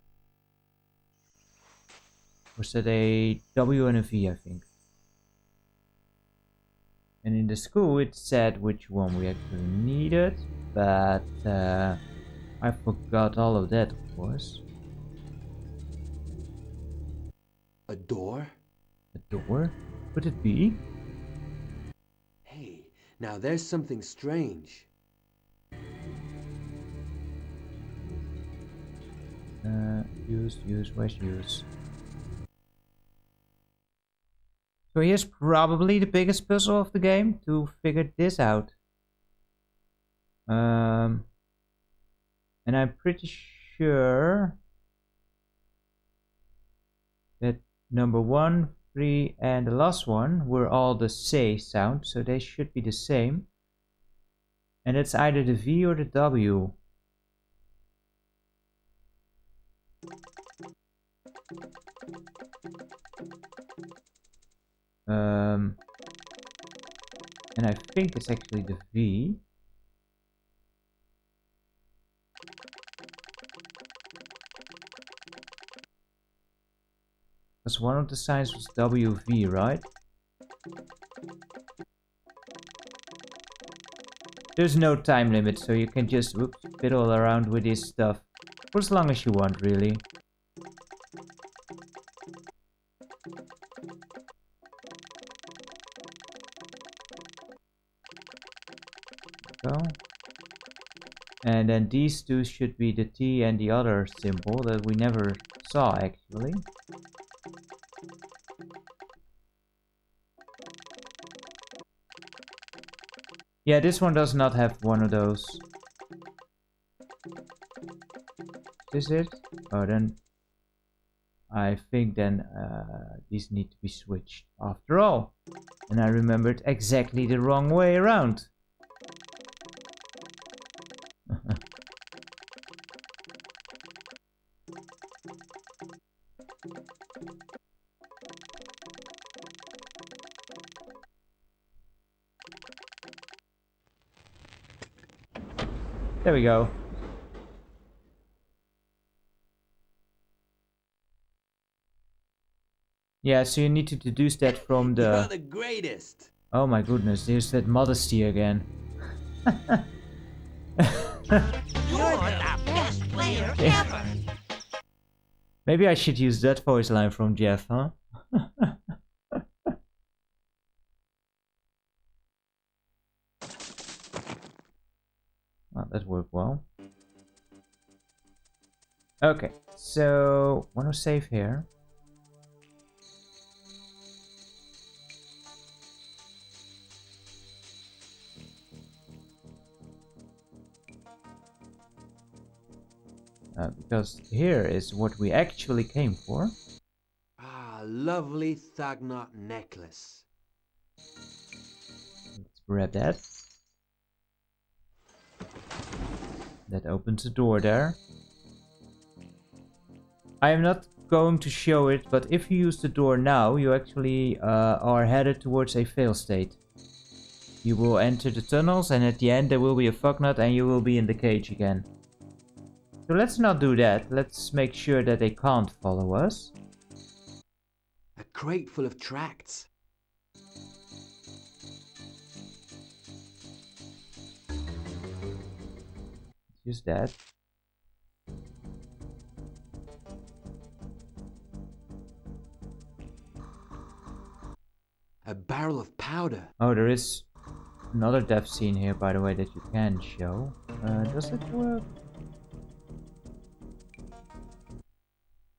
Was that a W and a V, I think. And in the school it said which one we actually needed, but I forgot all of that, of course. A door? A door? Could it be? Hey, now there's something strange. Where's use? So here's probably the biggest puzzle of the game, to figure this out. And I'm pretty sure that number 1, 3, and the last one were all the C sound, so they should be the same. And it's either the V or the W. And I think it's actually the V. Because one of the signs was WV, right? There's no time limit, so you can just fiddle around with this stuff for as long as you want, really. Go. And then these two should be the T and the other symbol that we never saw, actually. Yeah, this one does not have one of those. Is it? Oh, then I think then these need to be switched after all. And I remembered exactly the wrong way around. There we go. Yeah, so you need to deduce that from the... You're the greatest! Oh my goodness, there's that modesty again. You're the best player ever! Maybe I should use that voice line from Jeff, huh? Well, that worked well. Okay, so want to save here. Because here is what we actually came for. Ah, lovely Thagnot necklace. Let's grab that. That opens the door there. I am not going to show it, but if you use the door now, you actually are headed towards a fail state. You will enter the tunnels, and at the end there will be a fucknut and you will be in the cage again. So let's not do that. Let's make sure that they can't follow us. A crate full of tracts. Use that. A barrel of powder. Oh, there is another death scene here, by the way, that you can show. Does it work?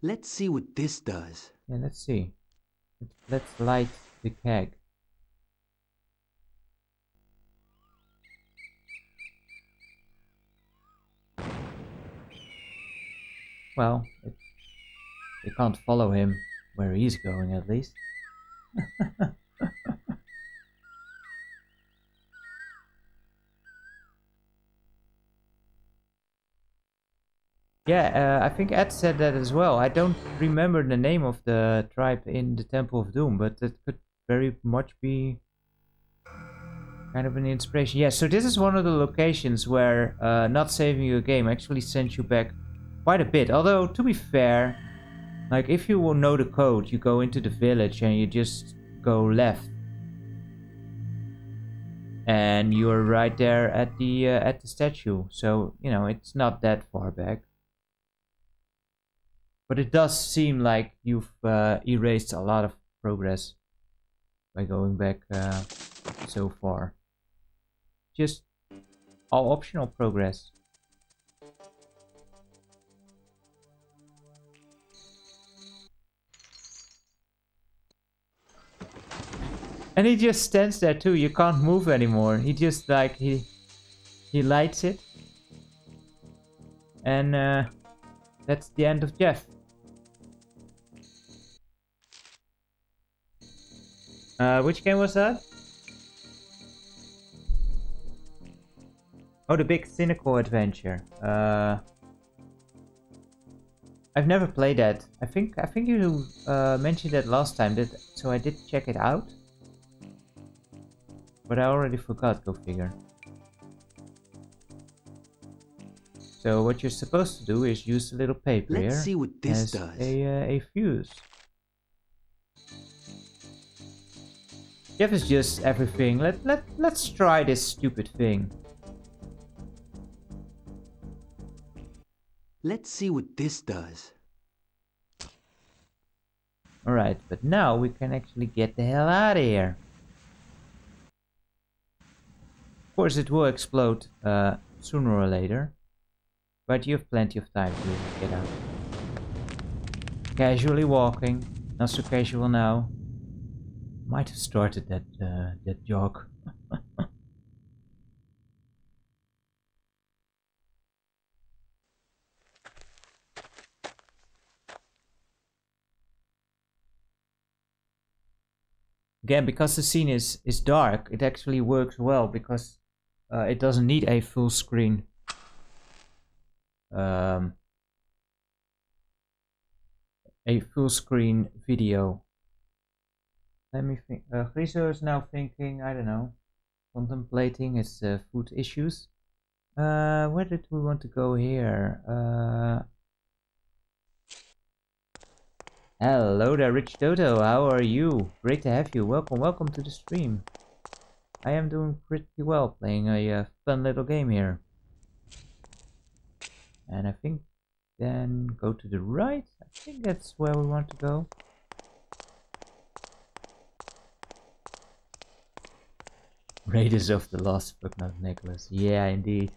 Let's see what this does. Yeah, let's see. Let's light the keg. Well, they can't follow him where he's going, at least. Yeah, I think Ed said that as well. I don't remember the name of the tribe in the Temple of Doom, but that could very much be kind of an inspiration. Yeah, so this is one of the locations where not saving your game actually sends you back quite a bit. Although, to be fair, like if you will know the code, you go into the village and you just go left. And you're right there at the statue. So, you know, it's not that far back. But it does seem like you've erased a lot of progress by going back so far. Just all optional progress. And he just stands there too. You can't move anymore. He just like he lights it, and that's the end of Jeff. Which game was that? Oh, the big cynical adventure. I've never played that. I think you mentioned that last time, so I did check it out. But I already forgot, go figure. So what you're supposed to do is use a little paper here. Let's see what this as does. A fuse. Jeff is just everything. Let's try this stupid thing. Let's see what this does. Alright, but now we can actually get the hell out of here. Of course it will explode sooner or later. But you have plenty of time to get out. Casually walking. Not so casual now. Might have started that jog. Again, because the scene is dark, it actually works well because it doesn't need a full screen. A full screen video. Let me think. Griso is now thinking, I don't know, contemplating his food issues. Where did we want to go here? Hello there, Rich Toto. How are you? Great to have you. Welcome to the stream. I am doing pretty well, playing a fun little game here. And I think then go to the right. I think that's where we want to go. Raiders of the Lost Footnote Necklace. Yeah, indeed.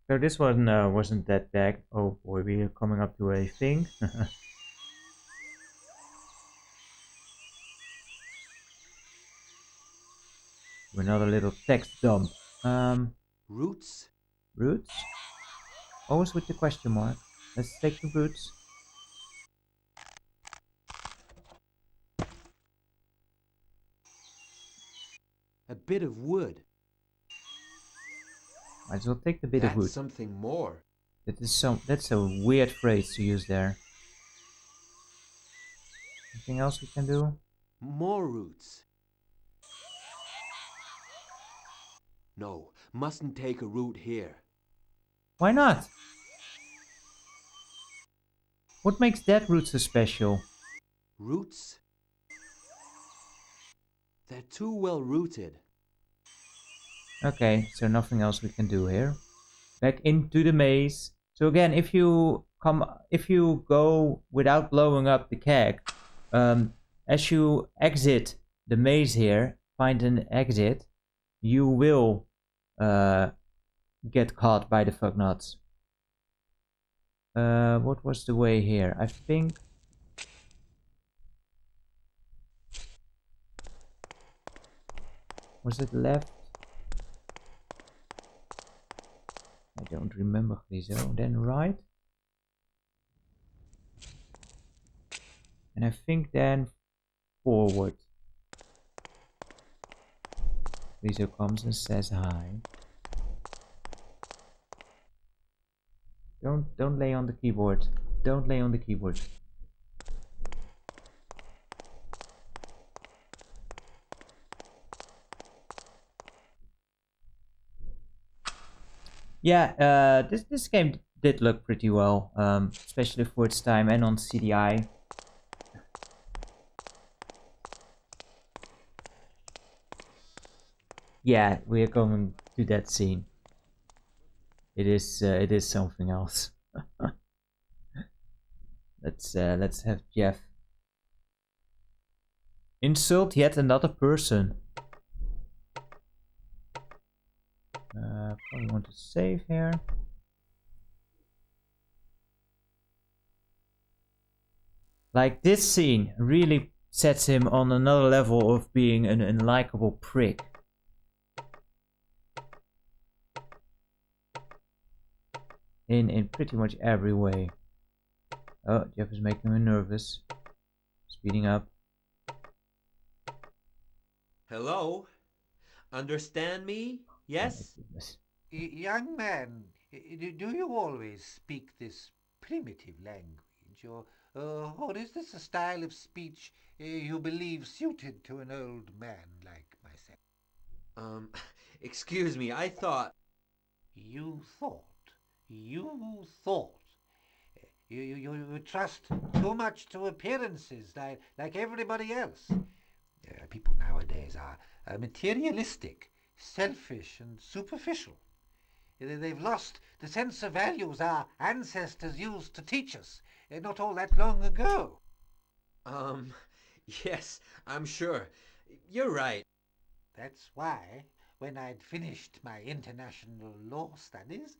So this one wasn't that bad. Oh boy, we are coming up to a thing. Another little text dump. Roots? Roots? Always with the question mark. Let's take the roots. A bit of wood. Might as well take the bit of wood. Something more. That's a weird phrase to use there. Anything else we can do? More roots. No, mustn't take a root here. Why not? What makes that root so special? Roots? They're too well rooted. Okay, so nothing else we can do here. Back into the maze. So again, if you go without blowing up the keg, as you exit the maze here, find an exit, you will get caught by the fucknuts. What was the way here? I think. Was it left? I don't remember, Griso. Then right. And I think then forward. Griso comes and says hi. Don't lay on the keyboard. Don't lay on the keyboard. Yeah, this game did look pretty well, especially for its time and on CDI. Yeah, we are going to that scene. It is something else. Let's have Jeff insult yet another person. Probably want to save here. Like, this scene really sets him on another level of being an unlikable prick. in pretty much every way. Oh, Jeff is making me nervous. Speeding up. Hello? Understand me? Yes? Young man, do you always speak this primitive language, or is this a style of speech you believe suited to an old man like myself? Excuse me, I thought... You thought. You trust too much to appearances, like everybody else. People nowadays are materialistic, selfish, and superficial. They've lost the sense of values our ancestors used to teach us, not all that long ago. Yes, I'm sure. You're right. That's why, when I'd finished my international law studies,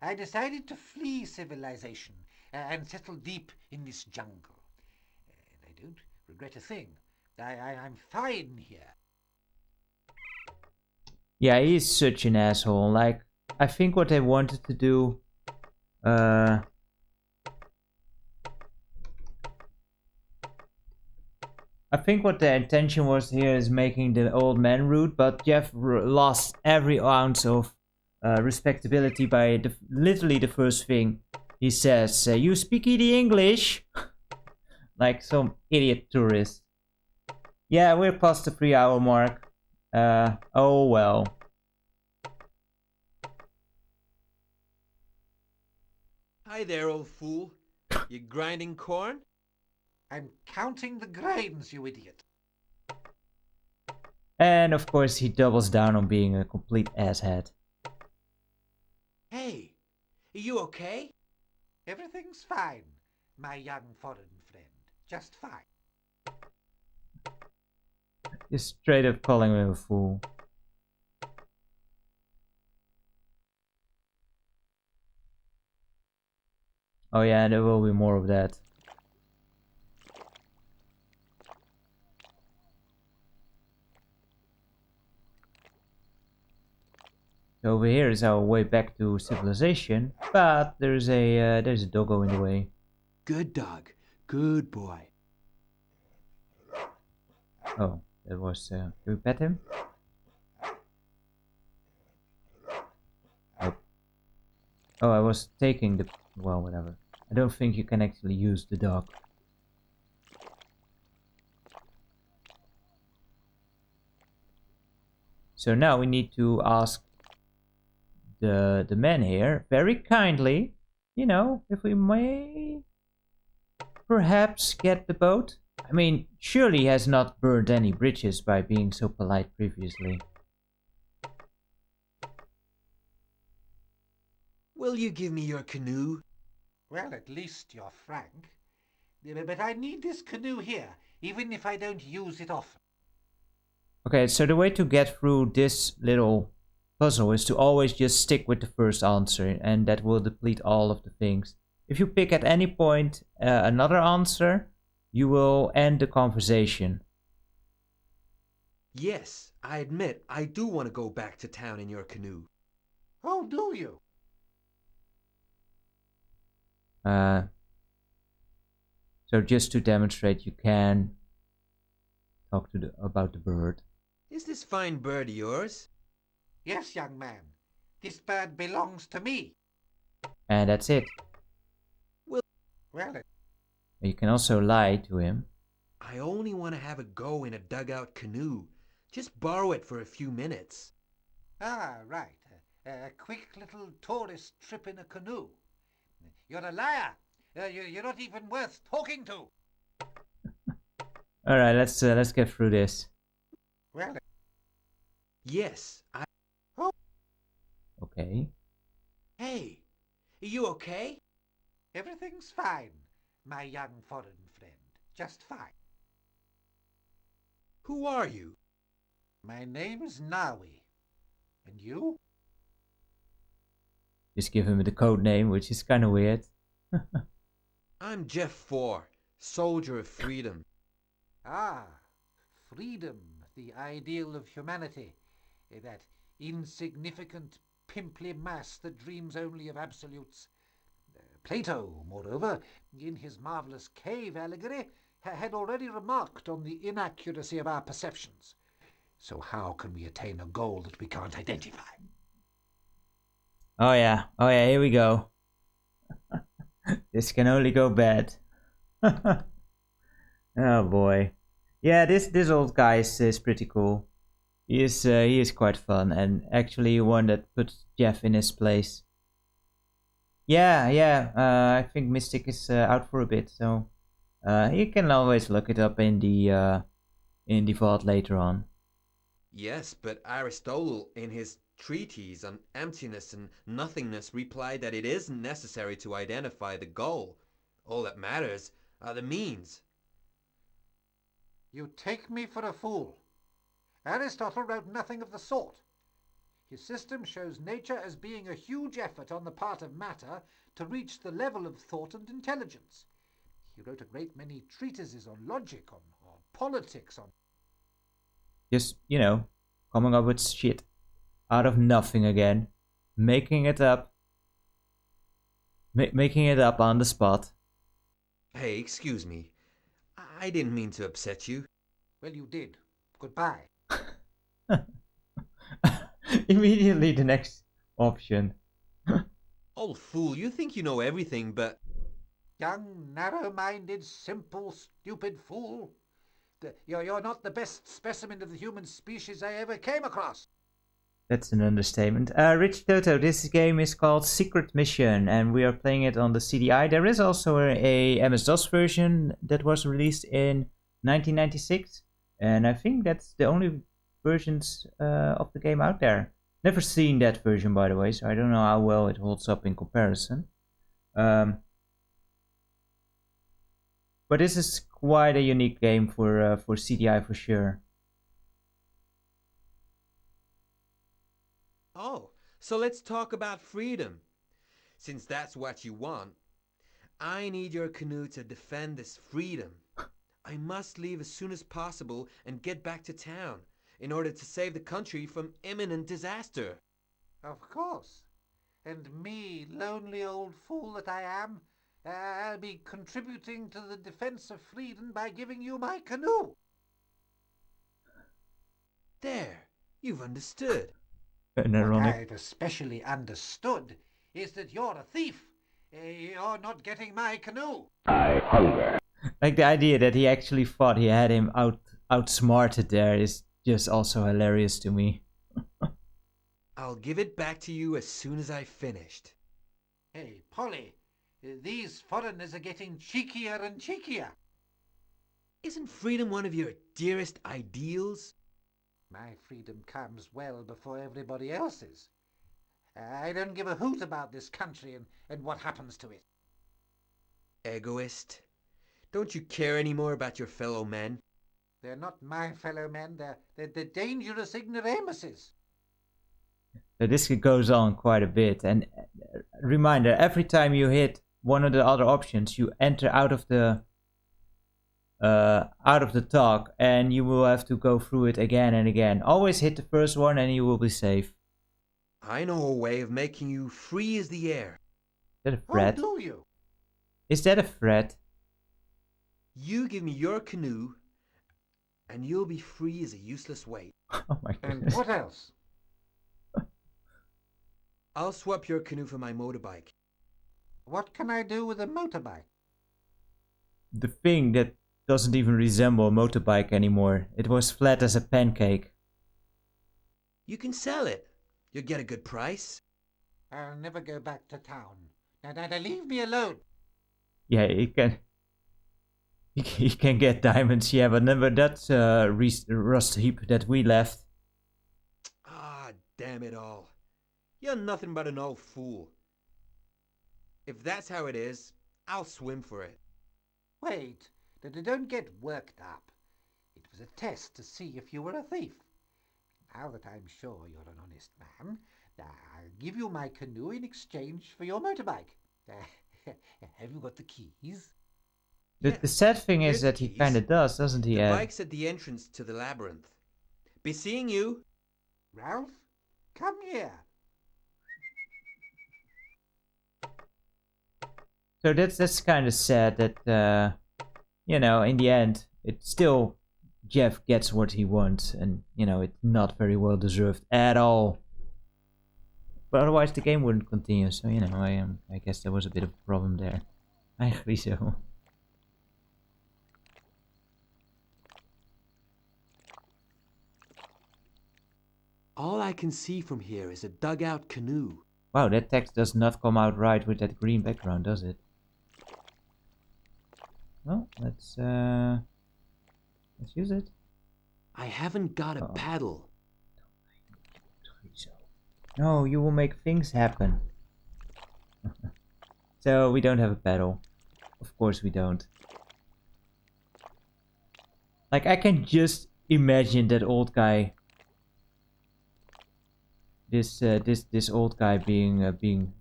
I decided to flee civilization and settle deep in this jungle. And I don't regret a thing. I'm fine here. Yeah, he's such an asshole. Like, I think what they wanted to do... I think what the intention was here is making the old man rude, but Jeff lost every ounce of respectability by literally the first thing he says. You speak the English? Like some idiot tourist. Yeah, we're past the 3-hour mark. Oh well. Hi there, old fool. You grinding corn? I'm counting the grains, you idiot. And of course he doubles down on being a complete asshead. Hey, are you okay? Everything's fine, my young foreign friend. Just fine. Just straight up calling him a fool. Oh yeah, there will be more of that. Over here is our way back to civilization, but there's a doggo in the way. Good dog, good boy. Oh, that was. Can we pet him? Oh. Oh, I was taking the. Well, whatever. I don't think you can actually use the dog. So now we need to ask the man here very kindly, you know, if we may perhaps get the boat. I mean, surely he has not burned any bridges by being so polite previously. Will you give me your canoe? Well, at least you're frank. But I need this canoe here, even if I don't use it often. Okay, so the way to get through this little puzzle is to always just stick with the first answer, and that will deplete all of the things. If you pick at any point another answer, you will end the conversation. Yes, I admit I do want to go back to town in your canoe. Oh, do you? So just to demonstrate, you can talk to about the bird. Is this fine bird yours? Yes, young man. This bird belongs to me. And that's it. Well, you can also lie to him. I only want to have a go in a dugout canoe. Just borrow it for a few minutes. Ah, right. A quick little tourist trip in a canoe. You're a liar. You're not even worth talking to. All right, let's get through this. Well, yes, I... Oh. Okay. Hey, are you okay? Everything's fine, my young foreign friend. Just fine. Who are you? My name's Nawi. And you? Just give him the code name, which is kind of weird. I'm Jeff 4, soldier of freedom. Ah, freedom, the ideal of humanity. That insignificant pimply mass that dreams only of absolutes. Plato, moreover, in his marvellous cave allegory, had already remarked on the inaccuracy of our perceptions. So how can we attain a goal that we can't identify? Oh yeah, here we go. This can only go bad. Oh boy. Yeah, this old guy is pretty cool. He is quite fun, and actually one that puts Jeff in his place. Yeah. I think Mystic is out for a bit, so you can always look it up in the vault later on. Yes, but Aristotle, in his treatise on emptiness and nothingness, replied that it isn't necessary to identify the goal. All that matters are the means. You take me for a fool. Aristotle wrote nothing of the sort. His system shows nature as being a huge effort on the part of matter to reach the level of thought and intelligence. He wrote a great many treatises on logic, on politics, on... Just, coming up with shit out of nothing again. Making it up. Making it up on the spot. Hey, excuse me. I didn't mean to upset you. Well, you did. Goodbye. Immediately the next option. Old fool, you think you know everything, but... Young, narrow-minded, simple, stupid fool. You're not the best specimen of the human species I ever came across. That's an understatement. Rich Toto, this game is called Secret Mission, and we are playing it on the CDI. There is also a MS-DOS version that was released in 1996, and I think that's the only versions of the game out there. Never seen that version, by the way, so I don't know how well it holds up in comparison. But this is quite a unique game for CDI for sure. Oh, so let's talk about freedom. Since that's what you want, I need your canoe to defend this freedom. I must leave as soon as possible and get back to town in order to save the country from imminent disaster. Of course. And me, lonely old fool that I am, I'll be contributing to the defense of freedom by giving you my canoe. There, you've understood. What I've especially understood is that you're a thief. You're not getting my canoe. I hunger. Like the idea that he actually thought he had him outsmarted there is just also hilarious to me. I'll give it back to you as soon as I've finished. Hey, Polly, these foreigners are getting cheekier and cheekier. Isn't freedom one of your dearest ideals? My freedom comes well before everybody else's. I don't give a hoot about this country and what happens to it. Egoist. Don't you care any more about your fellow men? They're not my fellow men. They're dangerous ignoramuses. So this goes on quite a bit. And reminder, every time you hit one of the other options, you enter out of the talk, and you will have to go through it again and again. Always hit the first one and you will be safe. I know a way of making you free as the air. Is that a threat? Oh, do you? Is that a threat? You give me your canoe, and you'll be free as a useless weight. Oh my goodness. And what else? I'll swap your canoe for my motorbike. What can I do with a motorbike? The thing that doesn't even resemble a motorbike anymore. It was flat as a pancake. You can sell it. You'll get a good price. I'll never go back to town. Now, leave me alone. Yeah, he can get diamonds, yeah, but never that rust heap that we left. Ah, damn it all. You're nothing but an old fool. If that's how it is, I'll swim for it. Wait, don't get worked up. It was a test to see if you were a thief. Now that I'm sure you're an honest man, I'll give you my canoe in exchange for your motorbike. Have you got the keys? The sad thing is that he kind of does, doesn't he? The bike's at the entrance to the labyrinth. Be seeing you. Ralph, come here. So that's kind of sad that you know, in the end, it's still Jeff gets what he wants, and you know, it's not very well deserved at all. But otherwise, the game wouldn't continue. So you know, I guess there was a bit of a problem there. I agree so. All I can see from here is a dugout canoe. Wow, that text does not come out right with that green background, does it? Well, let's use it. I haven't got a paddle. No, you will make things happen. So we don't have a paddle. Of course we don't. Like I can just imagine that old guy. This old guy being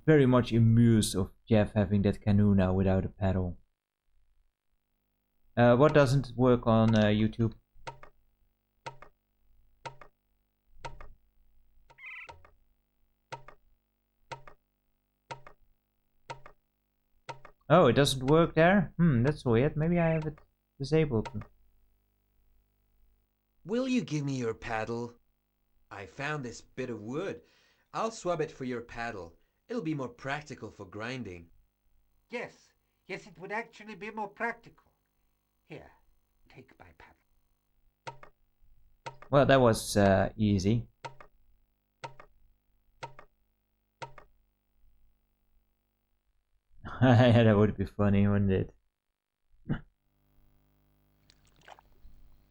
very much amused of Jeff having that canoe now without a paddle. What doesn't work on YouTube? Oh, it doesn't work there? That's weird. Maybe I have it disabled. Will you give me your paddle? I found this bit of wood. I'll swap it for your paddle. It'll be more practical for grinding. Yes, it would actually be more practical. Here, take my paddle. Well, that was easy. Yeah, that would be funny, wouldn't it?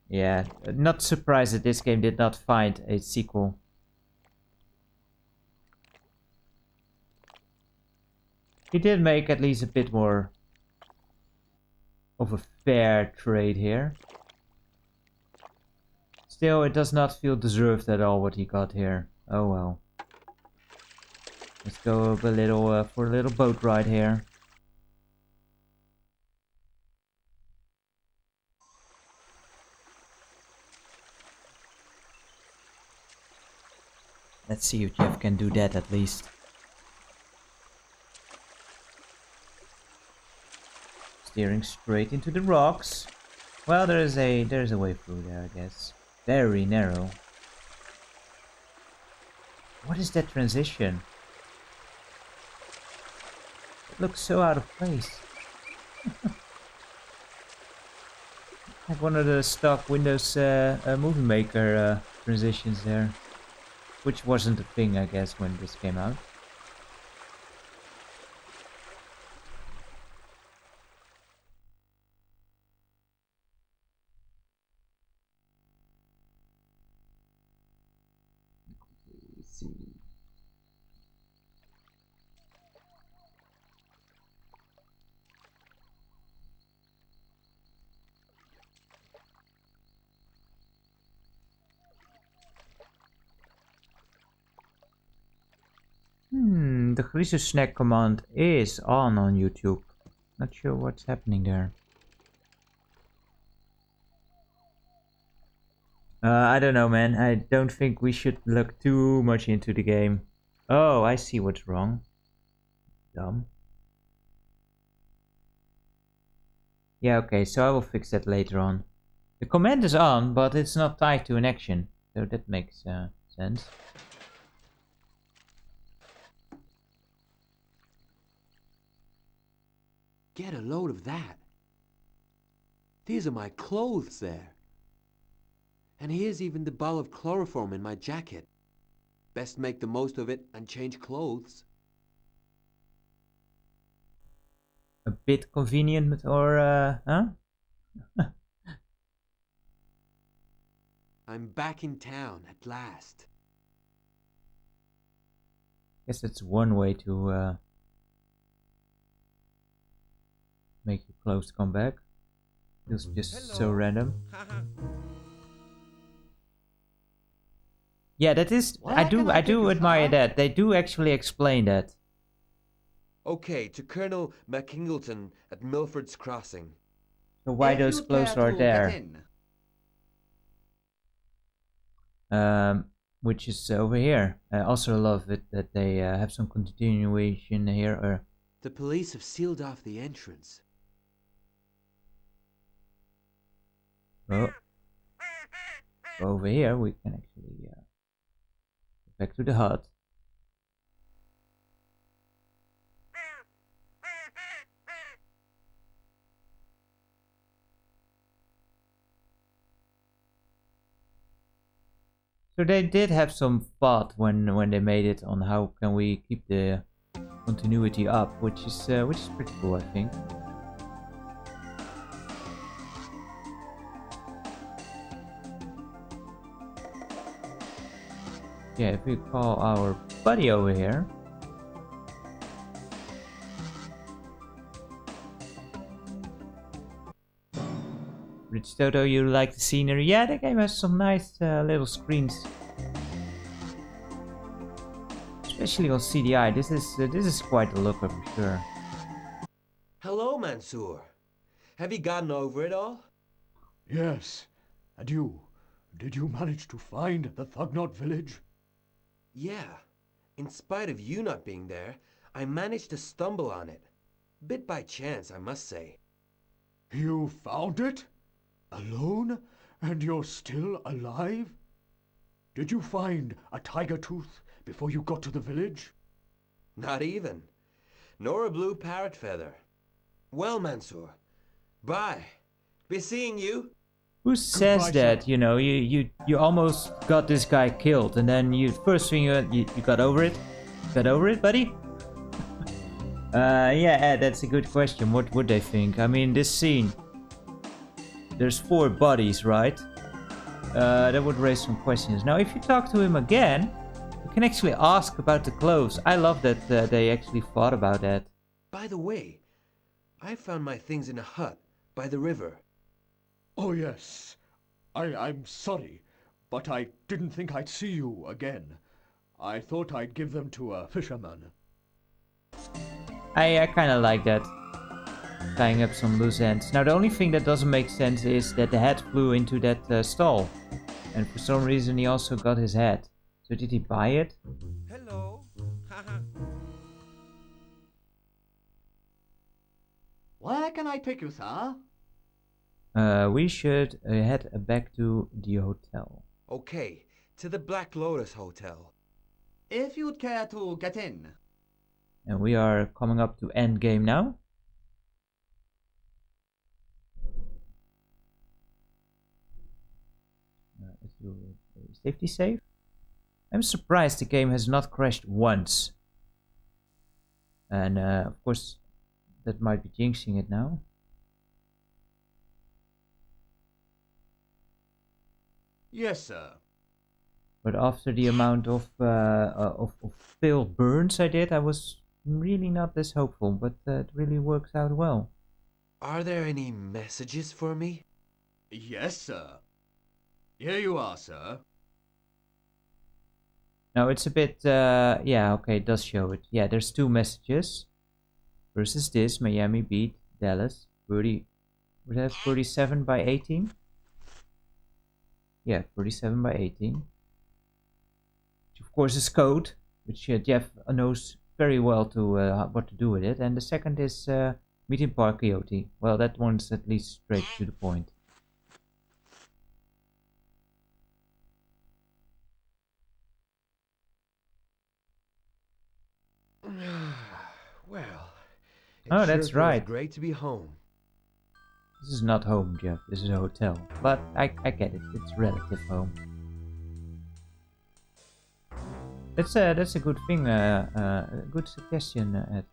Yeah, not surprised that this game did not find a sequel. He did make at least a bit more of a fair trade here. Still, it does not feel deserved at all what he got here. Oh well. Let's go for a little boat ride here. Let's see if Jeff can do that at least. Steering straight into the rocks. Well, there's a way through there, I guess. Very narrow. What is that transition? It looks so out of place. Like one of the stock Windows Movie Maker transitions there. Which wasn't a thing, I guess, when this came out. Let's see. The Griezes snack command is on YouTube. Not sure what's happening there. I don't know, man. I don't think we should look too much into the game. Oh, I see what's wrong. Dumb. Yeah, okay, so I will fix that later on. The command is on, but it's not tied to an action. So that makes sense. Get a load of that. These are my clothes there. And here's even the ball of chloroform in my jacket. Best make the most of it and change clothes. A bit convenient, or huh? I'm back in town at last. Guess that's one way to make your clothes come back. It's just so random. Yeah, that is. I do admire that. They do actually explain that. Okay, to Colonel McKingleton at Milford's Crossing. So why those clothes are there? Which is over here. I also love it that they have some continuation here, or The police have sealed off the entrance. Well, over here we can actually go back to the hut. So they did have some thought when they made it on how can we keep the continuity up, which is pretty cool, I think. Yeah, if we call our buddy over here. Rich Toto, you like the scenery? Yeah, the game has some nice little screens. Especially on CDI, this is quite a looker for sure. Hello, Mansour. Have you gotten over it all? Yes. And you? Did you manage to find the Thugnot village? Yeah. In spite of you not being there, I managed to stumble on it. Bit by chance, I must say. You found it? Alone? And you're still alive? Did you find a tiger tooth before you got to the village? Not even. Nor a blue parrot feather. Well, Mansour. Bye. Be seeing you. Who says that? You know, you almost got this guy killed, and then first thing you got over it? Got over it, buddy? Yeah, Ed, that's a good question. What would they think? I mean, this scene. There's 4 bodies, right? That would raise some questions. Now, if you talk to him again, you can actually ask about the clothes. I love that they actually thought about that. By the way, I found my things in a hut by the river. Oh, yes. I'm sorry, but I didn't think I'd see you again. I thought I'd give them to a fisherman. I kind of like that. Tying up some loose ends. Now, the only thing that doesn't make sense is that the head flew into that stall. And for some reason, he also got his head. So did he buy it? Hello. Where can I take you, sir? We should head back to the hotel. Okay, to the Black Lotus Hotel. If you'd care to get in. And we are coming up to endgame now. Let's do a safety save. I'm surprised the game has not crashed once. And of course, that might be jinxing it now. Yes, sir. But after the amount of failed burns I did, I was really not this hopeful. But it really works out well. Are there any messages for me? Yes, sir. Here you are, sir. Now it's a bit, yeah, okay, it does show it. Yeah, there's 2 messages. Versus this, Miami beat Dallas. 30, was that 37 by 18? Yeah, 37 by 18. Which of course is code, which Jeff knows very well to what to do with it. And the second is meet in Park Coyote. Well, that one's at least straight to the point. Well, oh, that's right. Great to be home. This is not home, Jeff. This is a hotel. But I get it. It's relative home. That's a good thing. A good suggestion, Ed.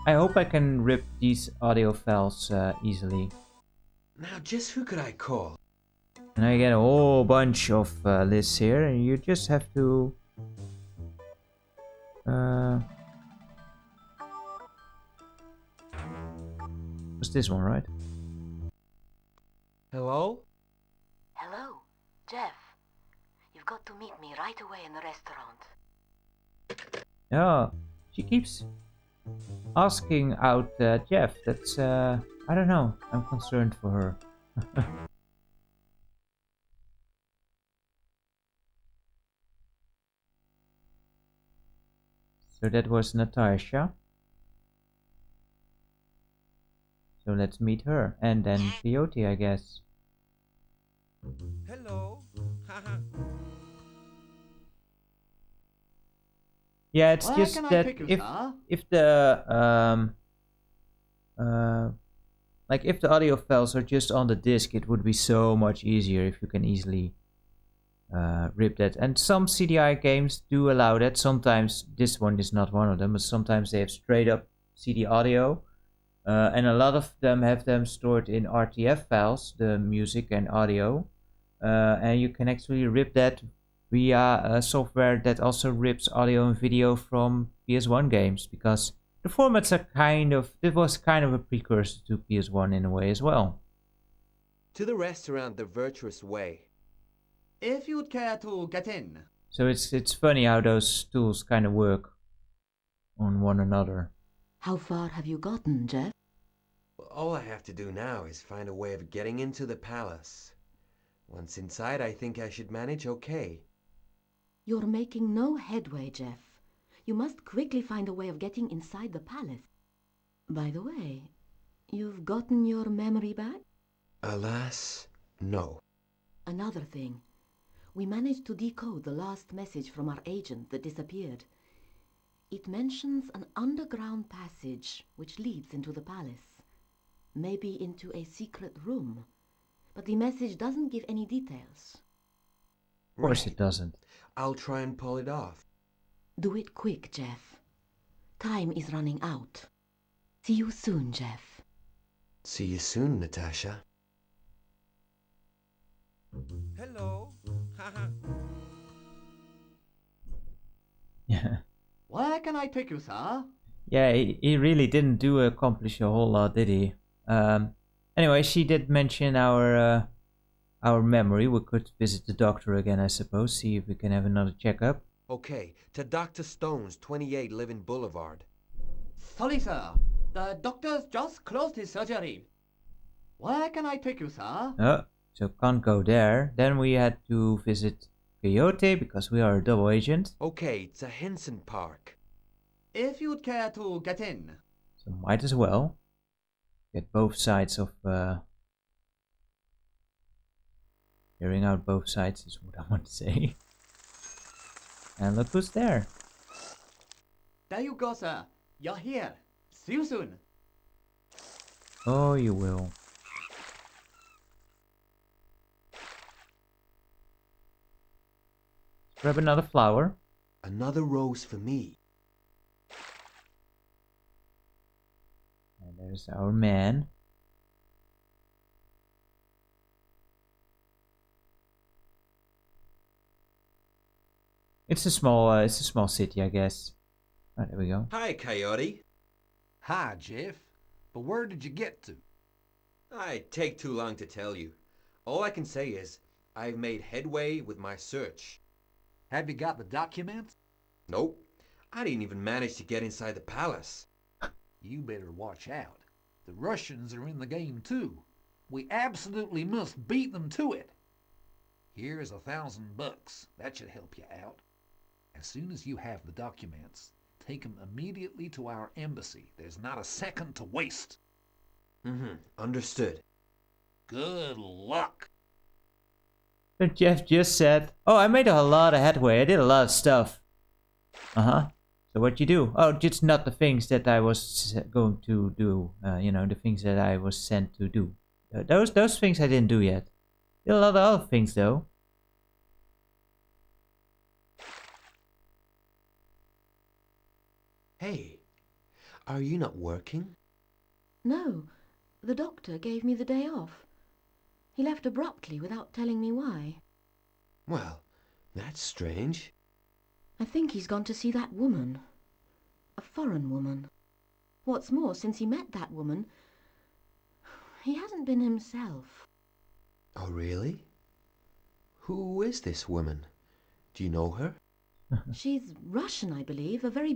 I hope I can rip these audio files easily. Now, just who could I call? And I get a whole bunch of lists here, and you just have to. Was this one, right? Hello? Hello, Jeff. You've got to meet me right away in the restaurant. Yeah, she keeps asking out Jeff. That's, I don't know. I'm concerned for her. So that was Natasha. So let's meet her. And then Coyote, I guess. Hello. Yeah, it's Where just can I that take you, if sir? the like if the audio files are just on the disk, it would be so much easier if you can easily rip that. And some CDI games do allow that. Sometimes this one is not one of them, but sometimes they have straight up CD audio. And a lot of them have them stored in RTF files, the music and audio. And you can actually rip that via software that also rips audio and video from PS1 games, because the formats are it was kind of a precursor to PS1 in a way as well. To the restaurant the virtuous way. If you'd care to get in. So it's funny how those tools kind of work on one another. How far have you gotten, Jeff? All I have to do now is find a way of getting into the palace. Once inside, I think I should manage okay. You're making no headway, Jeff. You must quickly find a way of getting inside the palace. By the way, you've gotten your memory back? Alas, no. Another thing. We managed to decode the last message from our agent that disappeared. It mentions an underground passage which leads into the palace. Maybe into a secret room. But the message doesn't give any details. Of course it doesn't. I'll try and pull it off. Do it quick, Jeff. Time is running out. See you soon, Jeff. See you soon, Natasha. Hello. Yeah. Where can I take you, sir? Yeah, he really didn't accomplish a whole lot, did he? Anyway, she did mention our memory. We could visit the doctor again, I suppose, see if we can have another checkup. Okay, to Dr. Stone's, 28 Living Boulevard. Sorry, sir. The doctor's just closed his surgery. Where can I take you, sir? Oh, so can't go there. Then we had to visit Coyote because we are a double agent. Okay, to Henson Park. If you'd care to get in. So might as well get both sides of hearing out both sides is what I want to say. And look who's there. There you go, sir. You're here. See you soon. Oh, you will. Grab another flower. Another rose for me. And there's our man. It's a small city, I guess. Oh, there we go. Hi, Coyote. Hi, Jeff. But where did you get to? I'd take too long to tell you. All I can say is, I've made headway with my search. Have you got the documents? Nope. I didn't even manage to get inside the palace. You better watch out. The Russians are in the game too. We absolutely must beat them to it. Here's $1,000. That should help you out. As soon as you have the documents, take them immediately to our embassy. There's not a second to waste. Understood. Good luck. So Jeff just said, "Oh, I made a lot of headway. I did a lot of stuff." So what you do? Oh, just not the things that I was going to do. The things that I was sent to do. Those things I didn't do yet. Did a lot of other things though. Hey, are you not working? No, the doctor gave me the day off. He left abruptly without telling me why. Well, that's strange. I think he's gone to see that woman. A foreign woman. What's more, since he met that woman, he hasn't been himself. Oh, really? Who is this woman? Do you know her? She's Russian, I believe. A very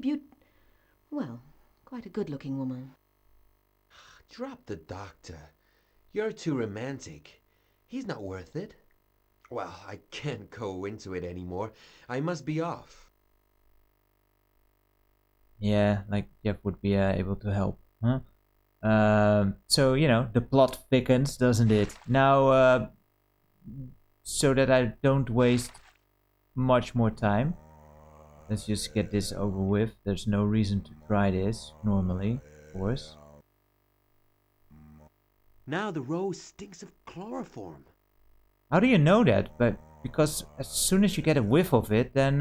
well, quite a good-looking woman. Drop the doctor. You're too romantic. He's not worth it. Well, I can't go into it anymore. I must be off. Yeah, like Jeff would be able to help, huh? So, you know, the plot thickens, doesn't it? Now, so that I don't waste much more time, let's just get this over with. There's no reason to try this, normally, of course. Now the rose stinks of chloroform. How do you know that? But because as soon as you get a whiff of it, then,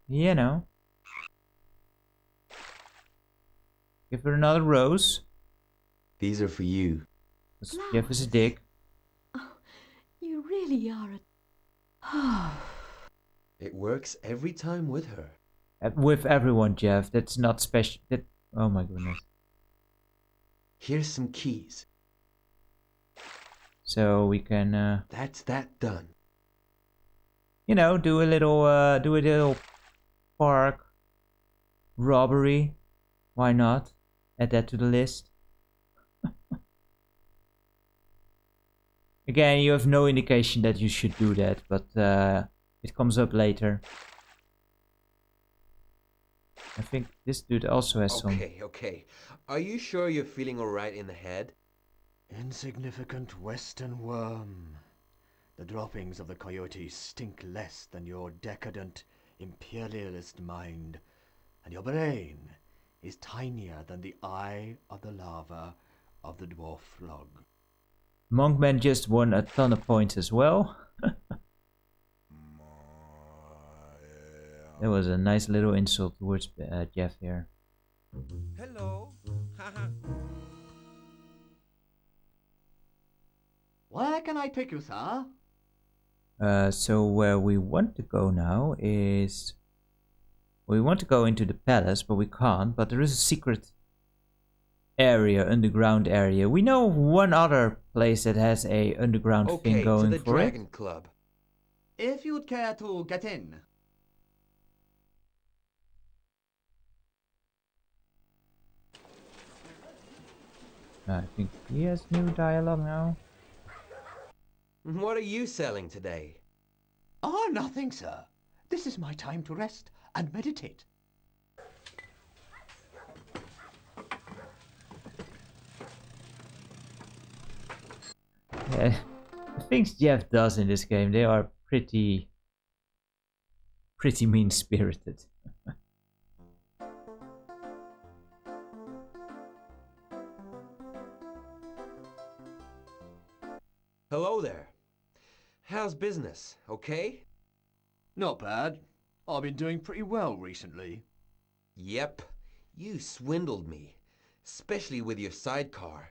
you know. Give her another rose. These are for you. Jeff is a dick. Oh, you really are a... It works every time with her. With everyone, Jeff. That's not special. That... Oh my goodness. Here's some keys. So we can... That's that done. You know, do a little park robbery. Why not? Add that to the list. Again, you have no indication that you should do that, but it comes up later. I think this dude also has some... Okay. Are you sure you're feeling alright in the head? Insignificant western worm. The droppings of the coyote stink less than your decadent, imperialist mind, and your brain is tinier than the eye of the lava of the dwarf log. Monkman just won a ton of points as well. That was a nice little insult towards Jeff here. Hello. Where can I take you, sir? So where we want to go now is... We want to go into the palace, but we can't. But there is a secret area, underground area. We know one other place that has a underground thing going to the for Dragon it. Club. If you'd care to get in. I think he has new dialogue now. What are you selling today? Oh, nothing, sir. This is my time to rest and meditate. Yeah, the things Jeff does in this game, they are pretty mean-spirited. Hello there. How's business? Okay? Not bad. I've been doing pretty well recently. Yep. You swindled me. Especially with your sidecar.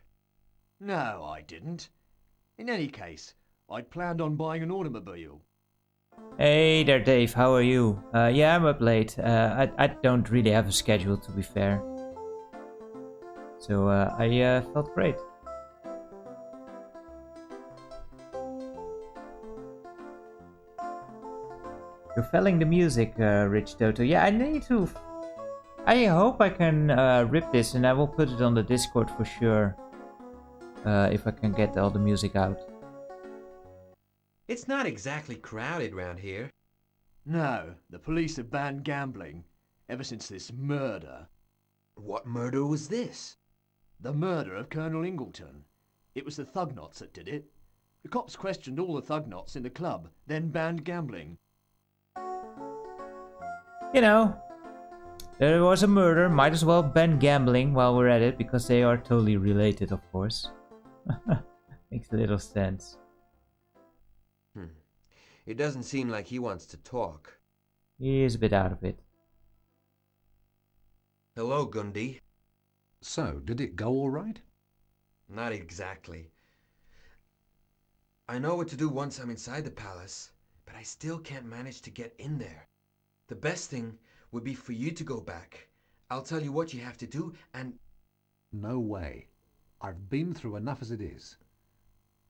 No, I didn't. In any case, I'd planned on buying an automobile. Hey there, Dave. How are you? Yeah, I'm up late. I don't really have a schedule, to be fair. So I felt great. You're felling the music, Rich Toto. Yeah, I need to... I hope I can rip this and I will put it on the Discord for sure. If I can get all the music out. It's not exactly crowded round here. No, the police have banned gambling ever since this murder. What murder was this? The murder of Colonel Ingleton. It was the Thugnots that did it. The cops questioned all the Thugnots in the club, then banned gambling. You know, there was a murder, might as well ban gambling while we're at it, because they are totally related, of course. Makes a little sense. It doesn't seem like he wants to talk. He is a bit out of it. Hello, Gundy. So, did it go all right? Not exactly. I know what to do once I'm inside the palace, but I still can't manage to get in there. The best thing would be for you to go back. I'll tell you what you have to do and... No way. I've been through enough as it is.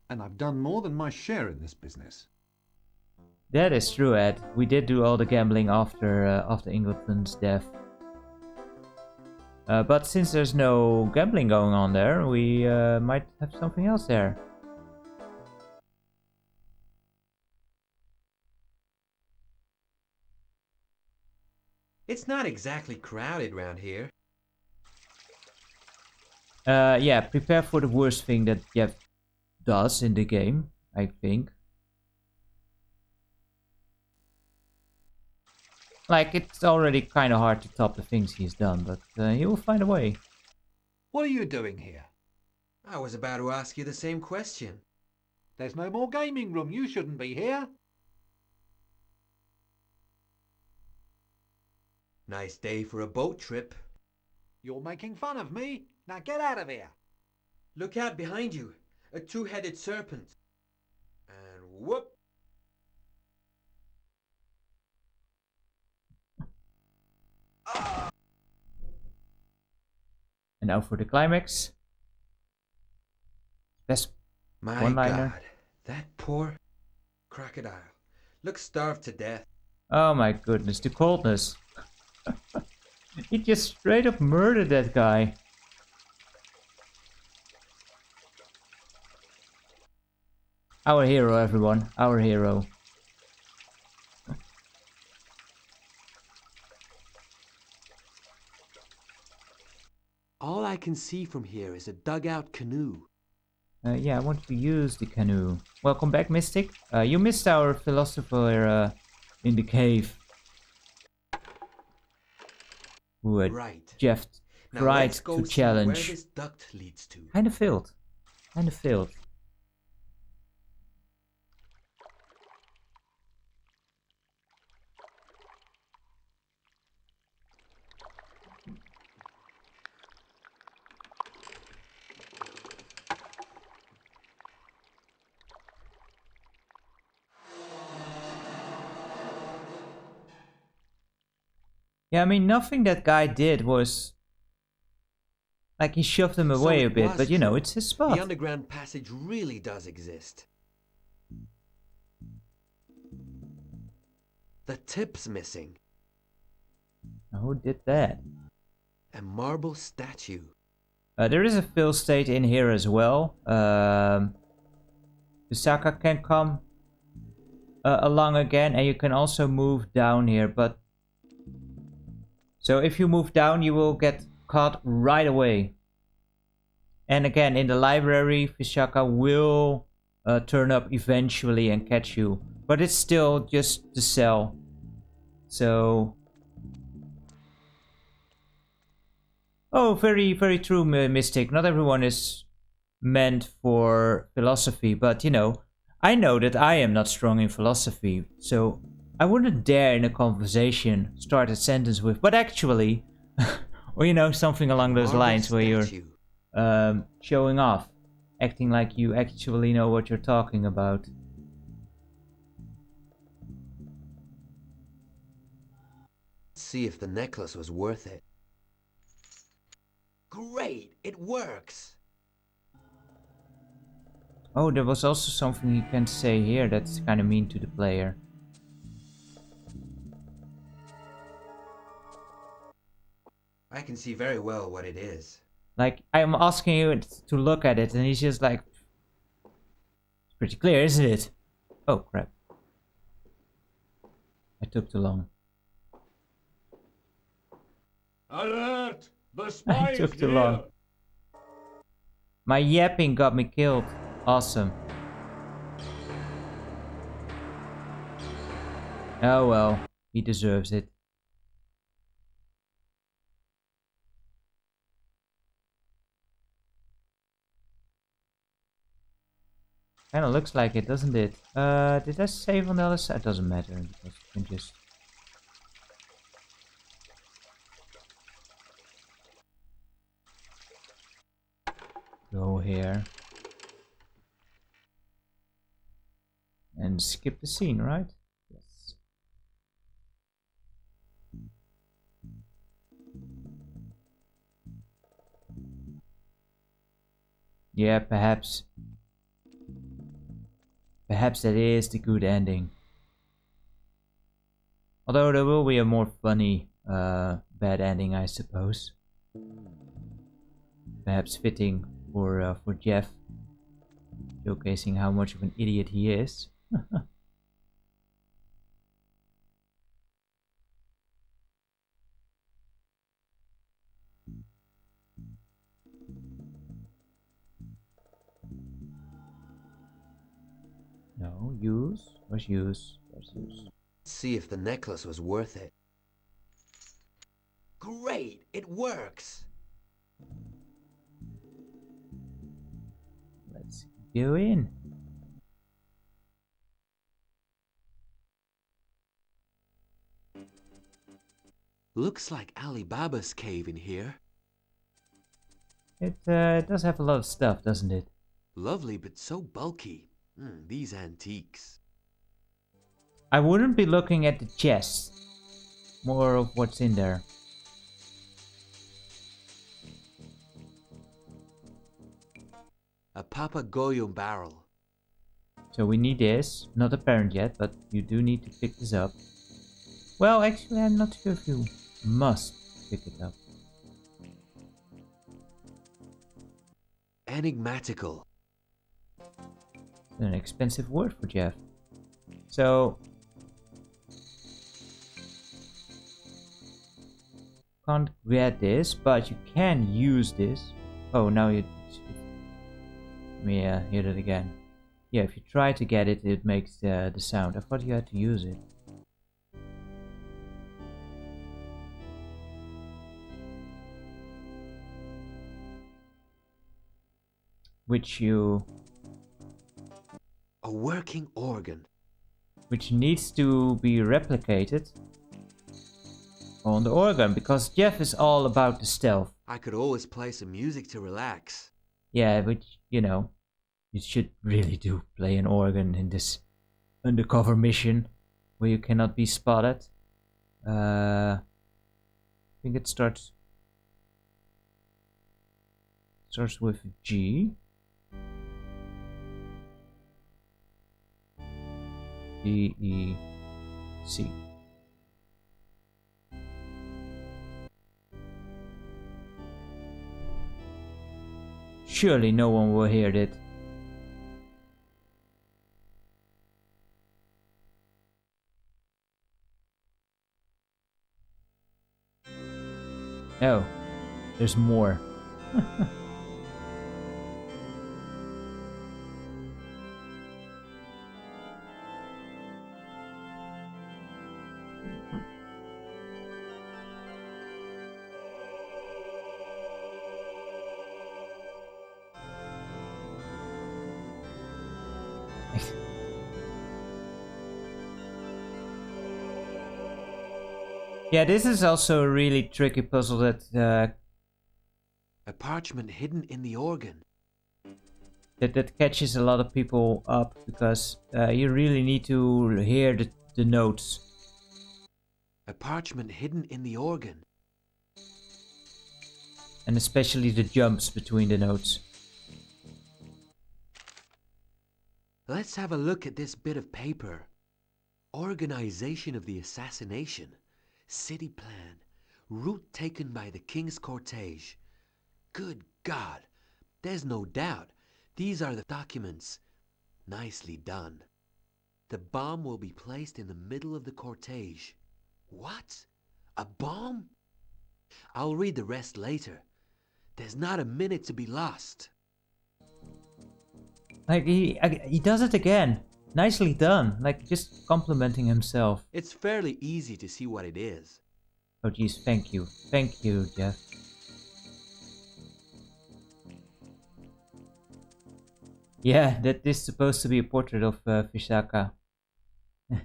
And I've done more than my share in this business. That is true, Ed. We did do all the gambling after Ingleton's death. But since there's no gambling going on there, we might have something else there. It's not exactly crowded round here. Yeah, prepare for the worst thing that Jeff does in the game, I think. Like, it's already kind of hard to top the things he's done, but he will find a way. What are you doing here? I was about to ask you the same question. There's no more gaming room. You shouldn't be here. Nice day for a boat trip. You're making fun of me. Now get out of here. Look out behind you. A two-headed serpent. And whoop. And now for the climax. Best My one-liner. God, that poor crocodile looks starved to death. Oh my goodness, the coldness. He just straight up murdered that guy. Our hero, everyone. Our hero. All I can see from here is a dugout canoe. Yeah, I want to use the canoe. Welcome back, Mystic. You missed our philosopher in the cave. Who Right. Jeff Now tried let's go to see challenge. where this duct leads to. Kind of failed. Kind of failed. Yeah, I mean, nothing that guy did was... Like, he shoved him away So a it bit, was but you know, true. it's his spot. The underground passage really does exist. The tip's missing. Who did that? A marble statue. There is a fill state in here as well. Visaka can come along again, and you can also move down here, but... So if you move down, you will get caught right away. And again, in the library, Visaka will turn up eventually and catch you. But it's still just the cell. So... Oh, very, very true, Mystic. Not everyone is meant for philosophy, but you know, I know that I am not strong in philosophy, so I wouldn't dare in a conversation start a sentence with, but actually, or you know, something along those lines where you're showing off, acting like you actually know what you're talking about. See if the necklace was worth it. Great, it works. Oh, there was also something you can say here that's kind of mean to the player. I can see very well what it is. Like, I'm asking you to look at it, and he's just like... It's pretty clear, isn't it? Oh, crap. I took too long. Alert! The I spy took is too here! long. My yapping got me killed. Awesome. Oh well, he deserves it. Kinda looks like it, doesn't it? Did I save on the other side? Doesn't matter, because you can just... go here. And skip the scene, right? Yes. Yeah, perhaps. Perhaps that is the good ending. Although there will be a more funny bad ending, I suppose. Perhaps fitting for Jeff, showcasing how much of an idiot he is. use? Where's use? Where's use? See if the necklace was worth it. Great! It works! Let's go in. Looks like Alibaba's cave in here. It does have a lot of stuff, doesn't it? Lovely, but so bulky. These antiques. I wouldn't be looking at the chest. More of what's in there. A Papagoyum barrel. So we need this. Not apparent yet, but you do need to pick this up. Well, actually, I'm not sure if you must pick it up. Enigmatical. An expensive word for Jeff. So... can't get this, but you can use this. Oh, now you... let me hear that again. Yeah, if you try to get it, it makes the sound. I thought you had to use it. Which you... a working organ. Which needs to be replicated on the organ, because Jeff is all about the stealth. I could always play some music to relax. Yeah, but you know, you should really do play an organ in this undercover mission where you cannot be spotted. I think it starts with G. D, E, C. Surely no one will hear it. Oh, there's more. Yeah, this is also a really tricky puzzle that a parchment hidden in the organ. That catches a lot of people up, because you really need to hear the notes. A parchment hidden in the organ. And especially the jumps between the notes. Let's have a look at this bit of paper. Organization of the assassination. City plan. Route taken by the king's cortege. Good God! There's no doubt. These are the documents. Nicely done. The bomb will be placed in the middle of the cortege. What? A bomb? I'll read the rest later. There's not a minute to be lost. Like, he does it again. Nicely done. Like, just complimenting himself. It's fairly easy to see what it is. Oh geez, thank you. Thank you, Jeff. Yeah, that is supposed to be a portrait of Vishaka.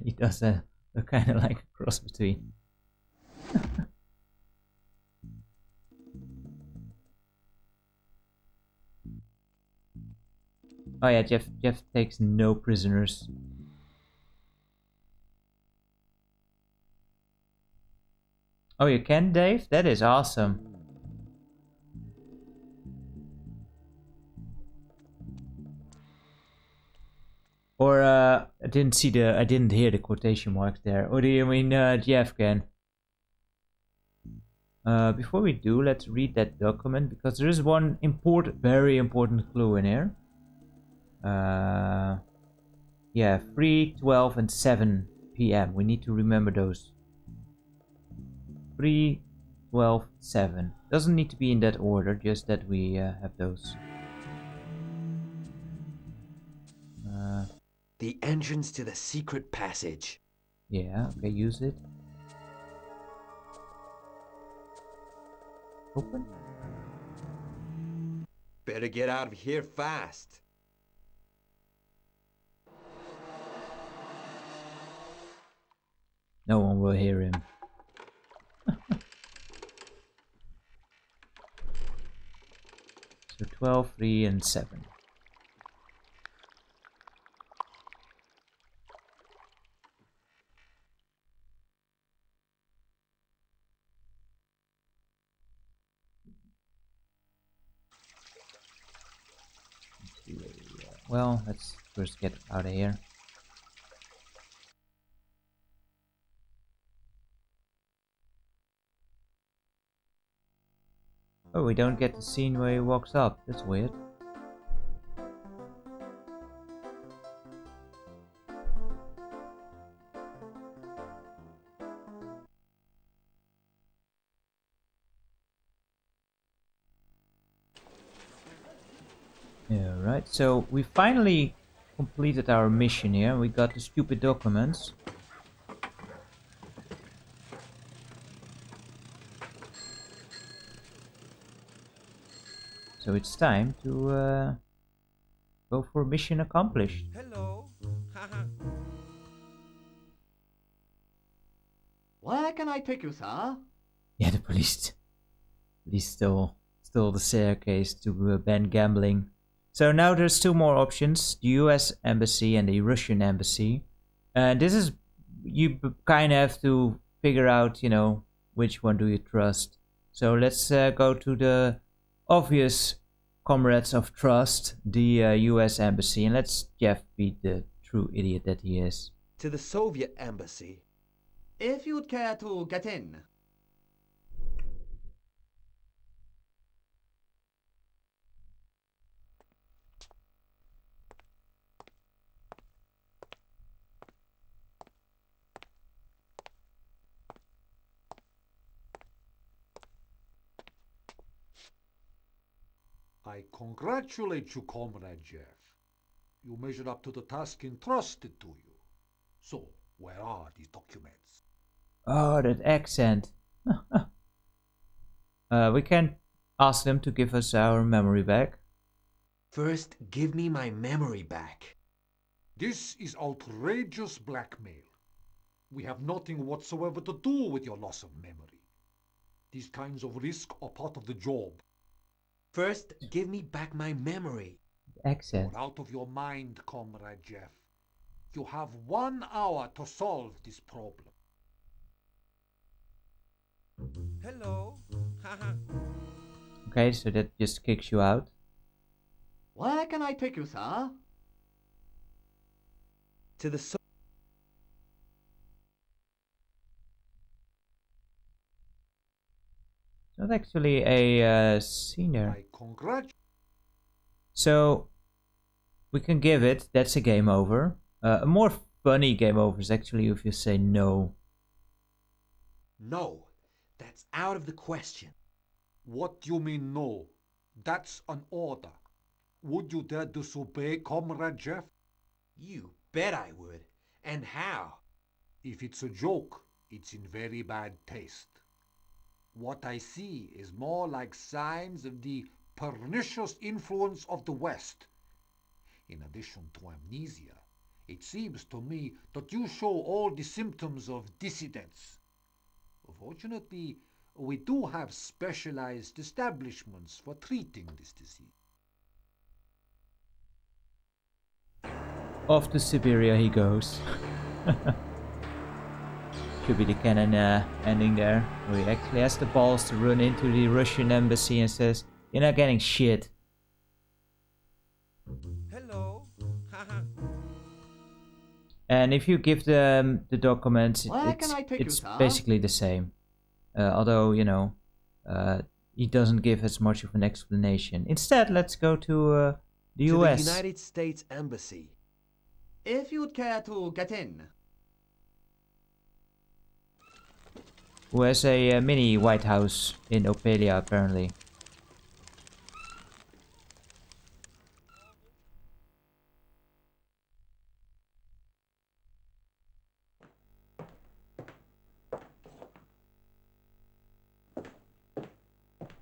He does a kind of like a cross between. Oh yeah, Jeff takes no prisoners. Oh, you can, Dave? That is awesome. Or I didn't hear the quotation marks there. Or do you mean Jeff can? Before we do, let's read that document, because there is one very important clue in here. Yeah, 3, 12 and 7 p.m. We need to remember those. 3, 12, 7. Doesn't need to be in that order, just that we have those. The entrance to the secret passage. Yeah, okay, use it. Open? Better get out of here fast. No one will hear him. So 12, 3, and 7. Well, let's first get out of here. Oh, we don't get the scene where he walks up. That's weird. Yeah, right. So we finally completed our mission here. We got the stupid documents. So it's time to go for mission accomplished. Hello. Where can I take you, sir? Yeah, the police stole the staircase to ban gambling. So now there's two more options: the U.S. embassy and the Russian embassy. This is you kind of have to figure out, you know, which one do you trust. So let's go to the obvious comrades of trust, the U.S. embassy, and let's Jeff be the true idiot that he is. To the Soviet embassy. If you'd care to get in. I congratulate you, Comrade Jeff. You measured up to the task entrusted to you. So, where are these documents? Oh, that accent. We can ask them to give us our memory back. First, give me my memory back. This is outrageous blackmail. We have nothing whatsoever to do with your loss of memory. These kinds of risks are part of the job. First, give me back my memory. Accent. You're out of your mind, Comrade Jeff. You have 1 hour to solve this problem. Hello. Okay, so that just kicks you out. Where can I take you, sir? To the Not actually a senior. I congratulate. So we can give it. That's a game over. A more funny game over is actually if you say no. No, that's out of the question. What do you mean no? That's an order. Would you dare disobey, Comrade Jeff? You bet I would. And how? If it's a joke, it's in very bad taste. What I see is more like signs of the pernicious influence of the West. In addition to amnesia, it seems to me that you show all the symptoms of dissidence. Fortunately, we do have specialized establishments for treating this disease. Off to Siberia he goes. Should be the canon ending there, where he actually has the balls to run into the Russian embassy and says, "You're not getting shit." Hello. And if you give them the documents, it's sir? basically the same. Although, you know, he doesn't give as much of an explanation. Instead, let's go to the US. The United States Embassy. If you'd care to get in. Who has a mini White House in Opalia, apparently.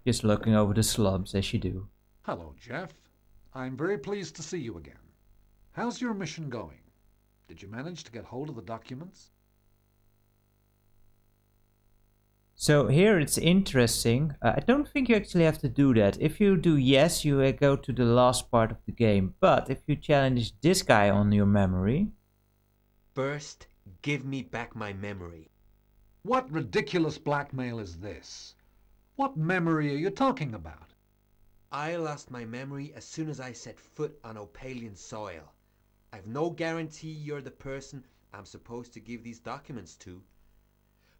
Just looking over the slums as you do. Hello, Jeff. I'm very pleased to see you again. How's your mission going? Did you manage to get hold of the documents? So here it's interesting. I don't think you actually have to do that. If you do yes, you go to the last part of the game. But if you challenge this guy on your memory... First, give me back my memory. What ridiculous blackmail is this? What memory are you talking about? I lost my memory as soon as I set foot on Opalian soil. I've no guarantee you're the person I'm supposed to give these documents to.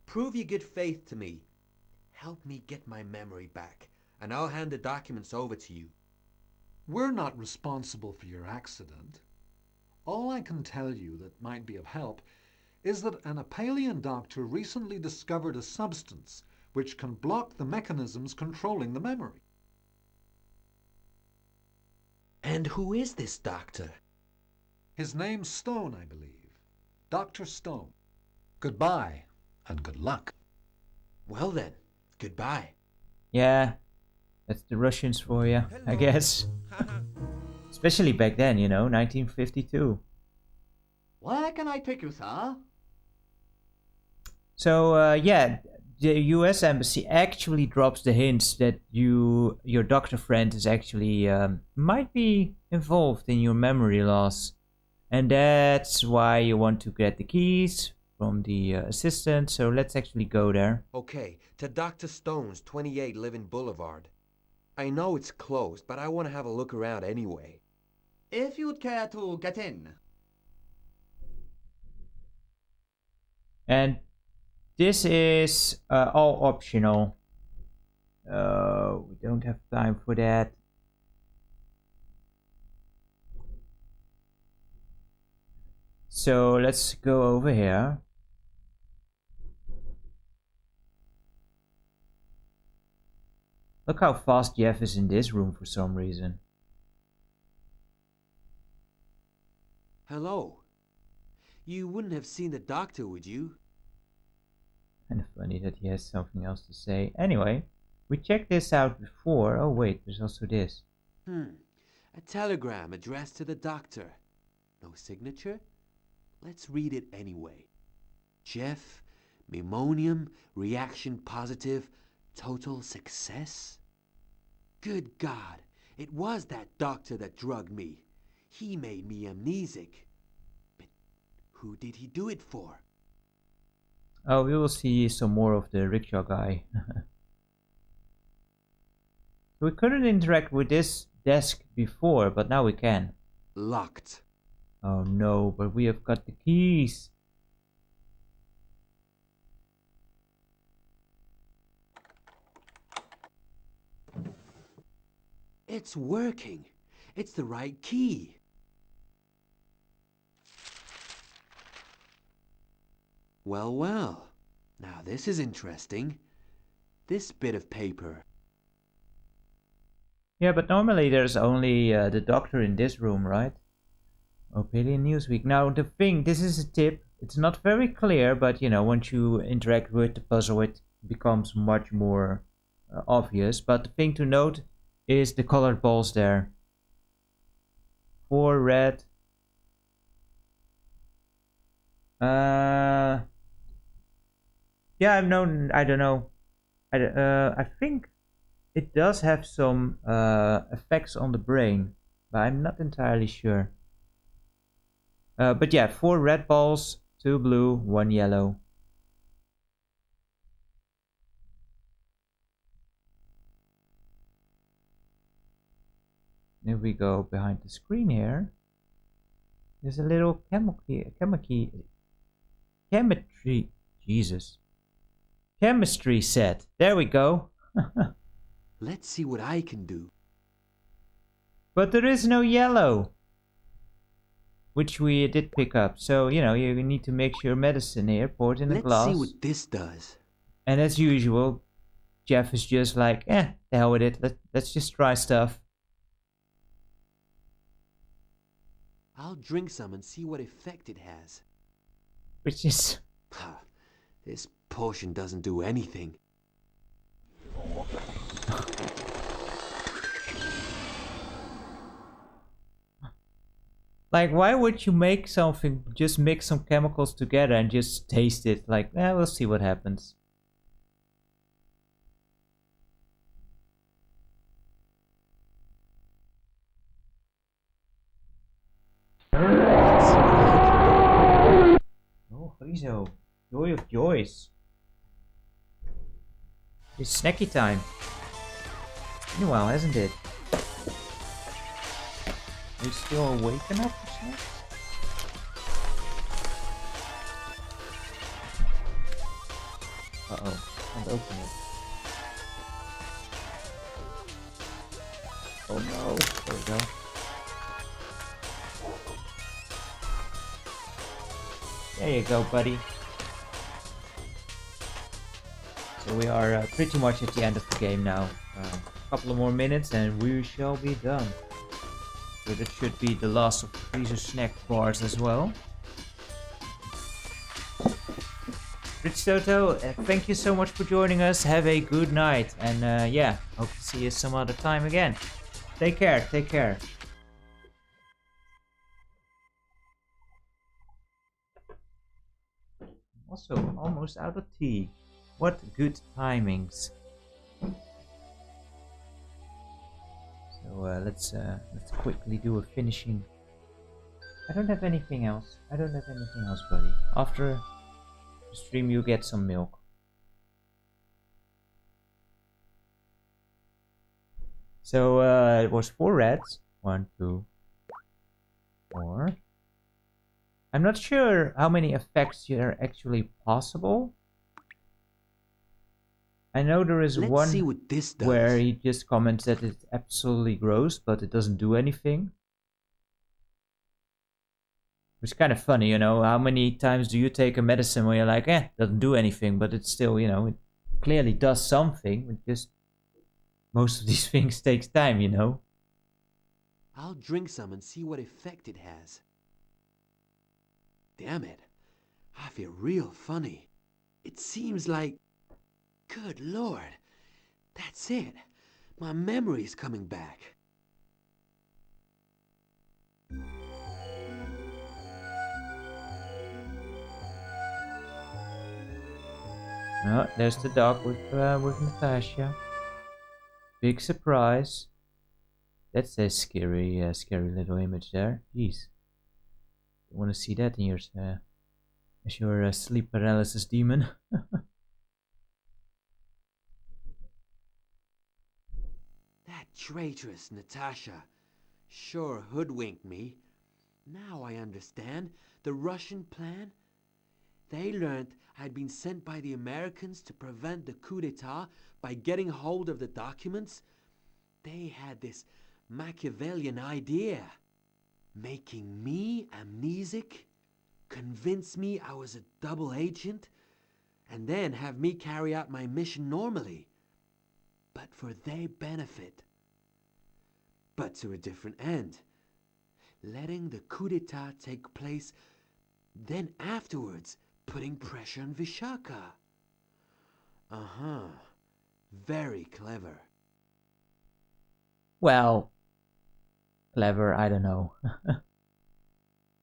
Prove your good faith to me. Help me get my memory back, and I'll hand the documents over to you. We're not responsible for your accident. All I can tell you that might be of help is that an Opalian doctor recently discovered a substance which can block the mechanisms controlling the memory. And who is this doctor? His name's Stone, I believe. Dr. Stone. Goodbye, and good luck. Well then, goodbye. Yeah, that's the Russians for you, I guess. Especially back then, you know, 1952. Where can I take you, sir? So, yeah, the US Embassy actually drops the hints that your doctor friend is actually, might be involved in your memory loss. And that's why you want to get the keys from the assistant, so let's actually go there. Okay, to Dr. Stone's 28 Living Boulevard. I know it's closed, but I want to have a look around anyway. If you'd care to get in. And this is all optional. We don't have time for that. So let's go over here. Look how fast Jeff is in this room for some reason. Hello. You wouldn't have seen the doctor, would you? Kind of funny that he has something else to say. Anyway, we checked this out before. Oh wait, there's also this. A telegram addressed to the doctor. No signature? Let's read it anyway. Jeff, Mnemonium, reaction positive, total success? Good God, it was that doctor that drugged me. He made me amnesic. But who did he do it for? Oh, we will see some more of the rickshaw guy. We couldn't interact with this desk before, but now we can. Locked. Oh no, but we have got the keys. It's working. It's the right key. Well, well. Now this is interesting. This bit of paper. Yeah, but normally there's only the doctor in this room, right? Opalia Newsweek. Now the thing, this is a tip. It's not very clear, but you know, once you interact with the puzzle, it becomes much more obvious. But the thing to note is the colored balls there. 4 red. Yeah, I don't know. I think it does have some effects on the brain, but I'm not entirely sure. But yeah, 4 red balls, 2 blue, 1 yellow. If we go behind the screen here, there's a little chemistry set. There we go. Let's see what I can do. But there is no yellow, which we did pick up. So, you know, you need to mix your medicine here, pour it in a glass. Let's see what this does. And as usual, Jeff is just like, the hell with it. Let's just try stuff. I'll drink some and see what effect it has. Which is... This potion doesn't do anything. Like, why would you make something, just mix some chemicals together and just taste it? Like, we'll see what happens. Oh, Friso. Joy of joys. It's snacky time. Been a while, hasn't it? Are you still awake enough for snacks? Uh-oh, can't open it. Oh no, there we go. There you go, buddy. So we are pretty much at the end of the game now. A couple of more minutes and we shall be done. So that should be the last of the freezer snack bars as well. Rich Toto, thank you so much for joining us. Have a good night. And yeah, hope to see you some other time again. Take care, take care. Also, almost out of tea. What good timings. So let's quickly do a finishing. I don't have anything else. I don't have anything else, buddy. After the stream, you get some milk. So it was 4 reds. 1, 2, 4. I'm not sure how many effects are actually possible. I know there is one where he just comments that it's absolutely gross, but it doesn't do anything. It's kind of funny, you know, how many times do you take a medicine where you're like, doesn't do anything, but it's still, you know, it clearly does something. It just, most of these things takes time, you know. I'll drink some and see what effect it has. Damn it, I feel real funny. It seems like... Good Lord, that's it. My memory's coming back. Oh, there's the dog with Natasha. Big surprise. That's a scary, scary little image there. Jeez, you want to see that in your as your sleep paralysis demon? That traitorous Natasha sure hoodwinked me. Now I understand the Russian plan. They learned I'd been sent by the Americans to prevent the coup d'etat by getting hold of the documents. They had this Machiavellian idea, making me amnesic, convince me I was a double agent, and then have me carry out my mission normally, but for their benefit. But to a different end, letting the coup d'etat take place, then afterwards putting pressure on Vishaka. Very clever. Well, clever, I don't know.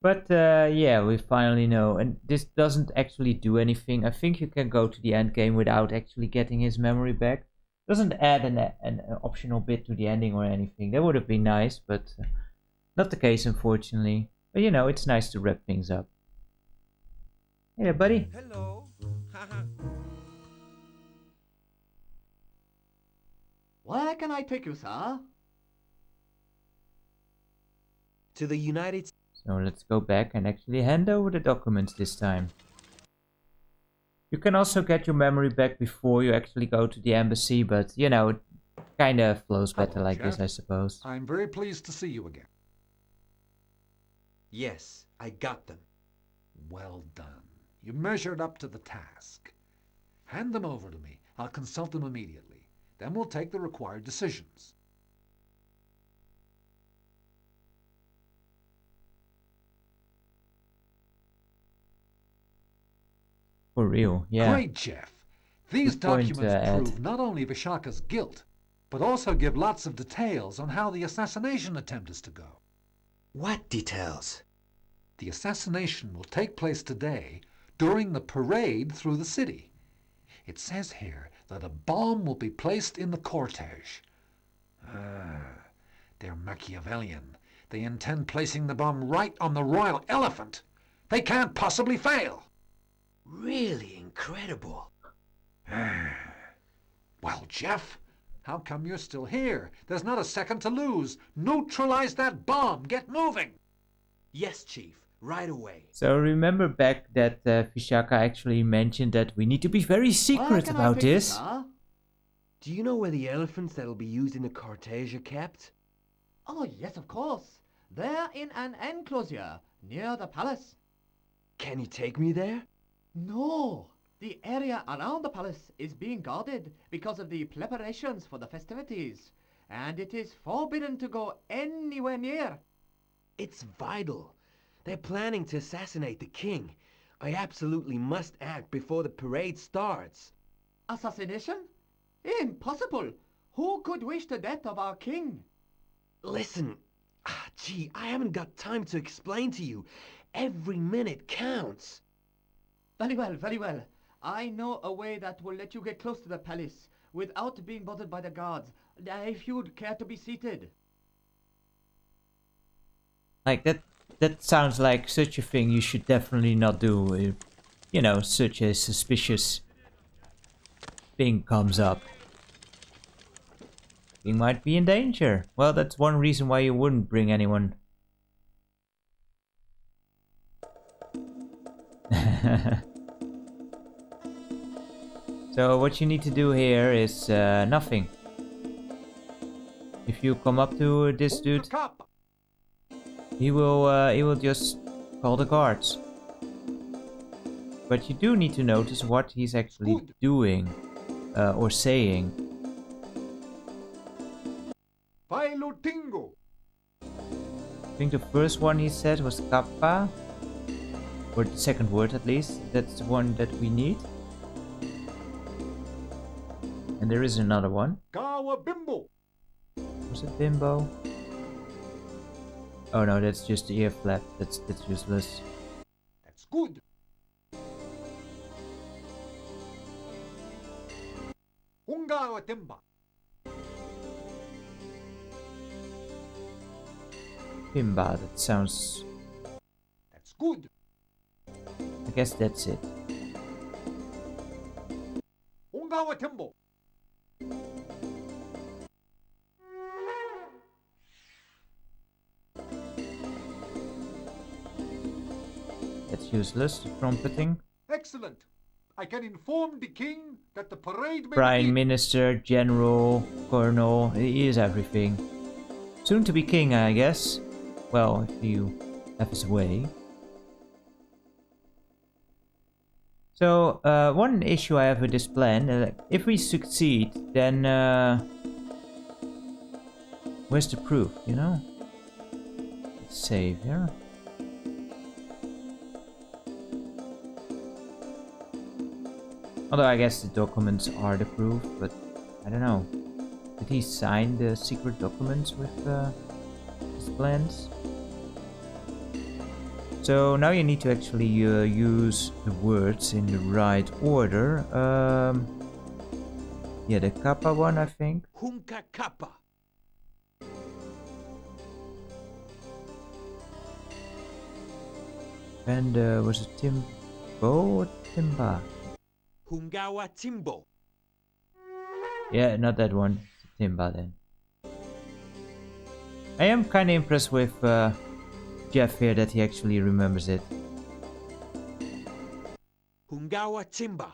But yeah, we finally know. And this doesn't actually do anything. I think you can go to the end game without actually getting his memory back. Doesn't add an optional bit to the ending or anything. That would have been nice, but not the case, unfortunately. But you know, it's nice to wrap things up. Hey, buddy. Hello. Where can I take you, sir? To the United States. So let's go back and actually hand over the documents this time. You can also get your memory back before you actually go to the embassy, but you know, it kind of flows better like Jeff. this, I suppose. I'm very pleased to see you again. Yes, I got them. Well done. You measured up to the task. Hand them over to me. I'll consult them immediately. Then we'll take the required decisions. For real, yeah. Great, Jeff. These Good point, documents Ed. prove not only Vishaka's guilt, but also give lots of details on how the assassination attempt is to go. What details? The assassination will take place today during the parade through the city. It says here that a bomb will be placed in the cortege. They're Machiavellian. They intend placing the bomb right on the royal elephant. They can't possibly fail. Really incredible. Well, Jeff, how come you're still here? There's not a second to lose. Neutralize that bomb. Get moving. Yes, Chief. Right away. So remember back that Vishaka actually mentioned that we need to be very secret about this. Do you know where the elephants that'll be used in the cortege are kept? Oh, yes, of course. They're in an enclosure near the palace. Can you take me there? No. The area around the palace is being guarded because of the preparations for the festivities, and it is forbidden to go anywhere near. It's vital. They're planning to assassinate the king. I absolutely must act before the parade starts. Assassination? Impossible! Who could wish the death of our king? Listen, gee, I haven't got time to explain to you. Every minute counts. Very well, very well. I know a way that will let you get close to the palace without being bothered by the guards. If you'd care to be seated. Like that sounds like such a thing you should definitely not do if, you know, such a suspicious thing comes up. You might be in danger. Well, that's one reason why you wouldn't bring anyone. So what you need to do here is nothing. If you come up to this dude, he will just call the guards. But you do need to notice what he's actually doing or saying. I think the first one he said was kappa, or the second word at least. That's the one that we need. And there is another one. Was it bimbo? Oh no, that's just the ear flap. That's useless. That's good. Unga timba. Pimba, that sounds... That's good. I guess that's it. Ungawa Timbo. That's useless, the trumpeting. Excellent. I can inform the king that the parade may Prime Minister, General, Colonel, he is everything. Soon to be king, I guess. Well, if you have his way. So, one issue I have with this plan, if we succeed, then where's the proof, you know? Let's save here. Although I guess the documents are the proof, but I don't know. Did he sign the secret documents with his plans? So now you need to actually use the words in the right order. Yeah, the kappa one, I think. Hunka kappa. And was it Timbo or Timba? Hungawa Timbo. Yeah, not that one. Timba then. I am kind of impressed with Jeff here that he actually remembers it. Hungawa Timba.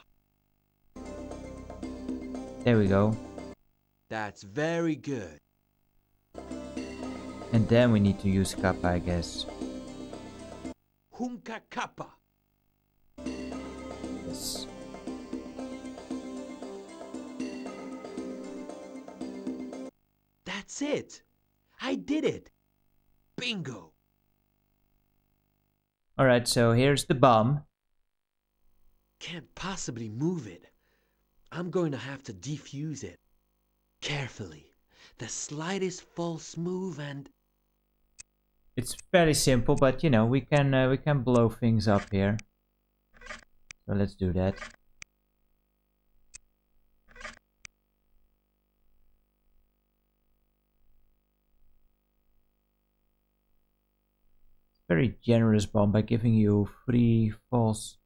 There we go. That's very good. And then we need to use kappa, I guess. Hunka kappa. Yes. That's it. I did it. Bingo. Alright, so here's the bomb. Can't possibly move it. I'm going to have to defuse it. Carefully. The slightest false move and... It's fairly simple, but you know, we can blow things up here. So let's do that. Very generous bomb by giving you 3 false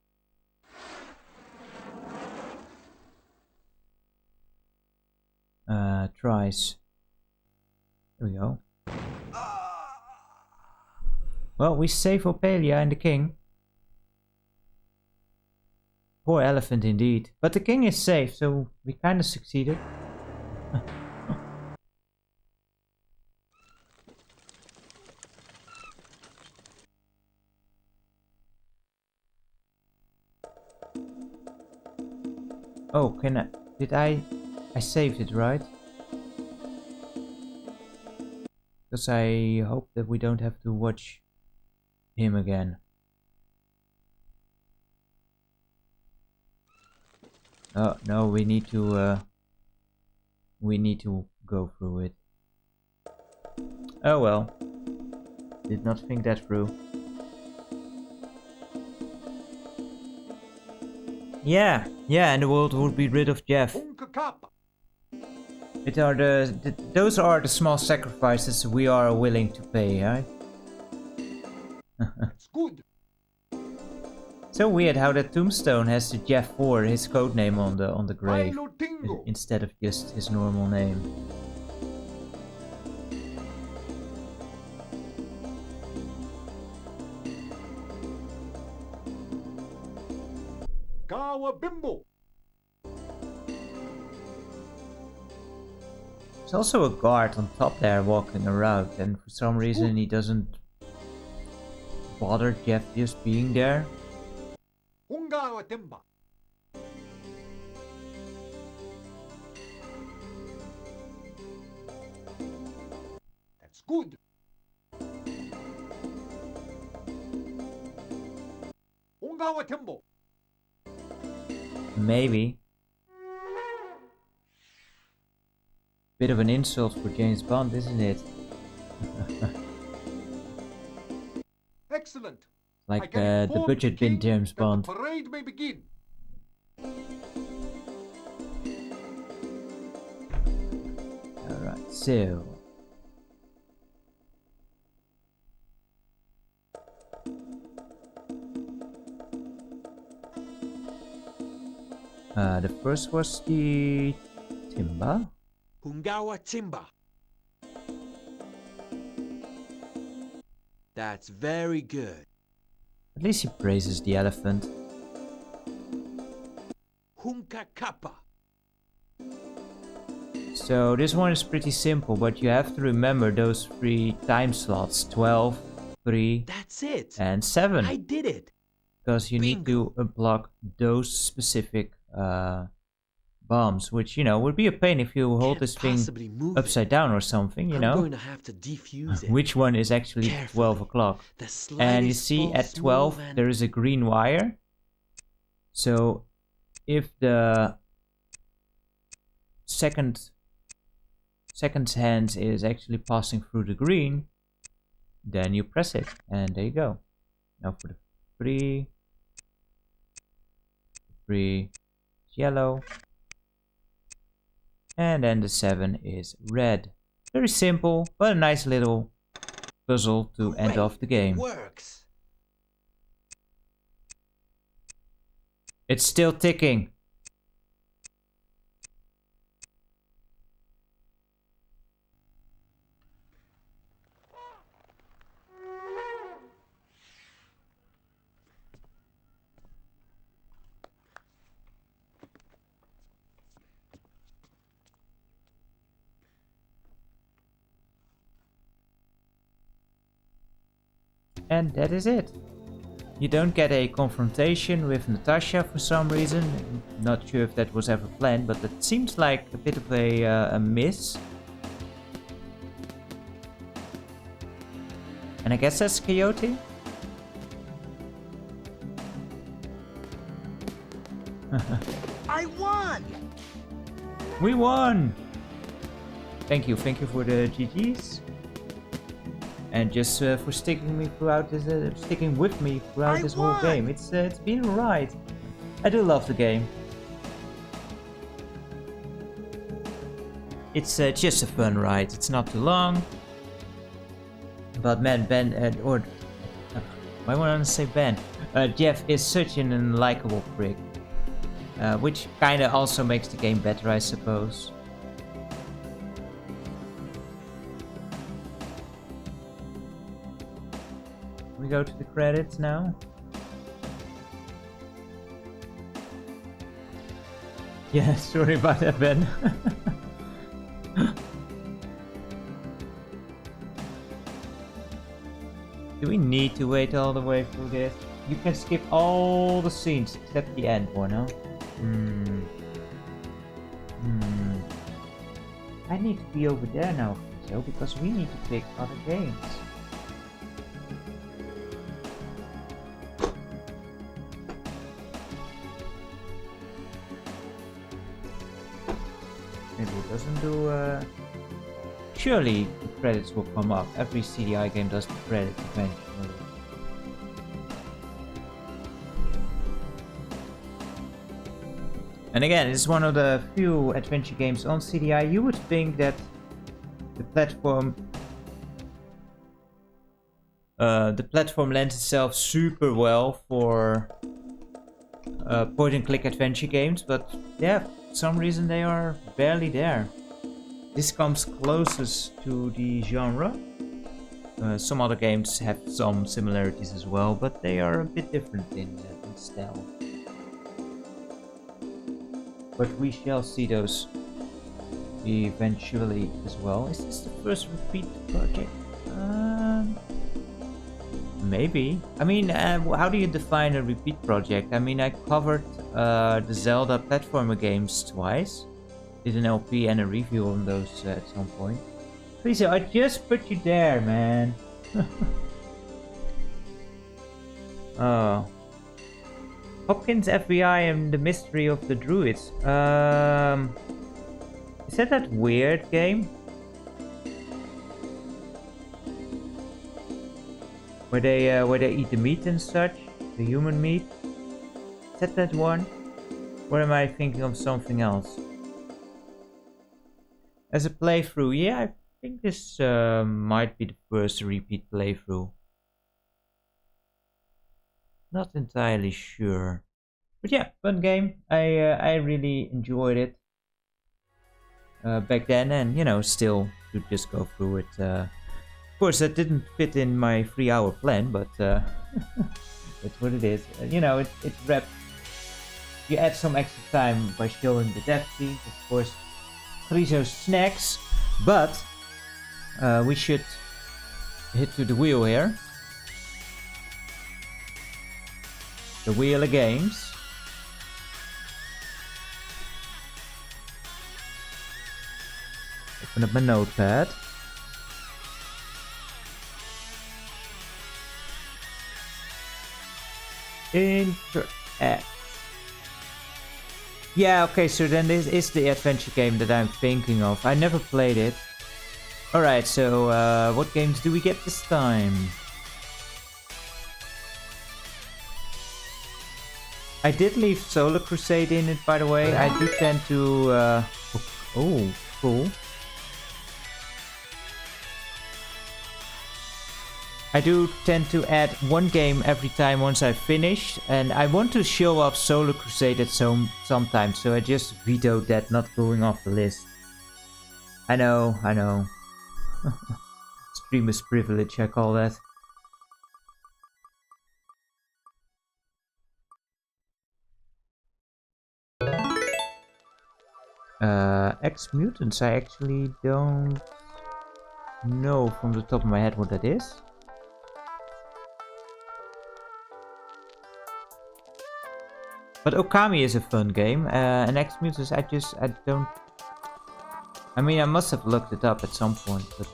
tries. There we go. Well, we save Opalia and the king. Poor elephant indeed. But the king is safe, so we kind of succeeded. Oh, did I saved it, right? Because I hope that we don't have to watch him again. Oh, no, we need to go through it. Oh well. Did not think that through. Yeah, and the world would be rid of Jeff. Those are the small sacrifices we are willing to pay, right? That's good. So weird how that tombstone has the Jeff 4, his code name on the grave, instead of just his normal name. Bimbo. There's also a guard on top there walking around, and for some reason he doesn't bother Jeff just being there. That's good. Timbo. Maybe. Bit of an insult for James Bond, isn't it? Excellent. Like the budget bin James Bond. The parade may begin. Alright, so the first was the Timba. Hungawa Timba. That's very good. At least he praises the elephant. Hunka Kappa. So this one is pretty simple, but you have to remember those 3 time slots: 12, 3, that's it, and 7. I did it. Because you need to unblock those specific bombs, which, you know, would be a pain if you hold this thing upside down or something, you know. I'm going to have to defuse it. Which one is actually 12 o'clock? And you see at 12 there is a green wire. So if the second hand is actually passing through the green, then you press it, and there you go. Now for the 3 is yellow, and then the 7 is red. Very simple, but a nice little puzzle to end off the game. Works. It's still ticking. And that is it. You don't get a confrontation with Natasha for some reason. Not sure if that was ever planned, but that seems like a bit of a miss. And I guess that's Coyote? I won! We won! Thank you for the GGs. and just for sticking with me throughout this whole game. It's been alright. I do love the game. It's just a fun ride. It's not too long. But man, why want to say Ben? Jeff is such an unlikable prick. Which kinda also makes the game better, I suppose. We go to the credits now. Yeah, sorry about that, Ben. Do we need to wait all the way through this? You can skip all the scenes except the end one, huh? I need to be over there now, so because we need to pick other games. Maybe it doesn't do. Surely the credits will come up. Every CDI game does the credits eventually. And again, it's one of the few adventure games on CDI. You would think that the platform lends itself super well for point-and-click adventure games, but yeah, for some reason they are barely there. This comes closest to the genre. Some other games have some similarities as well, but they are a bit different in style. But we shall see those eventually as well. Is this the first repeat project? Maybe. I mean, how do you define a repeat project? I mean, I covered the Zelda platformer games twice. Did an LP and a review on those at some point. Please, I just put you there, man. Oh. Hopkins FBI and the Mystery of the Druids. Is that weird game? Where they eat the meat and such? The human meat? Is that one? Or am I thinking of something else? As a playthrough, yeah, I think this might be the first repeat playthrough. Not entirely sure, but yeah, fun game. I really enjoyed it back then, and you know, still should just go through it. Of course, that didn't fit in my 3-hour plan, but that's what it is. You know, it wrapped. You add some extra time by showing the death scenes, of course. Chorizo snacks, but we should hit to the wheel here. The wheel of games. Open up my notepad. Interact. Yeah, okay, so then this is the adventure game that I'm thinking of. I never played it. Alright, so what games do we get this time? I did leave Solar Crusade in it, by the way. I do tend to... oh, cool. I do tend to add one game every time once I've finished. And I want to show off Solar Crusade at sometimes, so I just vetoed that not going off the list. I know. Streamer's privilege, I call that. Ex-Mutants, I actually don't know from the top of my head what that is. But Okami is a fun game, and Ex-Mutants I don't... I mean, I must have looked it up at some point, but...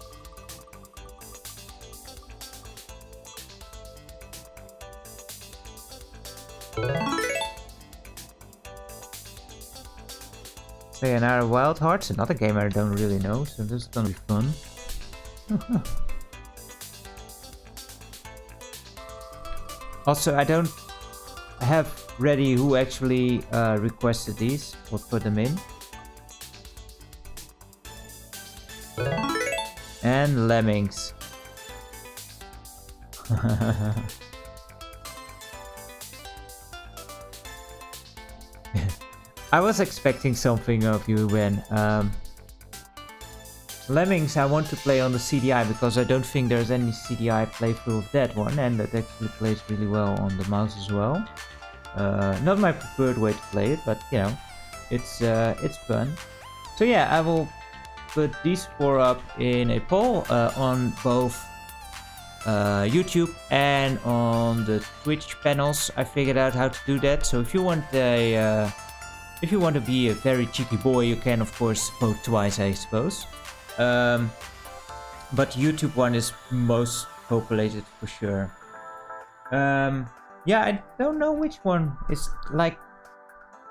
Sayonara Wild Hearts, another game I don't really know, so this is gonna be fun. Also, I don't have ready who actually requested these or put them in. And lemmings. I was expecting something of you, Ben. Lemmings I want to play on the CDI because I don't think there's any CDI playthrough of that one, and that actually plays really well on the mouse as well. Not my preferred way to play it, but you know, it's fun. So yeah, I will put these 4 up in a poll on both YouTube and on the Twitch panels. I figured out how to do that. So if you want to be a very cheeky boy, you can of course vote twice, I suppose. But YouTube one is most populated for sure. Yeah, I don't know which one is like.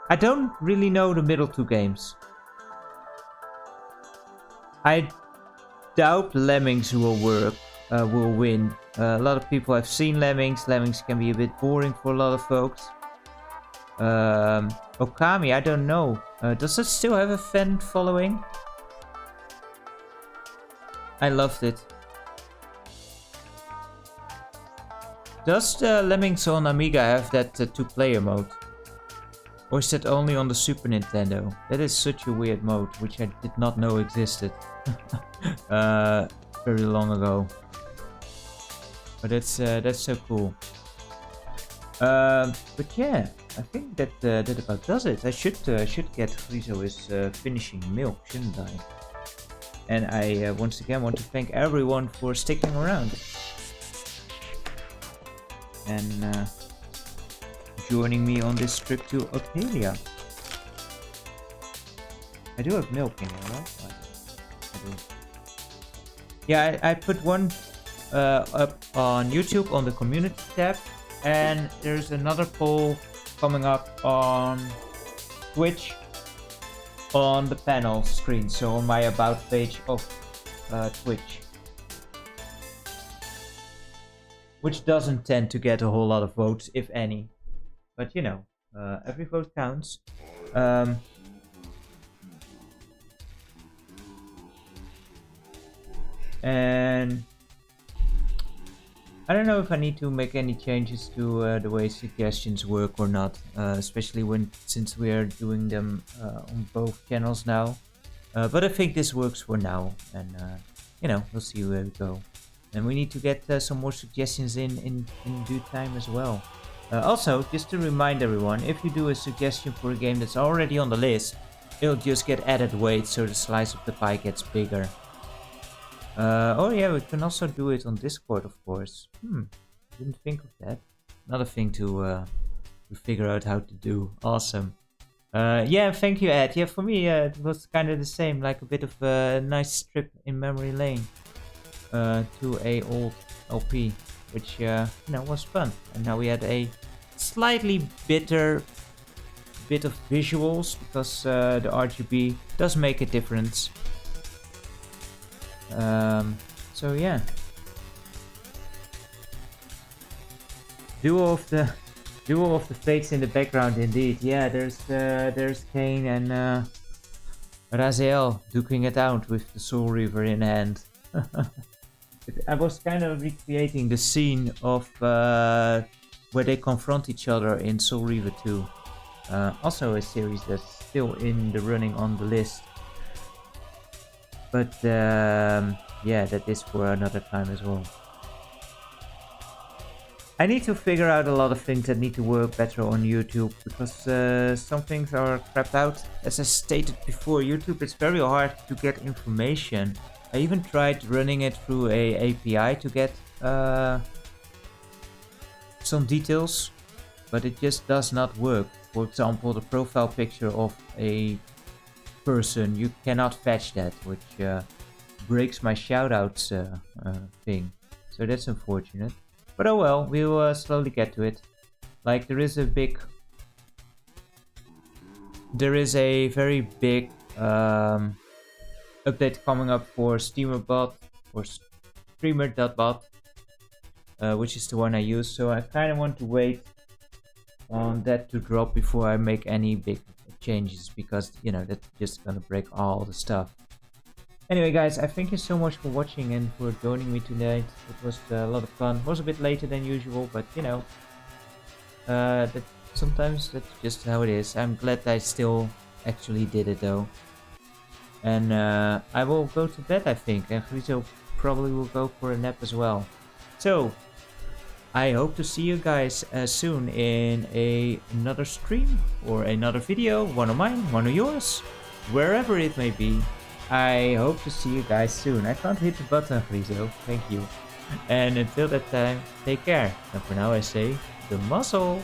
I don't really know the middle 2 games. I doubt Lemmings will win. A lot of people have seen Lemmings. Lemmings can be a bit boring for a lot of folks. Okami, I don't know. Does it still have a fan following? I loved it. Does the Lemmings on Amiga have that 2-player mode? Or is that only on the Super Nintendo? That is such a weird mode, which I did not know existed very long ago. But that's so cool. But yeah, I think that about does it. I should get Friso his finishing milk, shouldn't I? And I once again want to thank everyone for sticking around and joining me on this trip to Opalia. I do have milk in here, right? I do. Yeah, I put one up on YouTube on the community tab, and there's another poll coming up on Twitch on the panel screen, so on my about page of Twitch, which doesn't tend to get a whole lot of votes, if any, but you know, every vote counts. And I don't know if I need to make any changes to the way suggestions work or not, especially since we are doing them on both channels now. But I think this works for now, and you know, we'll see where we go. And we need to get some more suggestions in due time as well. Also, just to remind everyone, if you do a suggestion for a game that's already on the list, it'll just get added weight, so the slice of the pie gets bigger. Oh yeah, we can also do it on Discord, of course. Didn't think of that. Another thing to figure out how to do. Awesome. Yeah, thank you, Ed. Yeah, for me it was kind of the same, like a bit of a nice trip in memory lane to a old LP, which you know, was fun. And now we had a slightly bitter bit of visuals because the RGB does make a difference. So yeah, duo of the fates in the background indeed. Yeah, there's Kane and Raziel duking it out with the Soul Reaver in hand. I was kind of recreating the scene of where they confront each other in Soul Reaver 2. Also a series that's still in the running on the list. But yeah, that is for another time as well. I need to figure out a lot of things that need to work better on YouTube, because some things are crapped out. As I stated before, YouTube, it's very hard to get information. I even tried running it through a API to get some details, but it just does not work. For example, the profile picture of a person, you cannot fetch that, which breaks my shoutouts thing. So that's unfortunate. But oh well, we'll slowly get to it. Like, there is a very big update coming up for SteamerBot or Streamer.bot. which is the one I use. So I kind of want to wait on that to drop before I make any big changes, because you know that's just gonna break all the stuff. Anyway guys, I thank you so much for watching and for joining me tonight. It was a lot of fun. It was a bit later than usual, but you know, that sometimes that's just how it is. I'm glad I still actually did it though. And I will go to bed, I think, and Friso probably will go for a nap as well. So I hope to see you guys soon in another stream or another video, one of mine, one of yours, wherever it may be. I hope to see you guys soon. I can't hit the button, Friso. Thank you. And until that time, take care. And for now I say, the muscle.